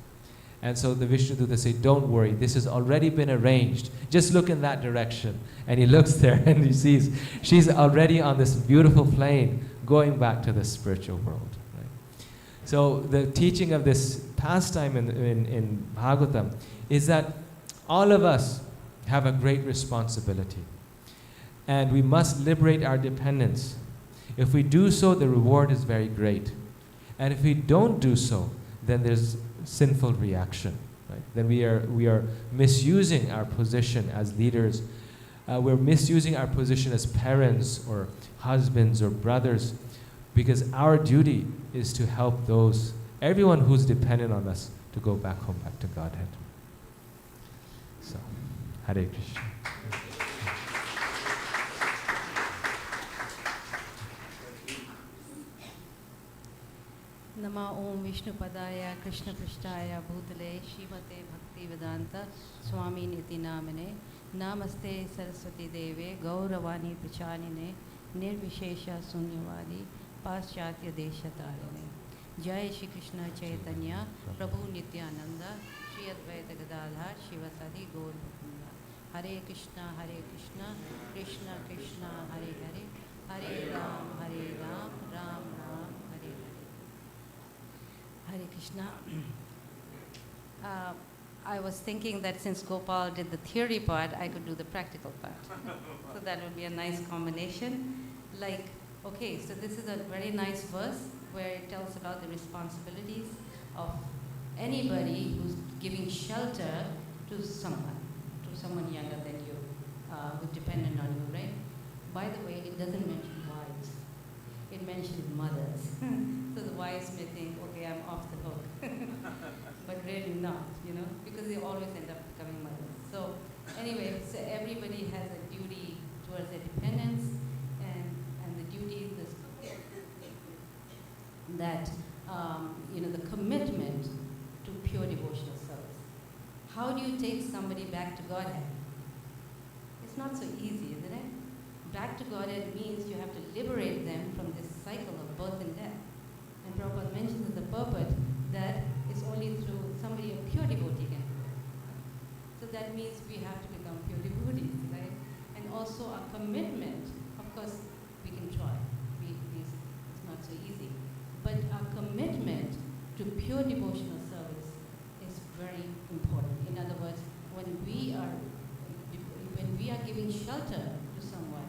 And so the Vishnudutta say, don't worry, this has already been arranged. Just look in that direction. And he looks there and he sees she's already on this beautiful plane going back to the spiritual world. Right? So the teaching of this pastime in Bhagavatam is that all of us have a great responsibility. And we must liberate our dependence. If we do so, the reward is very great. And if we don't do so, then there's sinful reaction. Right? Then we are misusing our position as leaders. We're misusing our position as parents or husbands or brothers, because our duty is to help everyone who's dependent on us, to go back home, back to Godhead. So, Hare Krishna. Nama Om Vishnupadaya Krishna Prishtaya Bhutale Shrimate Bhakti Vedanta Swami Niti Namane Namaste Saraswati Deve Gauravani Prachanine Nirvishesha Sunyavadi Paschatya Deshatarine Jai Shri Krishna Chaitanya Prabhu Nityananda Shri Advaita Gadadhar Shivasadi Gaur Bhakunda Hare Krishna Krishna Krishna Hare Hare Hare Ram Ram Ram Hare Hare. Hare Krishna. I was thinking that since Gopal did the theory part, I could do the practical part. So that would be a nice combination. Like, okay, so this is a very nice verse where it tells about the responsibilities of anybody who's giving shelter to someone younger than you, who's dependent on you, right? By the way, it doesn't mention wives. It mentions mothers. So the wives may think, okay, I'm off the hook. But really not, because they always end up becoming mothers. So anyway, so everybody has a duty towards their dependents, and the duty is that, the commitment to pure devotional service. How do you take somebody back to Godhead? It's not so easy, isn't it? Back to Godhead means you have to liberate them from this cycle of birth and death. And Prabhupada mentions in the purport that it's only through somebody, a pure devotee can do it. So that means we have to become pure devotees, right? And also our commitment, of course, we can try. It's not so easy. But our commitment to pure devotional service is very important. In other words, when we are giving shelter to someone,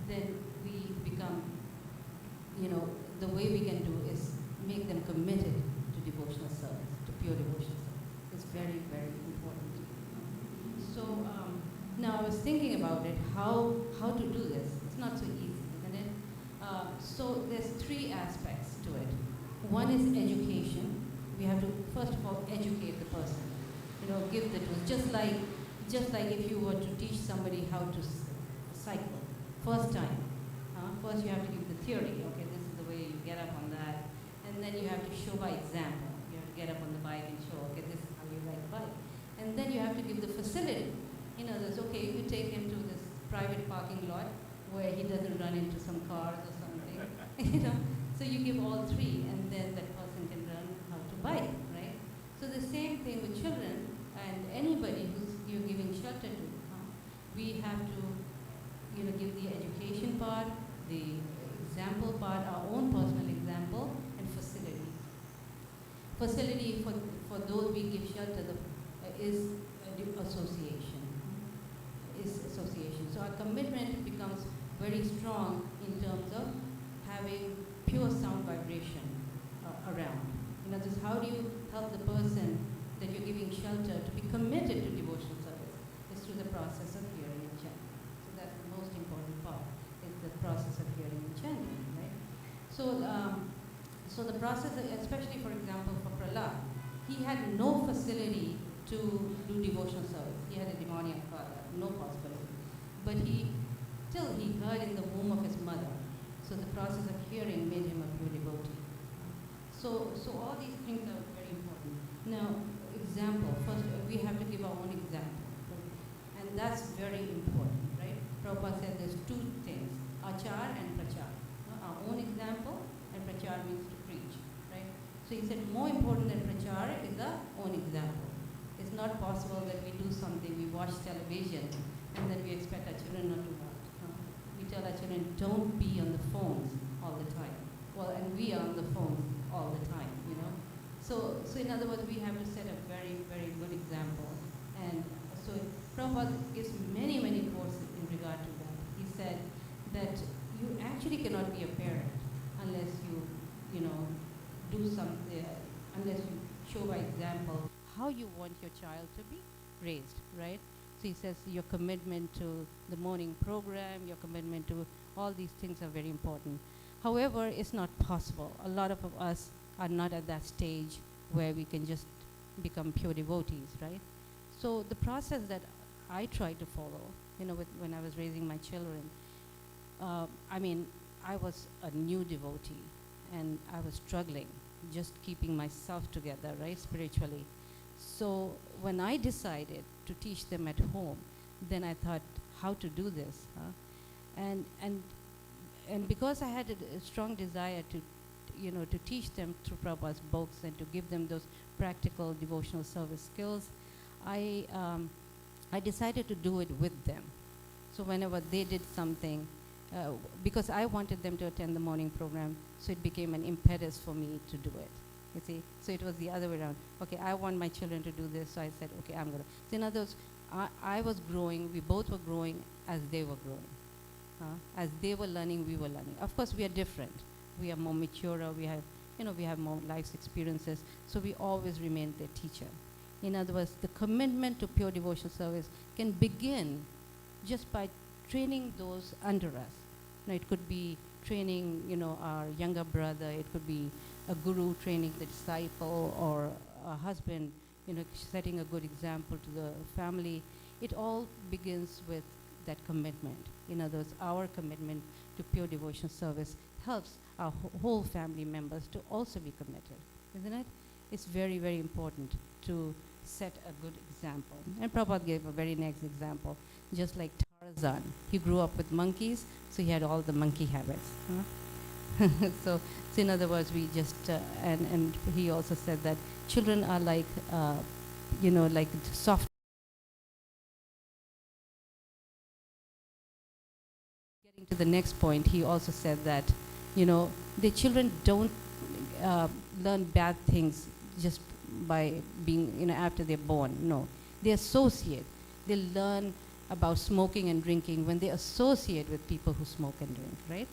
then we become, the way we can do is make them committed to devotional service, to pure devotional service. It's very, very important. So now I was thinking about it, how to do this. It's not so easy, isn't it? So there's three aspects to it. One is education. We have to, first of all, educate the person. Give the tools. Just like if you were to teach somebody how to cycle, first time. First you have to give the theory. Okay, this is the way you get up on that. And then you have to show by example. You have to get up on the bike and show, okay, this is how you ride the bike. And then you have to give the facility. There's, okay, you take him to this private parking lot where he doesn't run into some cars or something. So you give all three, and then that person can learn how to bike, right? So the same thing with children and anybody who's you're giving shelter to. We have to, give the education part, the example part, our own personal example, and facility. Facility for those we give shelter is association. So our commitment becomes very strong in terms of having pure sound vibration around. Just how do you help the person that you're giving shelter to be committed to devotional service? Is through the process of hearing and chanting. So that's the most important part, is the process of hearing and chanting, right? So the process, especially for example for Prahlad, he had no facility to do devotional service. He had a demoniac father, no possibility. But he heard in the womb of his mother. So the process of hearing made him a pure devotee. So all these things are very important. Now, example. First, we have to give our own example. And that's very important, right? Prabhupada said there's two things, achar and prachar. Our own example, and prachar means to preach, right? So he said more important than prachar is our own example. It's not possible that we do something, we watch television, and then we expect our children not to watch. We tell our children, don't be on the phones all the time. Well, and we are on the phone all the time, you know. So in other words, we have to set a very, very good example. And so Prabhupada gives many, many courses in regard to that. He said that you actually cannot be a parent unless you know, do something, unless you show by example how you want your child to be raised, right? So he says your commitment to the morning program, your commitment to all these things are very important. However, it's not possible. A lot of us are not at that stage where we can just become pure devotees, right? So the process that I tried to follow, you know, when I was raising my children, I mean, I was a new devotee and I was struggling, just keeping myself together, right, spiritually. So when I decided to teach them at home, then I thought, how to do this, huh? And because I had a strong desire to, you know, to teach them through Prabhupada's books and to give them those practical devotional service skills, I decided to do it with them. So whenever they did something, because I wanted them to attend the morning program, so it became an impetus for me to do it. You see, so it was the other way around. Okay, I want my children to do this, so I said, okay, I'm gonna. So in other words, I was growing, we both were growing as they were growing. As they were learning, we were learning. Of course, we are different. We are more mature, we have, you know, we have more life's experiences, so we always remain their teacher. In other words, the commitment to pure devotional service can begin just by training those under us. Now, it could be training, you know, our younger brother, it could be a guru training the disciple, or a husband, you know, setting a good example to the family. It all begins with that commitment. In other words, our commitment to pure devotional service helps our whole family members to also be committed, isn't it? It's very, very important to set a good example. And Prabhupada gave a very nice example, just like Tarzan. He grew up with monkeys, so he had all the monkey habits. So in other words, we just, and he also said that children are like, you know, like soft. Getting to the next point, he also said that, you know, the children don't learn bad things just by being, you know, after they're born. No, they associate. They learn about smoking and drinking when they associate with people who smoke and drink, right?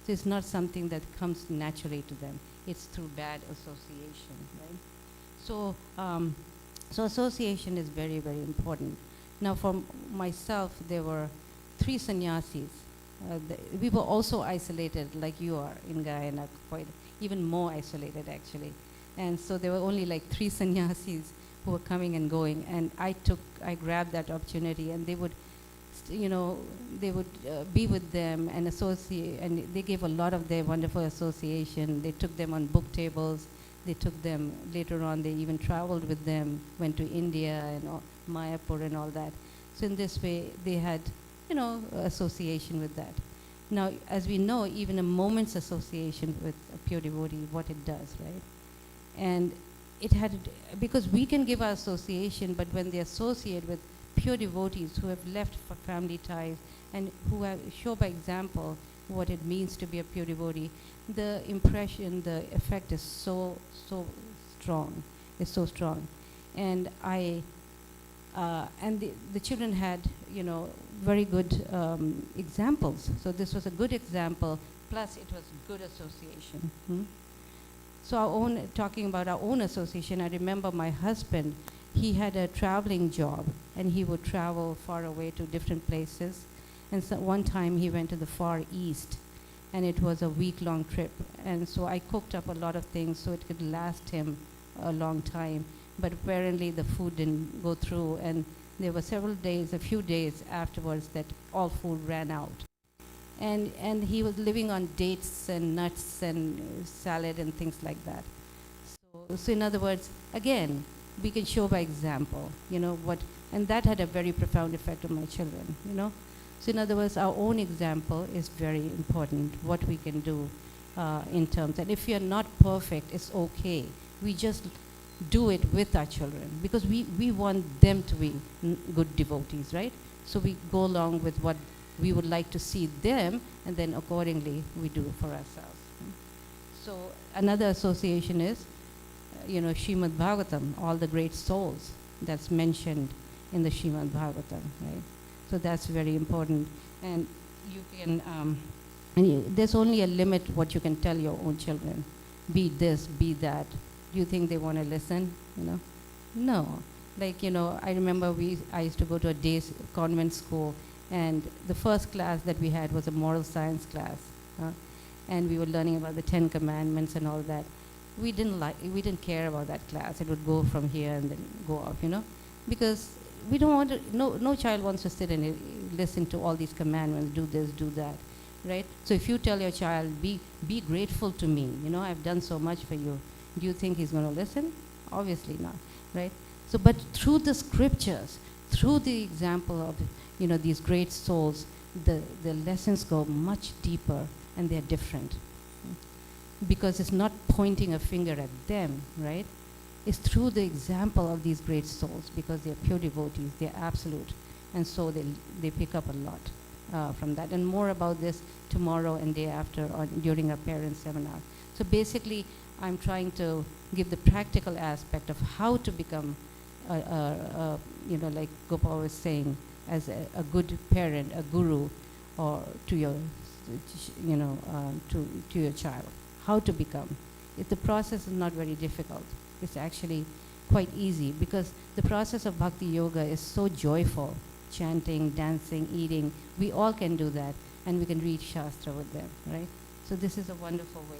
So it's not something that comes naturally to them. It's through bad association, right? So, so association is very, very important. Now, for myself, there were 3 sannyasis. We were also isolated, like you are in Guyana, quite even more isolated, actually. And so there were only like 3 sannyasis who were coming and going, and I grabbed that opportunity, and they would, you know, they would be with them and associate, and they gave a lot of their wonderful association. They took them on book tables. They took them later on. They even traveled with them, went to India and Mayapur and all that. So in this way, they had, you know, association with that. Now, as we know, even a moment's association with a pure devotee, what it does, right? And it had, because we can give our association, but when they associate with pure devotees who have left for family ties and who have show by example what it means to be a pure devotee, the impression, the effect is so strong. It's so strong. And the children had, you know, very good examples. So this was a good example, plus it was good association. So talking about our own association, I remember my husband, he had a traveling job, and he would travel far away to different places. And so one time he went to the Far East, and it was a week-long trip. And so I cooked up a lot of things so it could last him a long time. But apparently the food didn't go through, and there were a few days afterwards that all food ran out. And he was living on dates and nuts and salad and things like that. So in other words, again, we can show by example, you know, and that had a very profound effect on my children, you know. So in other words, our own example is very important, what we can do in terms, and if you're not perfect, it's okay. We just do it with our children, because we want them to be good devotees, right? So we go along with what we would like to see them, and then accordingly we do for ourselves. So another association is, Srimad Bhagavatam, all the great souls that's mentioned in the Srimad Bhagavatam, right? So that's very important. And you can, there's only a limit what you can tell your own children. Be this, be that. Do you think they want to listen? No. Like, I remember I used to go to a day convent school, and the first class that we had was a moral science class. And we were learning about the 10 Commandments and all that. We didn't care about that class. It would go from here and then go off, because we don't want to, no child wants to sit and listen to all these commandments, do this, do that, right? So if you tell your child, be grateful to me, I've done so much for you, do you think he's going to listen? Obviously not, right? So, but through the scriptures, through the example of, these great souls, the lessons go much deeper and they're different. Because it's not pointing a finger at them, right? It's through the example of these great souls, because they're pure devotees, they're absolute. And so they pick up a lot from that. And more about this tomorrow and day after during our parents' seminar. So basically, I'm trying to give the practical aspect of how to become, like Gopal was saying, as a good parent, a guru, or to your, to your child. How to become. The process is not very difficult. It's actually quite easy, because the process of bhakti yoga is so joyful. Chanting, dancing, eating, we all can do that, and we can read Shastra with them, right? So this is a wonderful way.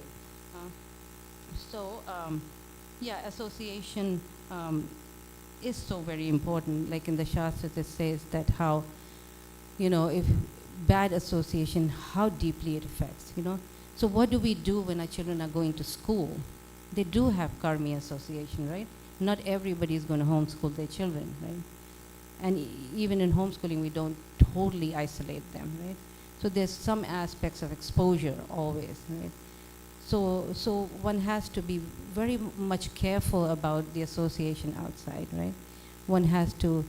Association is so very important. Like in the Shastras, it says that how, if bad association, how deeply it affects, So what do we do when our children are going to school? They do have karmi association, right? Not everybody is going to homeschool their children, right? And even in homeschooling, we don't totally isolate them, right? So there's some aspects of exposure always, right? So one has to be very much careful about the association outside, right? One has to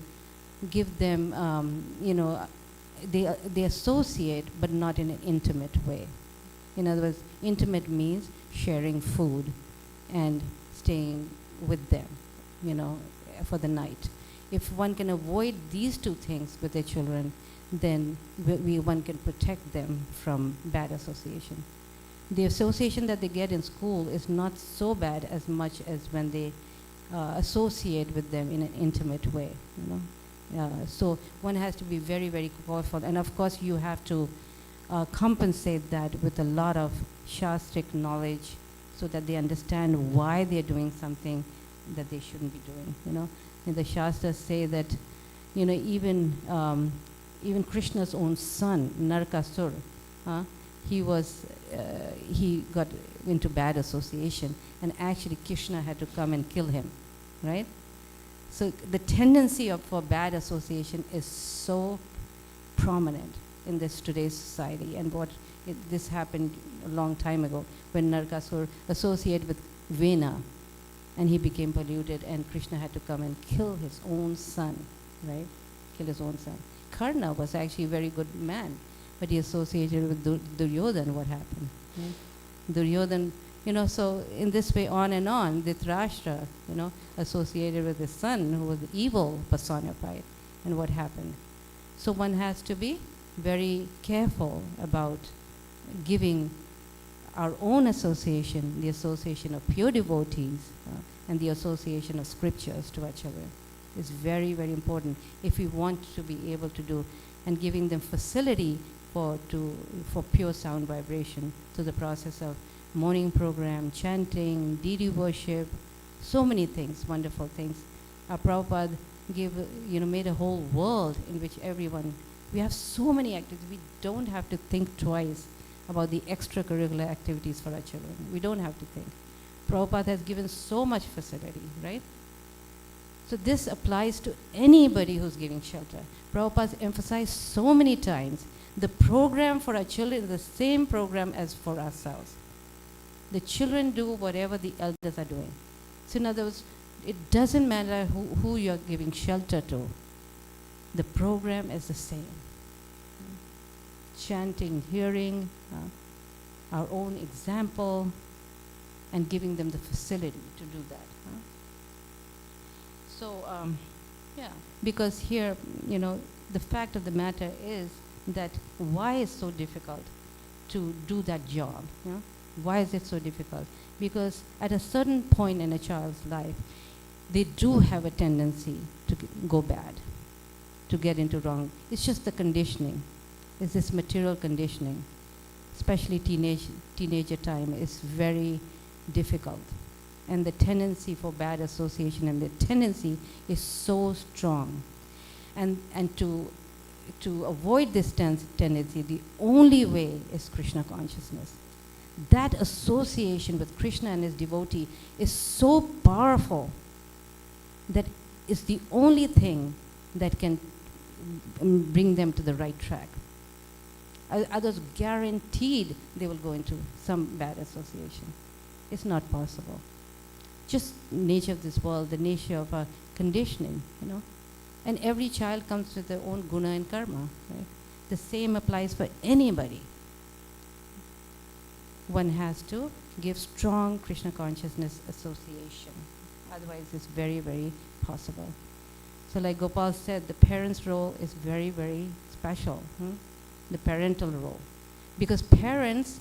give them, they associate, but not in an intimate way. In other words, intimate means sharing food and staying with them, for the night. If one can avoid these two things with their children, then one can protect them from bad association. The association that they get in school is not so bad as much as when they associate with them in an intimate way, So one has to be very, very careful. And of course, you have to compensate that with a lot of Shastric knowledge, so that they understand why they're doing something that they shouldn't be doing, And the Shastras say that, even Krishna's own son, Narakasur, he got into bad association, and actually Krishna had to come and kill him, right? So the tendency for bad association is so prominent in today's society, and this happened a long time ago when Narakasur associated with Vena, and he became polluted, and Krishna had to come and kill his own son, right? Kill his own son. Karna was actually a very good man, but he associated with Duryodhana. What happened? Right? Duryodhana, so in this way on and on, Dhritarashtra, associated with his son who was evil personified, and what happened? So one has to be very careful about giving our own association, the association of pure devotees, and the association of scriptures to our children. Is very, very important if we want to be able to do, and giving them facility for pure sound vibration through the process of morning program, chanting, deity worship, so many things, wonderful things. Our Prabhupada made a whole world in which we have so many activities. We don't have to think twice about the extracurricular activities for our children. We don't have to think. Prabhupada has given so much facility, right? So this applies to anybody who's giving shelter. Prabhupada emphasized so many times, the program for our children is the same program as for ourselves. The children do whatever the elders are doing. So in other words, It doesn't matter who you're giving shelter to. The program is the same. Chanting, hearing, our own example, and giving them the facility to do that. So, yeah, because here, the fact of the matter is that why it's so difficult to do that job? Why is it so difficult? Because at a certain point in a child's life, they do have a tendency to go bad, to get into wrong. It's just the conditioning. It's this material conditioning, especially teenager time is very difficult. And the tendency for bad association and the tendency is so strong. And to avoid this tendency, the only way is Krishna consciousness. That association with Krishna and his devotee is so powerful that is the only thing that can bring them to the right track. Others guaranteed they will go into some bad association. It's not possible. Just nature of this world, the nature of our conditioning, And every child comes with their own guna and karma, right? The same applies for anybody. One has to give strong Krishna consciousness association. Otherwise, it's very, very possible. So like Gopal said, the parent's role is very, very special, the parental role. Because parents,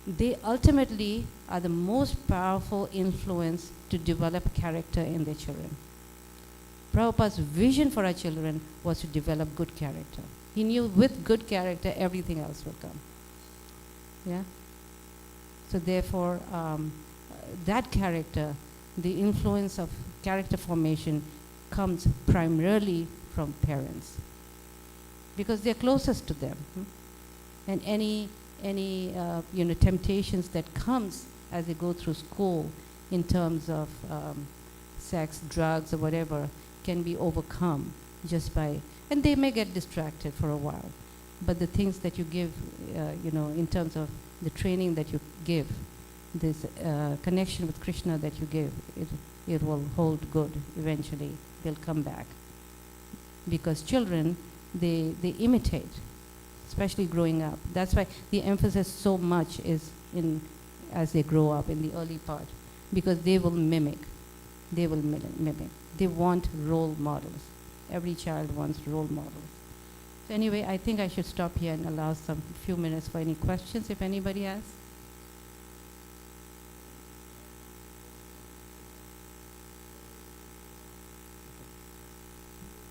they ultimately are the most powerful influence to develop character in their children. Prabhupada's vision for our children was to develop good character. He knew with good character, everything else will come. Yeah? So therefore, that character, the influence of character formation comes primarily from parents. Because they're closest to them. And any temptations that comes as they go through school in terms of sex, drugs, or whatever, can be overcome just by, and they may get distracted for a while, but the things that you give, in terms of the training that you give, this connection with Krishna that you give, it will hold good eventually. They'll come back. Because children, they imitate, especially growing up. That's why the emphasis so much is in as they grow up in the early part, because they will mimic. They will mimic. They want role models. Every child wants role models. So anyway, I think I should stop here and allow some few minutes for any questions if anybody has.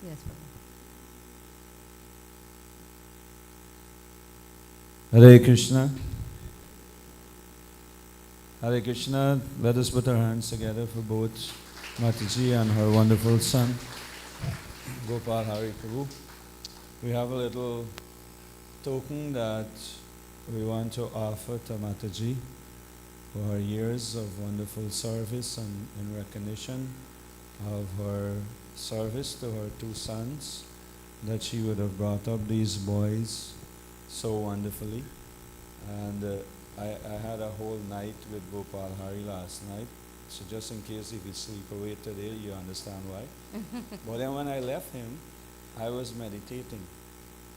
Yes, brother. Hare Krishna. Hare Krishna. Let us put our hands together for both Mataji and her wonderful son, Gopal Hari Prabhu. We have a little token that we want to offer to Mataji for her years of wonderful service and in recognition of her service to her two sons, that she would have brought up these boys so wonderfully. And I had a whole night with Gopal Hari last night, so just in case if you sleep away today, you understand why. But then when I left him, I was meditating.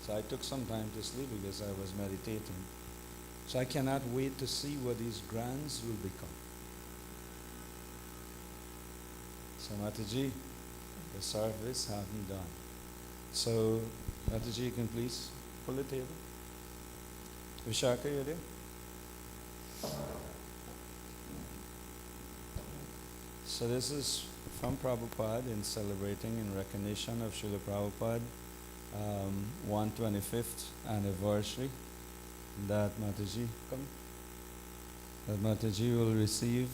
So I took some time to sleep because I was meditating. So I cannot wait to see what these grands will become. So Mataji, the service haven't done. So Mataji, you can please pull the table. Vishaka, you there? So this is from Prabhupada in celebrating in recognition of Srila Prabhupada 125th anniversary, that Mataji, come, that Mataji will receive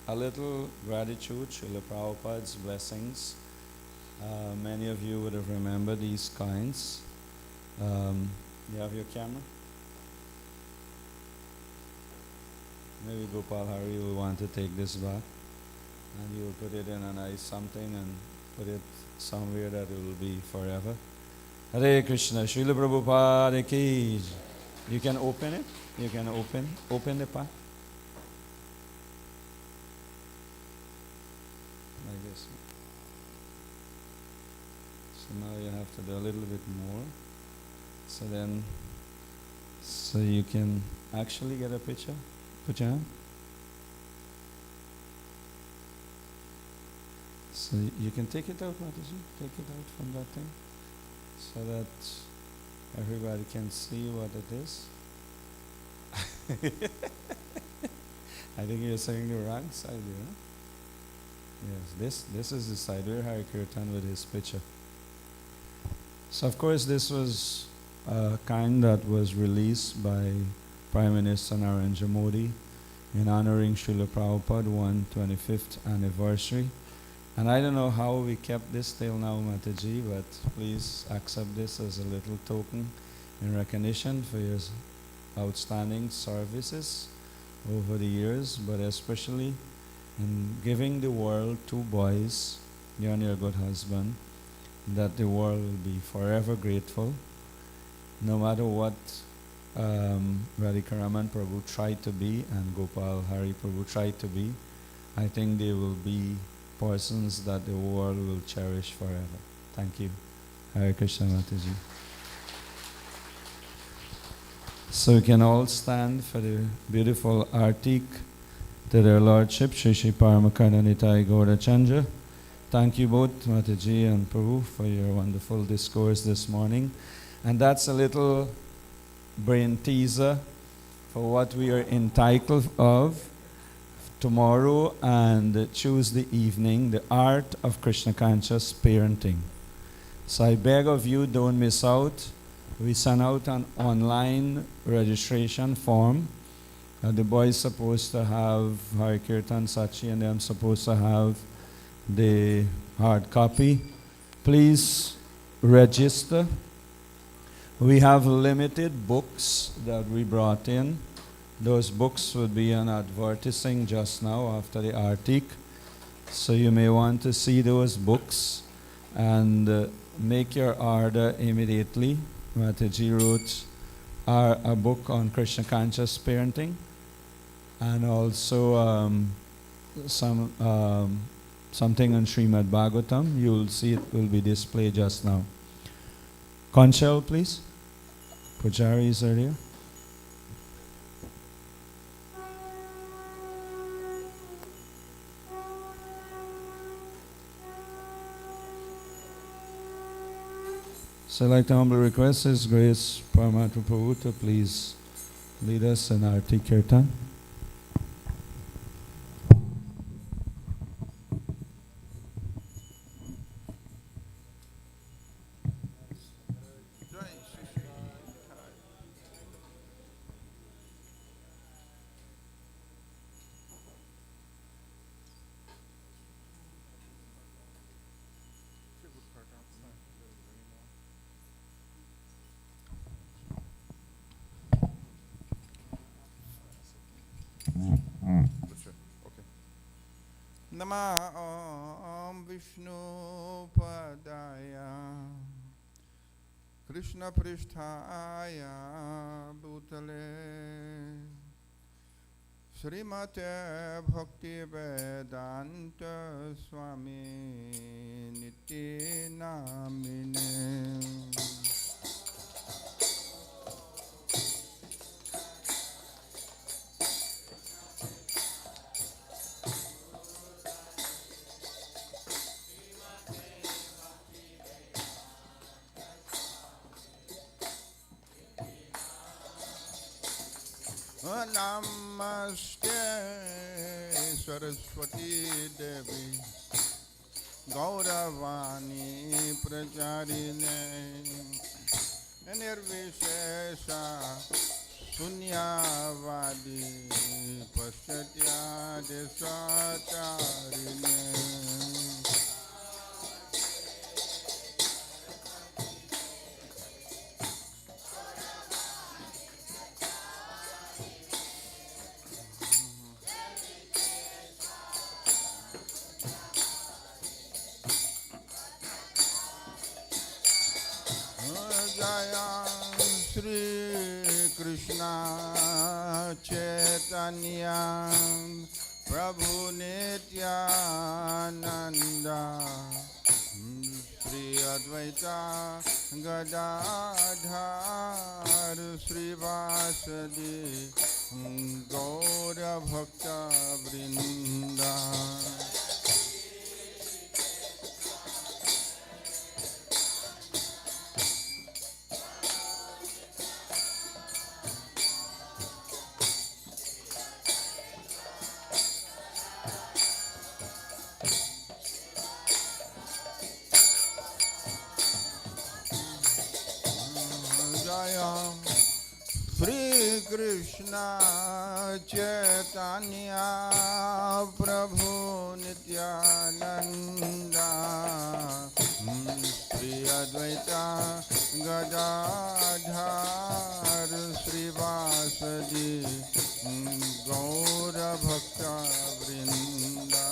a little gratitude, Srila Prabhupada's blessings. Many of you would have remembered these kinds. You have your camera? Maybe Gopal Hari will want to take this back, and you will put it in a nice something and put it somewhere that it will be forever. Hare Krishna, Srila Prabhupada ki. You can open it. You can open the pack. like this. So now you have to do a little bit more. So you can actually get a picture. Put your hand. So you can take it out, Mataji. Take it out from that thing, so that everybody can see what it is. I think you're saying the wrong side here. Huh? Yes, this is the side where Hari Kirtan with his picture. So of course this was a kind that was released by Prime Minister Narendra Modi in honoring Srila Prabhupada 125th anniversary. And I don't know how we kept this till now, Mataji, but please accept this as a little token in recognition for your outstanding services over the years, but especially in giving the world 2 boys, you and your good husband, that the world will be forever grateful, no matter what Radhikaraman Prabhu tried to be and Gopal Hari Prabhu tried to be. I think they will be persons that the world will cherish forever. Thank you. Hare Krishna Mataji. So we can all stand for the beautiful artik to their Lordship, Shri Shri Parama Karuna Nitai Gaurachandra. Thank you both, Mataji and Prabhu, for your wonderful discourse this morning. And that's a little brain teaser for what we are entitled of tomorrow and Tuesday evening, the art of Krishna conscious parenting. So I beg of you, don't miss out. We sent out an online registration form. The boys supposed to have Hari Kirtan Sachi and I'm supposed to have the hard copy. Please register. We have limited books that we brought in. Those books would be an advertising just now after the artik. So you may want to see those books and make your order immediately. Mataji wrote a book on Krishna conscious parenting, and also something on Srimad Bhagavatam. You'll see it will be displayed just now. Conchal, please. Pujaris are here. So I'd like to humbly request His Grace Paramahansa Prabhu to please lead us in Arti Kirtan. Nama Om Vishnu Padaya Krishna Pristhaya Bhutale Srimate Bhakti Vedanta Swami Niti Namine Namaste Saraswati Devi Gauravani Pracharine Nirvishesha Sunyavadi Paschatya Desacharine Krishna Chaitanya Prabhu Nityananda Sri Advaita Gadadhar Srivasadi Gaura Bhakta Vrinda Shri Krishna Chaitanya Prabhu Nityananda Sri Advaita Gadadhar Srivasadi Gaura Bhakta Vrinda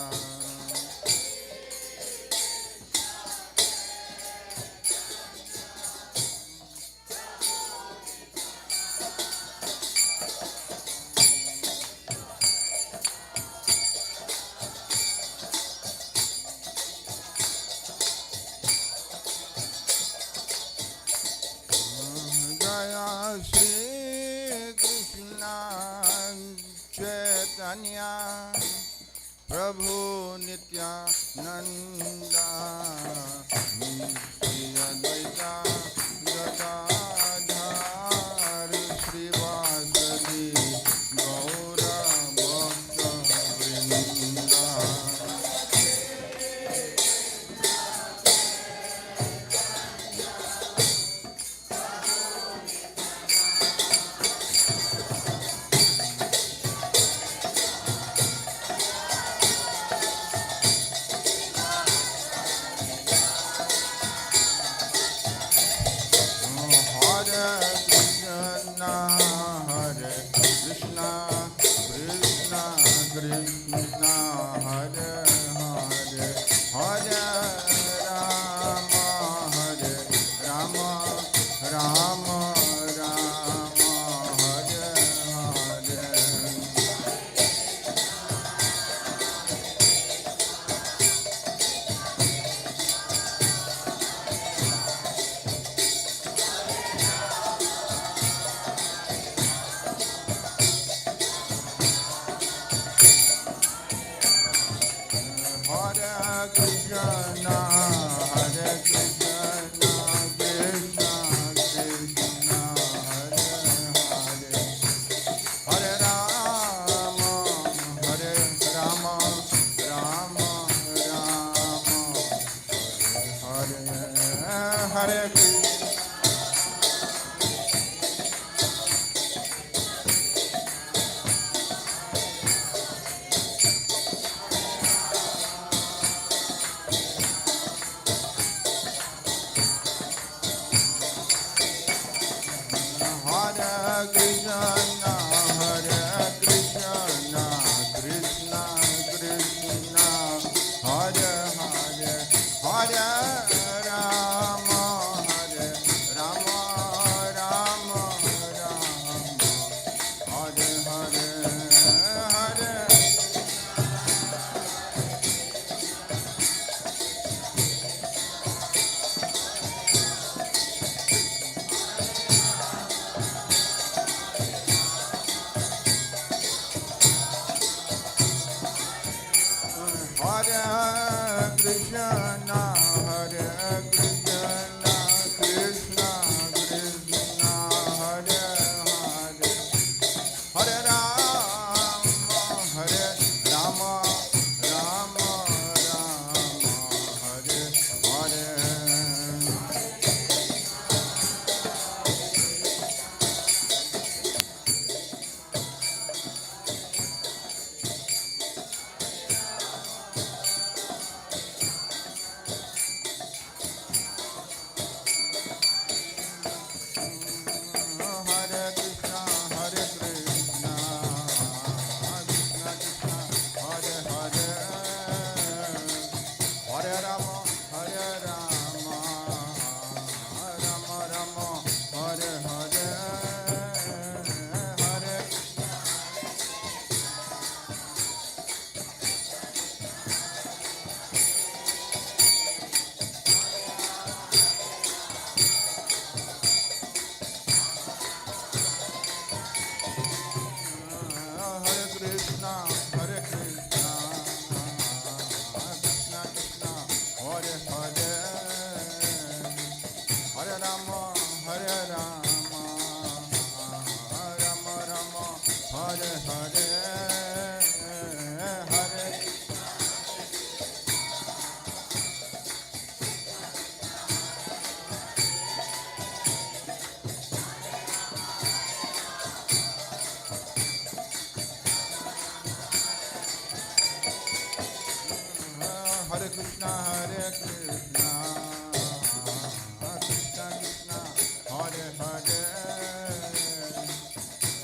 Shri Krishna Chaitanya Prabhu Nityananda Sri Advaita Gadadhar Srivasadi Gaura Bhakta Vrinda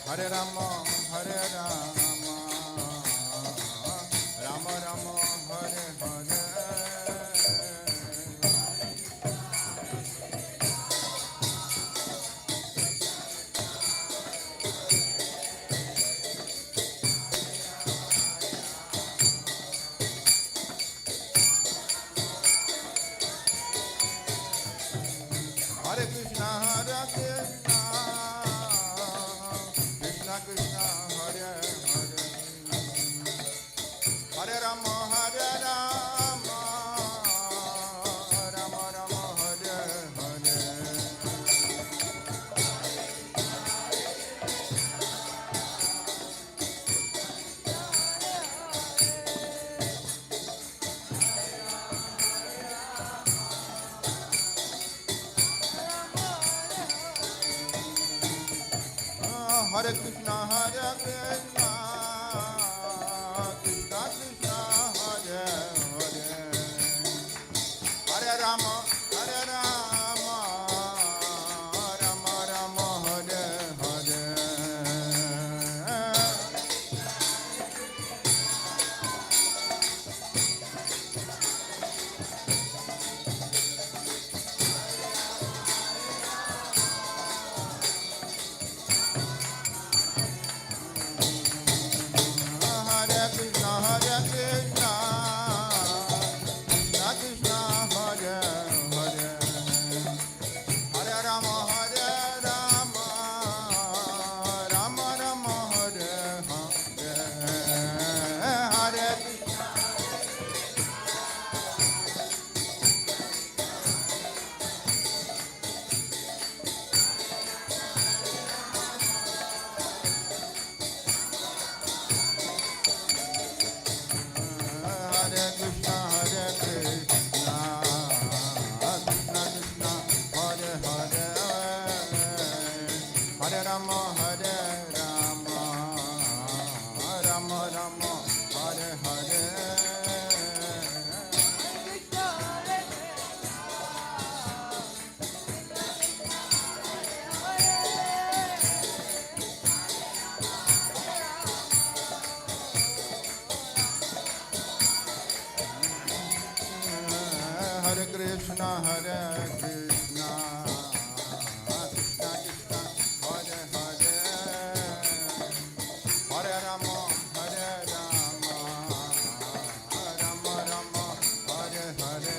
Hare Rama, Hare Rama, Rama Rama, Hare Hare. Hare Krishna, Hare Krishna, Krishna Krishna, Hare Hare, Hare Rama, Hare Rama, Rama Rama, Hare Hare. Hare Krishna, Hare Krishna, Krishna Krishna, Hare Hare, Hare Rama, Hare Rama, Rama Rama, Hare Hare. Hare Krishna, Hare Krishna, Krishna Krishna, Hare Hare, Hare Rama, Hare Rama, Rama Rama, Hare Hare, Hare Krishna. Hare Krishna, Hare Krishna, Krishna Krishna, Hare Hare, Hare Rama, Hare Rama, Rama Rama, Hare Hare. Hare Krishna, Hare Krishna, Krishna Krishna, Hare Hare, Hare Rama, Hare Rama, Rama Rama, Hare Hare.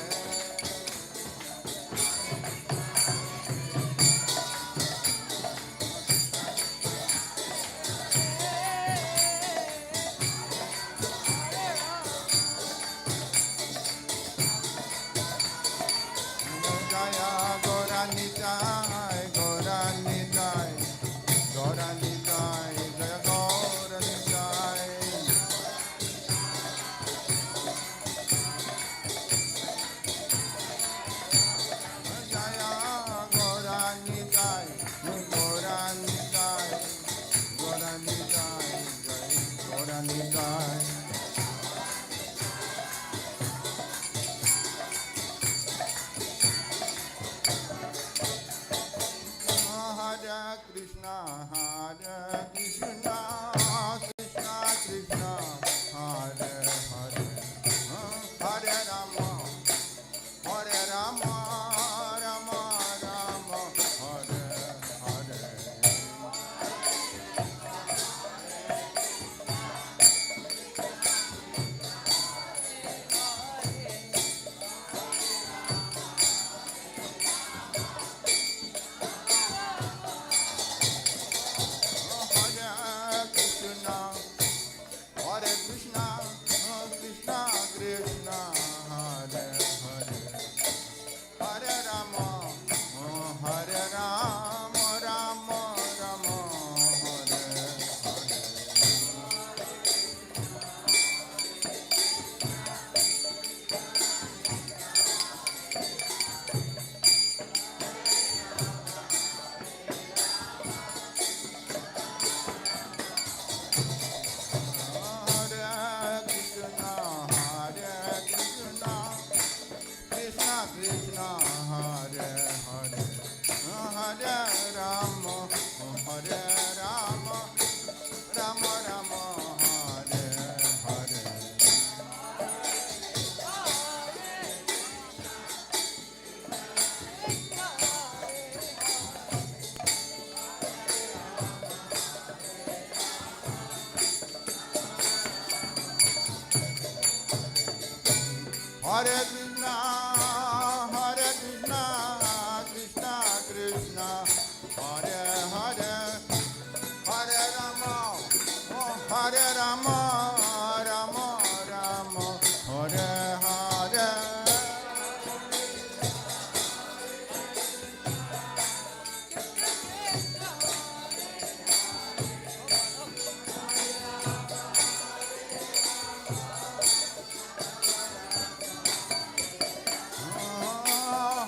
Jaya Gaura Hare Krishna, Krishna Krishna, Hare Hare, Hare Rama, Hare Rama, Rama Rama, Hare Hare.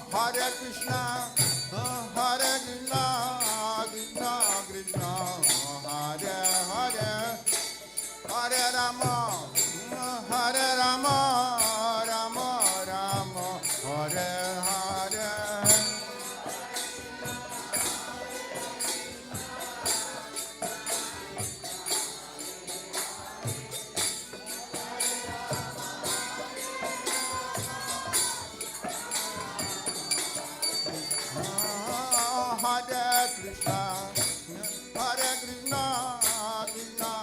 Hare Krishna, Krishna Krishna, Hare Hare, Hare Rama, Rama Rama, Hare Hare. Hare Krishna, Krishna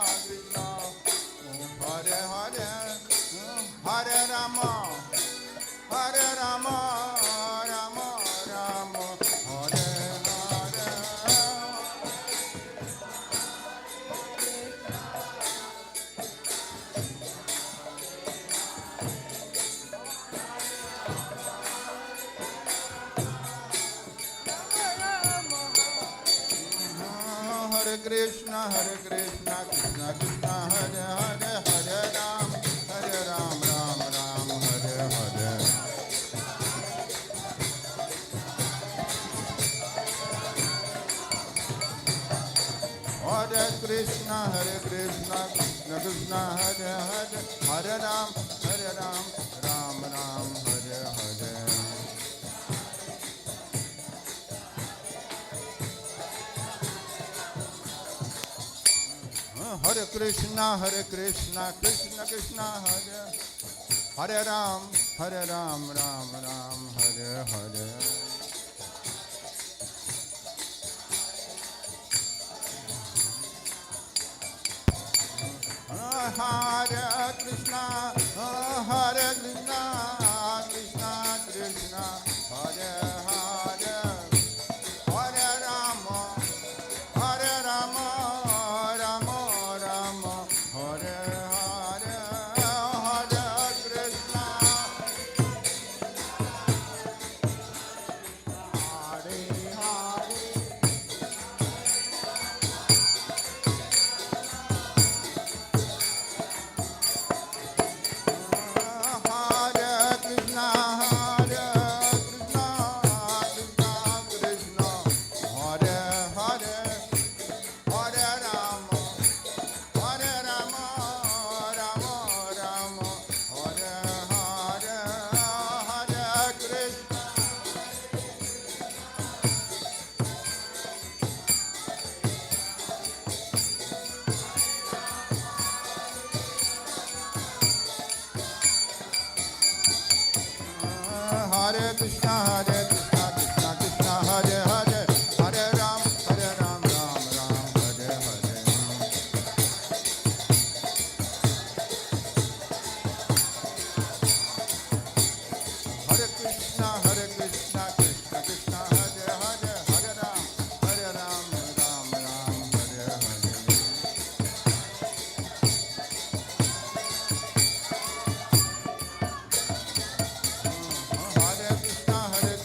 Krishna, Hare Hare, Hare Rama, Rama Rama, Hare Hare. Hare Krishna, Krishna Krishna, Hare Hare, Hare Ram, Ram Ram, Hare Hare. Hare Krishna, Krishna Krishna, Hare Hare, Hare Ram, Ram Ram, Hare Hare. Hare Krishna, Krishna Krishna, Hare Ram, Ram Ram, Hare Hare. Hare Krishna, Krishna Krishna, Hare Hare, Hare Rama, Rama Rama, Hare Hare, Hare Krishna, Hare Hare. Hare Krishna, Krishna Hare Hare, Hare Rama, Rama Rama, Hare Hare, Hare Krishna. Hare Krishna, Krishna Krishna, Hare Hare, Hare Ram, Ram Hare Hare. Hare Krishna, Krishna Krishna, Hare Hare, Hare Ram, Ram Hare Hare. Hare Krishna,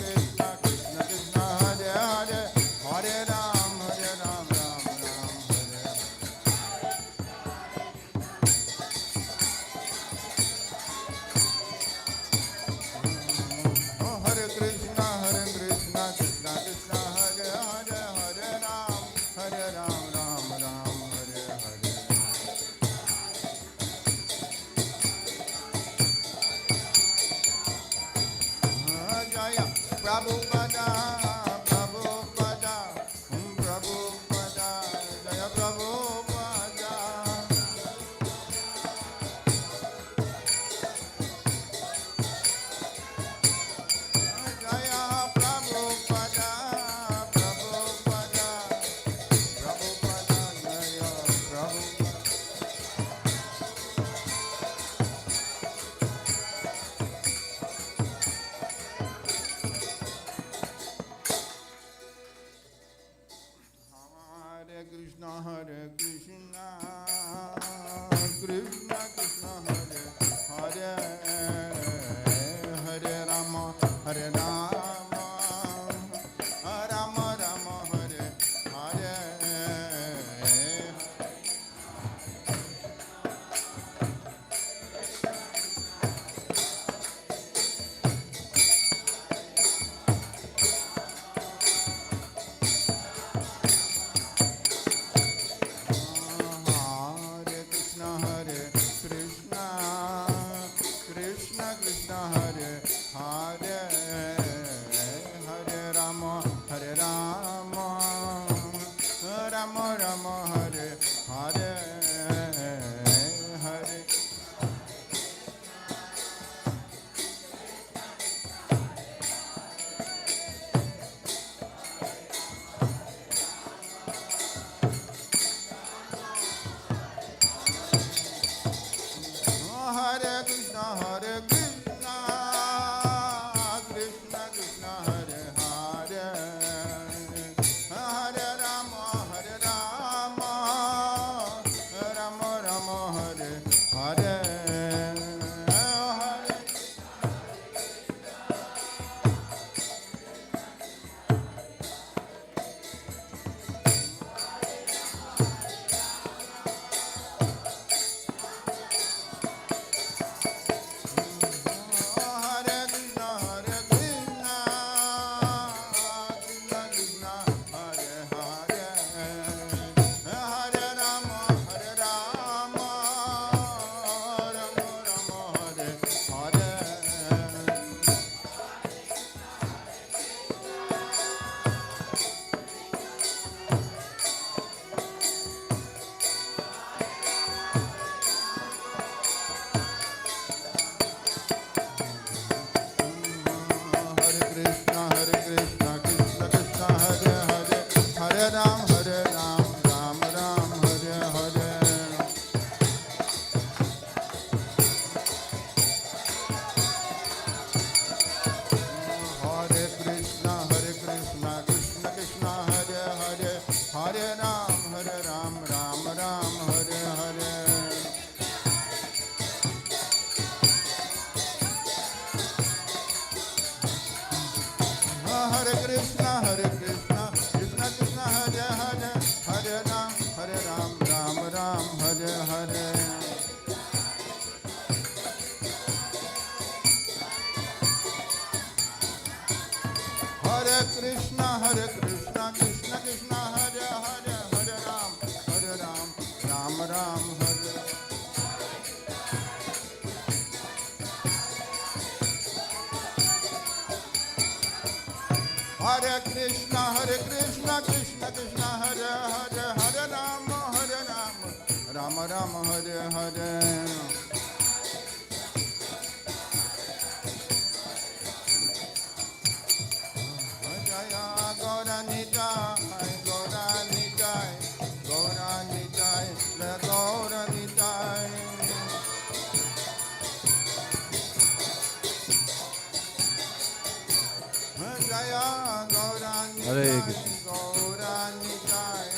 Krishna Krishna, Hare Hare, Hare Ram, Ram Hare Hare. Hare Krishna, Krishna Krishna, Hare Hare, Hare Ram, Ram Hare Hare. Jaya Prabhupada, Prabhupada, Prabhupada, Jaya Prabhupada. Jaya Prabhupada, Prabhupada, Prabhupada, Jaya Prabhupada. Krishna Krishna Hare Hare Hare Rama Hare Rama Rama Rama Hare Hare Hare Hare Krishna Krishna Krishna Hare Hare Hare Rama Rama Rama Hare Hare Hare Hare Krishna Krishna Krishna Hare Hare Hare Rama Rama Rama Hare Hare Hare Krishna Krishna Krishna Hare Hare Hare Ram Ram Ram Hare Hare Hare Krishna Krishna Krishna Hare Hare Hare Ram Ram Ram Hare Hare Hare Krishna Krishna Krishna Hare Hare Hare Ram Ram Ram Hare Hare Hare Krishna Krishna Krishna Hare Hare Hare Ram Ram Ram Hare Hare Krishna Krishna Krishna Hare Hare Hare Ram Ram Ram Hare Hare Jaya Gaura Nitai Gaura Nitai Gaura Nitai Gaura Nitai Jaya Gaura Hare Nitai Krishna. Gaura Nitai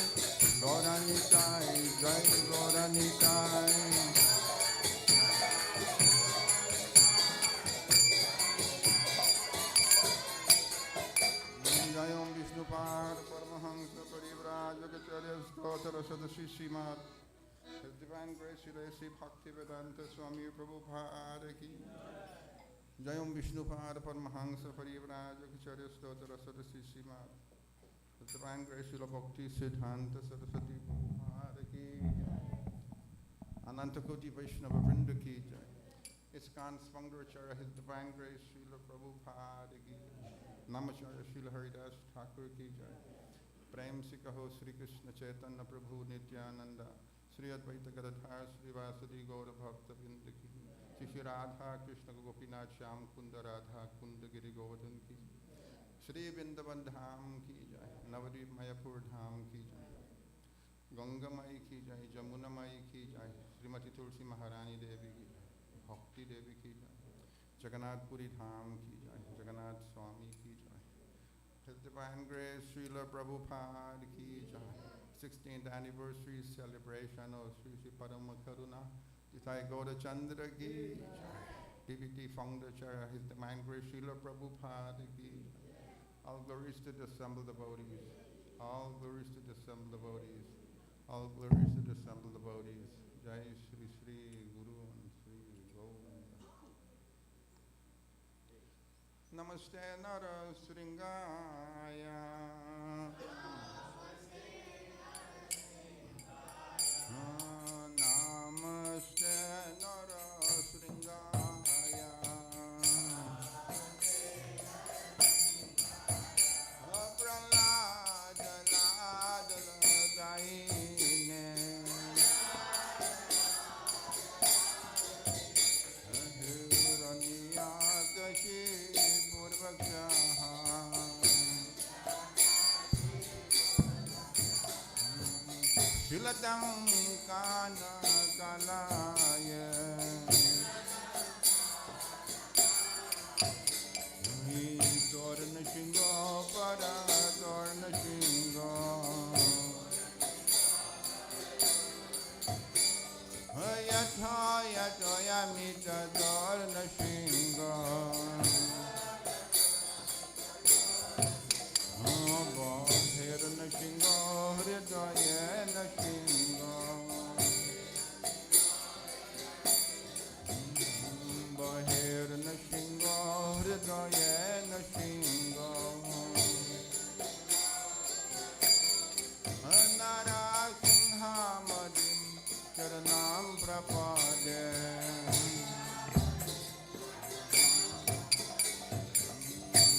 Gaura Nitai Jai Gaura Nitai Jayam Vishnupad Paramahamsa Parivrajagacharya Stotra Sadasi Srimad His Divine Grace Sri Bhaktivedanta Swami Prabhupada Ki Jayam Vishnupad Paramahamsa Parivrajagacharya Stotra Sadasi Srimad His Divine Grace Sri Bhakti Siddhanta Saraswati Prabhupada Ki Anantakoti Vaishnava Vrinda Ki Jai ISKCON Svangaracharya His Divine Grace Srila Prabhupada Ki Namacharya Srila Haridas Thakur Ki Jai Prem Se Kaho Sri Krishna Chaitanya Prabhu Nityananda Sri Advaita Gadadhar Sri Vasadi Gaura Bhakta Vrinda Ki Shri Radha Krishna Gopinath Shyam Kunda Radha Kunda Giri Govardhan Ki Shri Vrindavan Dham Ki Jai Navadvip Mayapur Dham Ki Jai Ganga Mai Ki Jai Jamuna Mai Ki Jai Srimati Tulsi Maharani Devi Ki Jai Bhakti Devi Ki Jai Jagannath Puri Dham Ki Jai Jagannath Swami Ki Jai His Divine Grace Srila Prabhupada Ki Jai 16th anniversary celebration of Sri Sri Parama Karuna Nitai Gaurachandra Ki Jai PVT founder Chair His Divine Grace Srila Prabhupada Ki Jai. All glories to the assembled devotees. All glories to the assembled devotees. All glories to the assembled devotees. Jai Shri Shri Guru and Shri Govinda. Namaste Nara Sringaya. Namaste Nara Sringaya. Jagadam Kana Kalaya Torna Shingo Para Torna Shingo Yatha Yatoya Mita Torna Shingo Hirna Shingo Hridaya Shingo Bahirna Shingo Hridaya Shingo Anara Sinhamadim Charanam Prapade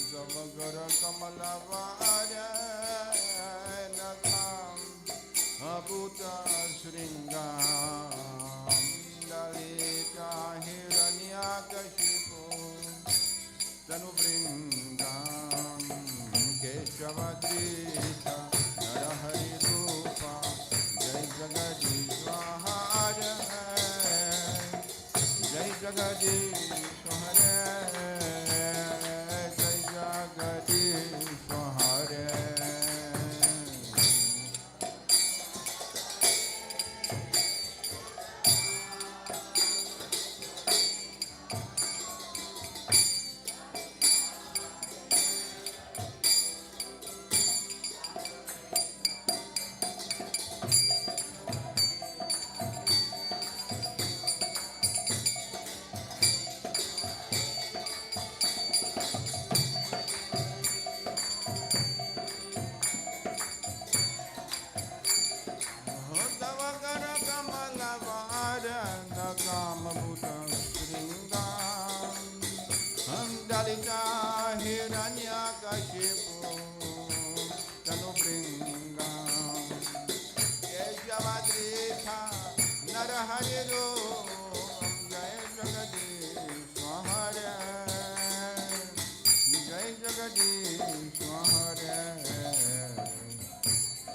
Zavagara Kamalavara Nakam Abhuta Sringam Dalita Hiranyakashipu Tanuvringam Keshavadrita Narahari Rupa Jai Jagadishwara Jai Jagadishwara Jai Jagadishwara Davagara Kamalavara Nakamabhuta Sringam Dalita Hiranyakashipu Tanubringam Keshavadrita Narahari Ram Jai Jagadishwara Jai Jagadishwara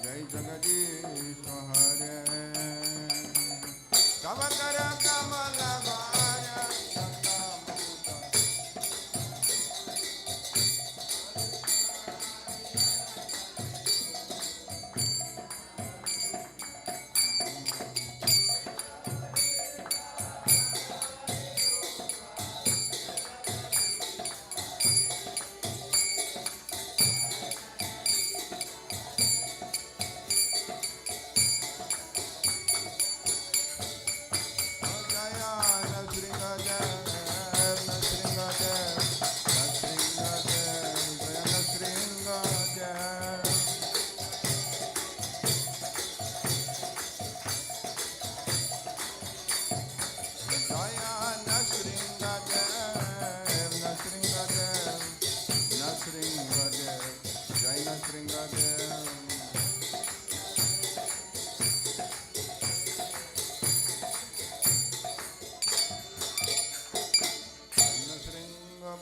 Jai Jagadishwara Davagara Kamalavara Nakamabhuta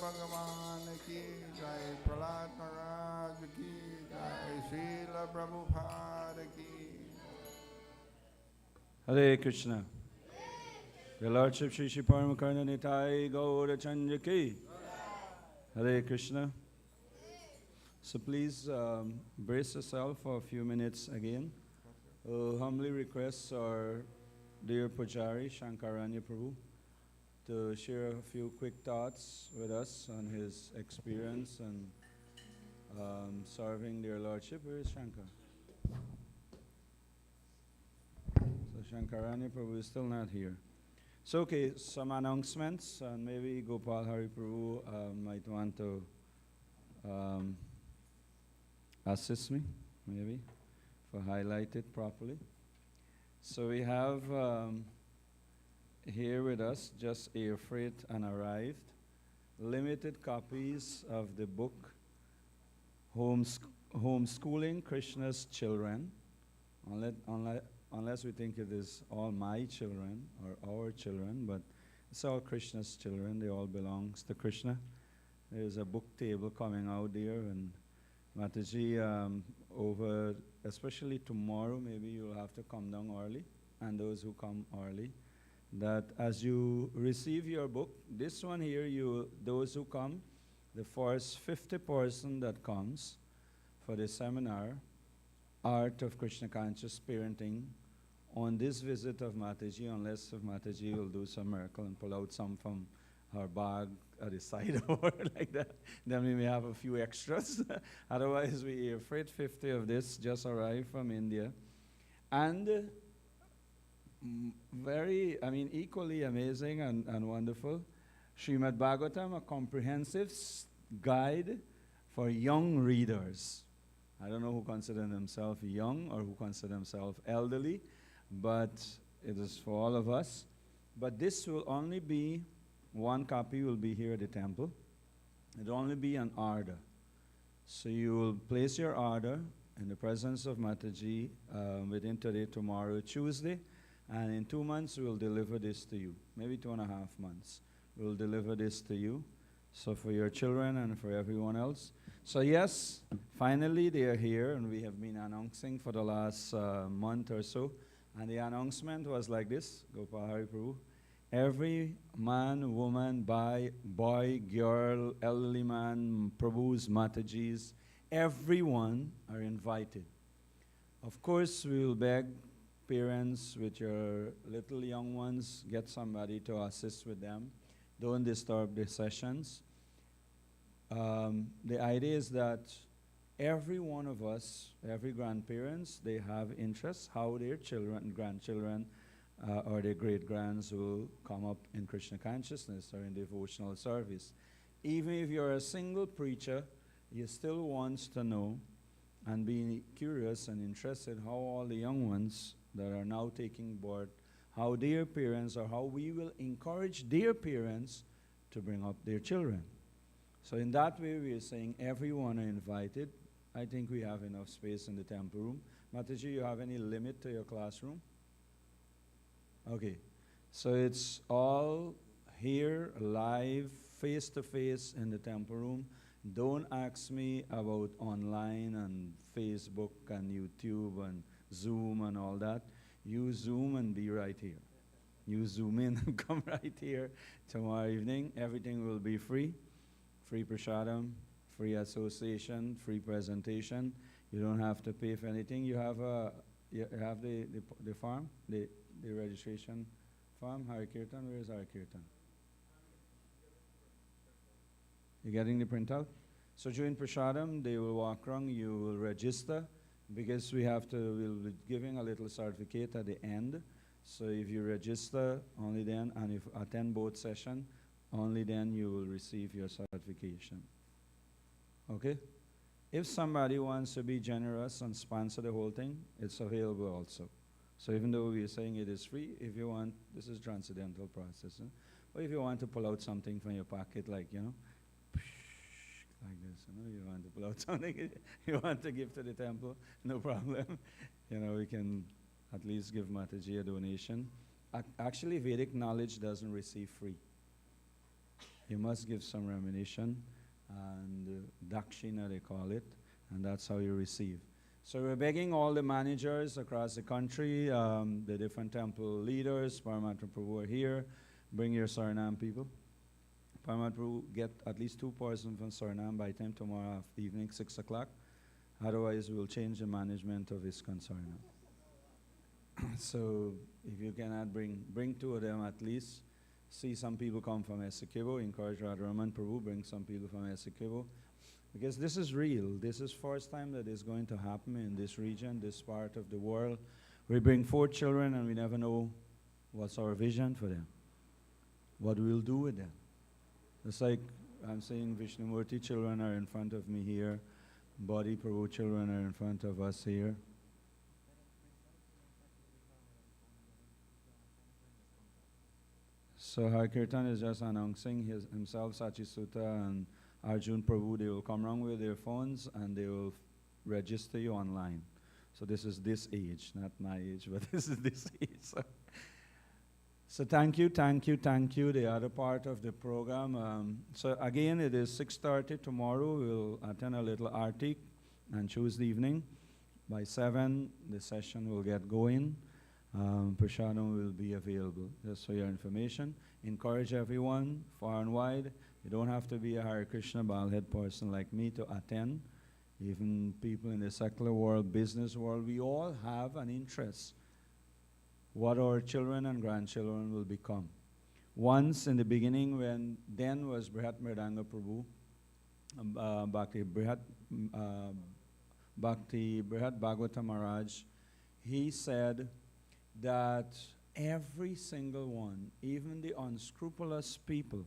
Bhagavan ki jai, Prahlad Maharaj ki jai, Srila Prabhupada ki. Hare Krishna. Your Lordship Shri Shri Parama Karuna Nitai Gaurachandra ki. Hare Krishna. So please brace yourself for a few minutes again. Humbly request our dear Pujari Shankaranya Prabhu to share a few quick thoughts with us on his experience and serving dear Lordship. Where is Shankar? So Shankaranya Prabhu is still not here. So okay, some announcements, and maybe Gopal Hari Prabhu might want to assist me, maybe, for highlight it properly. So we have here with us, just air freight and arrived, limited copies of the book Homeschooling Krishna's Children, unless we think it is all my children or our children, but it's all Krishna's children. They all belongs to Krishna. There's a book table coming out there, and Mataji, especially tomorrow, maybe you'll have to come down early, and those who come early, that as you receive your book, this one here, those who come, the first 50 person that comes for the seminar, Art of Krishna Conscious Parenting, on this visit of Mataji, unless if Mataji will do some miracle and pull out some from her bag at the side or like that, then we may have a few extras. Otherwise, we are afraid 50 of this just arrived from India. And equally amazing and wonderful, Srimad Bhagavatam, a comprehensive guide for young readers. I don't know who consider themselves young or who consider themselves elderly, but it is for all of us. But this will only be, one copy will be here at the temple. It will only be an order. So you will place your order in the presence of Mataji within today, tomorrow, Tuesday, and in 2 months we will deliver this to you. Maybe 2.5 months. We will deliver this to you. So for your children and for everyone else. So yes, finally they are here, and we have been announcing for the last month or so. And the announcement was like this, Gopal Hari Prabhu. Every man, woman, boy, girl, elderly man, Prabhus, Matajis, everyone are invited. Of course, we will beg parents with your little young ones, get somebody to assist with them. Don't disturb the sessions. The idea is that every one of us, every grandparents, they have interests how their children, grandchildren, or their great-grands will come up in Krishna consciousness or in devotional service. Even if you're a single preacher, you still want to know and be curious and interested how all the young ones that are now taking board, how their parents or how we will encourage their parents to bring up their children. So in that way, we are saying everyone are invited. I think we have enough space in the temple room. Mataji, you have any limit to your classroom? Okay. So it's all here, live, face-to-face in the temple room. Don't ask me about online and Facebook and YouTube and Zoom and all that. You Zoom and be right here. You Zoom in and come right here tomorrow evening. Everything will be free. Free prasadam, free association, free presentation. You don't have to pay for anything. You have the form, the registration form. Hari Kirtan, where is Hari Kirtan? You're getting the printout? So during prasadam, they will walk around, you will register, because we'll be giving a little certificate at the end. So if you register, only then, and if attend both sessions, only then you will receive your certification. Okay? If somebody wants to be generous and sponsor the whole thing, it's available also. So even though we are saying it is free, if you want, this is transcendental process. Or if you want to pull out something from your pocket, like, like this, you want to pull out something you want to give to the temple, no problem. We can at least give Mataji a donation. Actually, Vedic knowledge doesn't receive free. You must give some remuneration, and dakshina they call it, and that's how you receive. So we're begging all the managers across the country, the different temple leaders, Parama Prabhu are here, bring your Saranam people. Parama Prabhu, get at least 2 persons from Saranam by time tomorrow evening, 6 o'clock. Otherwise, we'll change the management of his concern. So if you cannot bring 2 of them at least. See some people come from Esekibo, encourage Radharaman Prabhu, bring some people from Esekibo. Because this is real. This is first time that is going to happen in this region, this part of the world. We bring 4 children and we never know what's our vision for them, what we'll do with them. It's like I'm saying Vishnumurti children are in front of me here, Bodhi Prabhu children are in front of us here. So Hari Kirtan is just announcing himself, Sachisuta and Arjun Prabhu, they will come around with their phones and they will register you online. So this is this age, not my age, but this is this age. So thank you, the other part of the program. So again, it is 6:30 tomorrow. We'll attend a little arti. and Tuesday evening. By 7, the session will get going. Prasadam will be available, just for your information. Encourage everyone, far and wide. You don't have to be a Hare Krishna Balhead person like me to attend. Even people in the secular world, business world, we all have an interest what our children and grandchildren will become. Once in the beginning, when then was Brihat Mridanga Prabhu, Bhakti Brihat Bhagavata Maharaj, he said that every single one, even the unscrupulous people,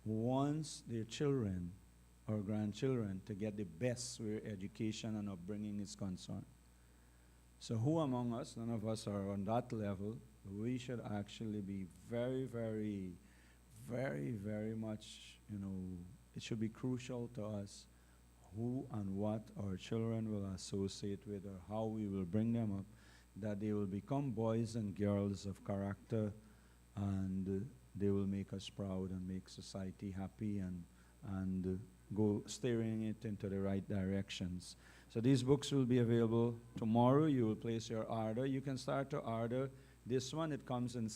wants their children or grandchildren to get the best where education and upbringing is concerned. So who among us, none of us are on that level, we should actually be very, very, very, very much, it should be crucial to us who and what our children will associate with or how we will bring them up, that they will become boys and girls of character, and they will make us proud and make society happy and go steering it into the right directions. So these books will be available tomorrow. You will place your order. You can start to order this one. It comes in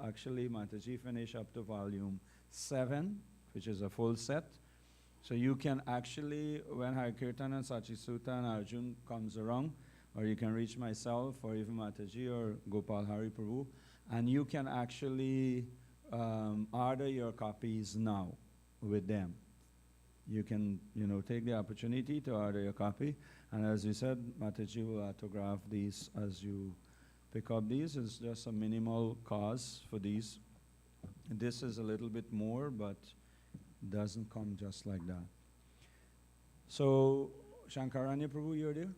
actually Mataji finished up to volume 7, which is a full set. So you can actually, when Hare Kirtan and Sachi Sutta and Arjun comes around, or you can reach myself or even Mataji or Gopal Hari Prabhu, and you can actually order your copies now with them. You can, take the opportunity to order your copy. And as you said, Mataji will autograph these as you pick up these. It's just a minimal cost for these. This is a little bit more, but doesn't come just like that. So, Shankaranya Prabhu, you're there?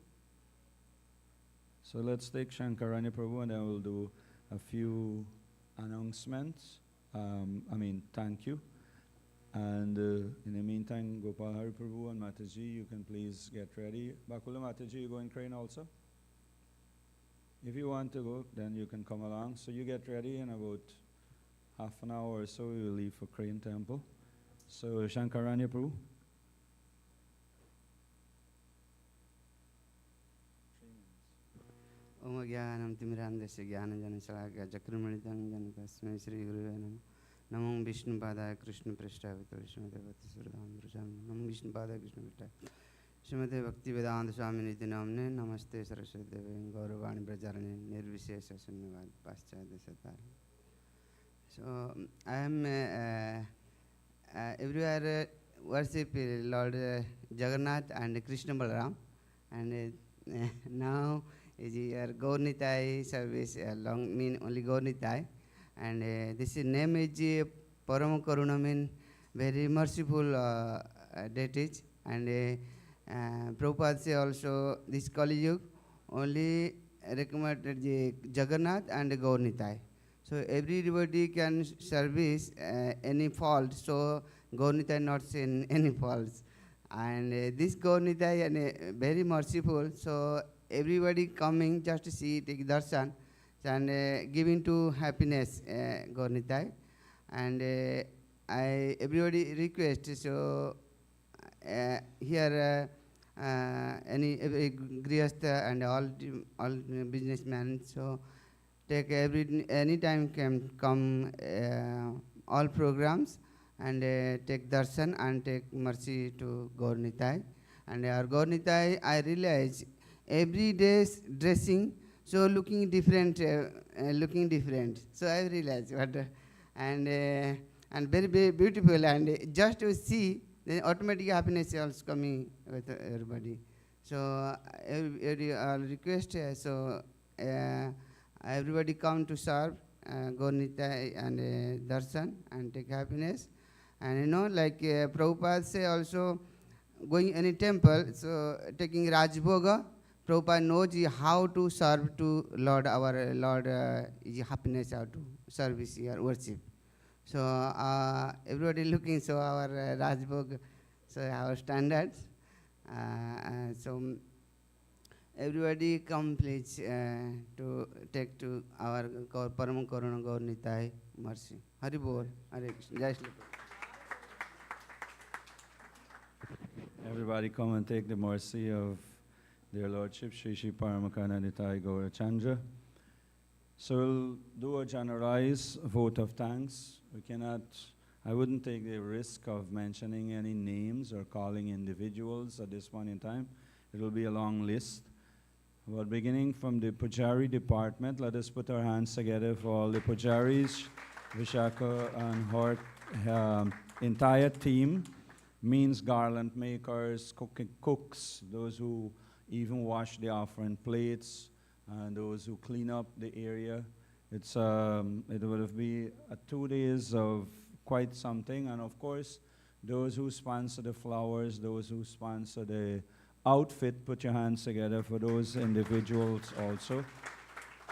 So let's take Shankaranya Prabhu and then we'll do a few announcements. Thank you. And in the meantime, Gopal Hari Prabhu and Mataji, you can please get ready. Bakula Mataji, you go in crane also? If you want to go, then you can come along. So you get ready in about half an hour or so, we will leave for Crane Temple. So Shankaranya Prabhu. Om Gyanam Timirandasya Gyananjana Salakya Chakramanitam Janakasmai Sri Guruve Namo Namo Vishnu Padaya Krishna Prashtavita Srimate Bhakti Surdham Drujam Namo Vishnu Padaya Krishna Prashtavita Srimate Bhakti Vedanta Swami Niti Namne Namaste Saraswati Devi Gauravani Brajarani Nirvishesha Sunyavad Paschadya Satari. So I am everywhere worship Lord Jagannath and Krishna Balaram, and now is your Gaur Nitai service long mean only Gaur Nitai, and this name is Parama Karuna mean very merciful deities, and Prabhupada say also this Kali Yuga only recommended Jagannath and Gaur Nitai. So everybody can service any fault, so Gaur Nitai not seen any faults. And this Gaur Nitai and very merciful, so everybody coming just to see, take darshan, and giving to happiness Gaur Nitai. And everybody request, so here any grihastha and all businessmen, so take any time can come all programs and take darshan and take mercy to Gaur Nitai. And our Gaur Nitai, I realize every day's dressing, so looking different. So I realize what, and very, very beautiful, and just to see, then automatic happiness is also coming with everybody. So every request, so everybody come to serve Gaur Nitai and darshan and take happiness. And like Prabhupada say also, going any temple, so taking Rajbhoga, Prabhupada knows how to serve to Lord, our Lord, happiness, how to service here, worship. So everybody looking, so our Rajbhoga, so our standards. So everybody come please to take to our Parama Karuna Gaur Nitai mercy. Hari Bol, Hare Krishna, Jai Shri Prabhupada. Everybody come and take the mercy of their Lordship, Shri Parama Karuna Nitai Gaurachandra. So we'll do a generalized vote of thanks. I wouldn't take the risk of mentioning any names or calling individuals at this point in time. It will be a long list. But beginning from the Pujari department, let us put our hands together for all the Pujaris, Vishaka and her entire team, means garland makers, cooks, those who even wash the offering plates, and those who clean up the area. It would have been 2 days of quite something, and of course, those who sponsor the flowers, those who sponsor the outfit, put your hands together for those individuals also.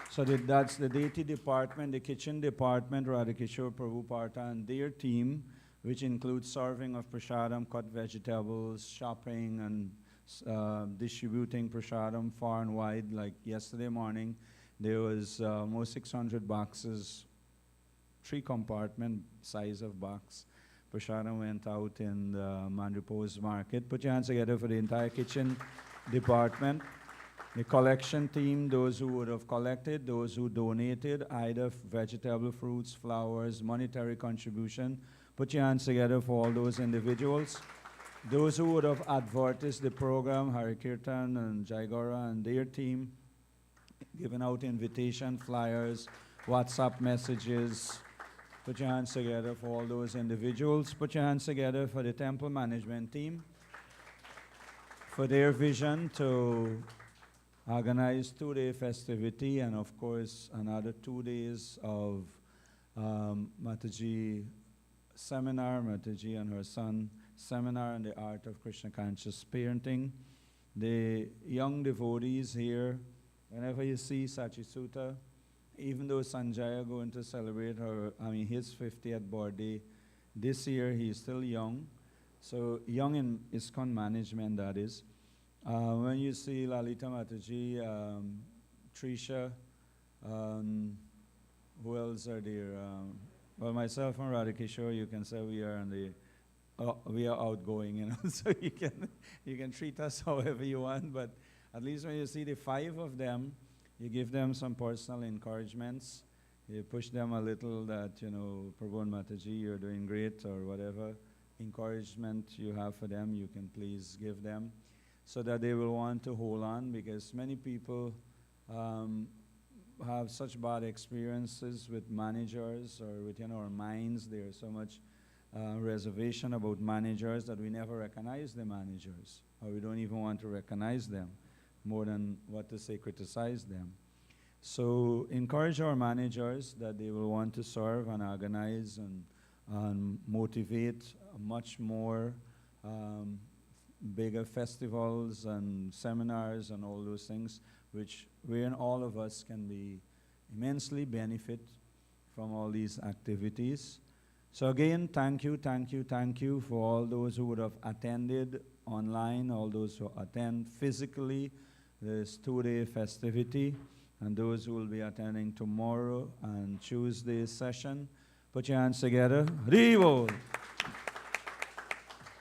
So that's the deity department, the kitchen department, Radhakishore Prabhupada and their team, which includes serving of prasadam, cut vegetables, shopping, and distributing prasadam far and wide. Like yesterday morning, there was almost 600 boxes, 3 compartment size of box. Prasadam went out in the Mandripo's market. Put your hands together for the entire kitchen department. The collection team, those who would have collected, those who donated, either vegetable, fruits, flowers, monetary contribution. Put your hands together for all those individuals. Those who would have advertised the program, Hari Kirtan and Jaigora and their team, giving out invitation flyers, WhatsApp messages. Put your hands together for all those individuals. Put your hands together for the temple management team, for their vision to organize 2-day festivity and of course another 2 days of Mataji seminar, Mataji and her son seminar on the art of Krishna conscious parenting. The young devotees here, whenever you see Sachi Sutta, even though Sanjaya going to celebrate his 50th birthday this year, he's still young. So young in ISKCON management, that is. When you see Lalita Mataji, Trisha, who else are there? Well, myself and Radhakishore, you can say we are we are outgoing, you know. So you can treat us however you want, but at least when you see the 5 of them, you give them some personal encouragements. You push them a little that, you know, Prabhu and Mataji, you're doing great, or whatever encouragement you have for them, you can please give them, so that they will want to hold on, because many people have such bad experiences with managers or within our minds. There's so much reservation about managers that we never recognize the managers, or we don't even want to recognize them, more than what to say, criticize them. So encourage our managers that they will want to serve and organize and motivate much more bigger festivals and seminars and all those things, wherein all of us can be immensely benefit from all these activities. So again, thank you for all those who would have attended online, all those who attend physically this 2-day festivity, and those who will be attending tomorrow and Tuesday's session. Put your hands together. Haribo!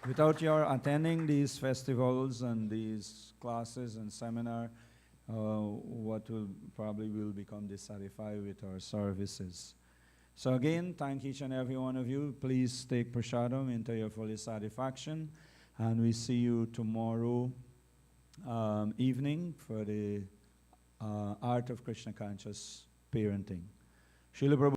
Without your attending these festivals and these classes and seminar, what will probably will become dissatisfied with our services. So again, thank each and every one of you. Please take prasadam into your full satisfaction, and we see you tomorrow evening for the art of Krishna conscious parenting. Srila Prabhu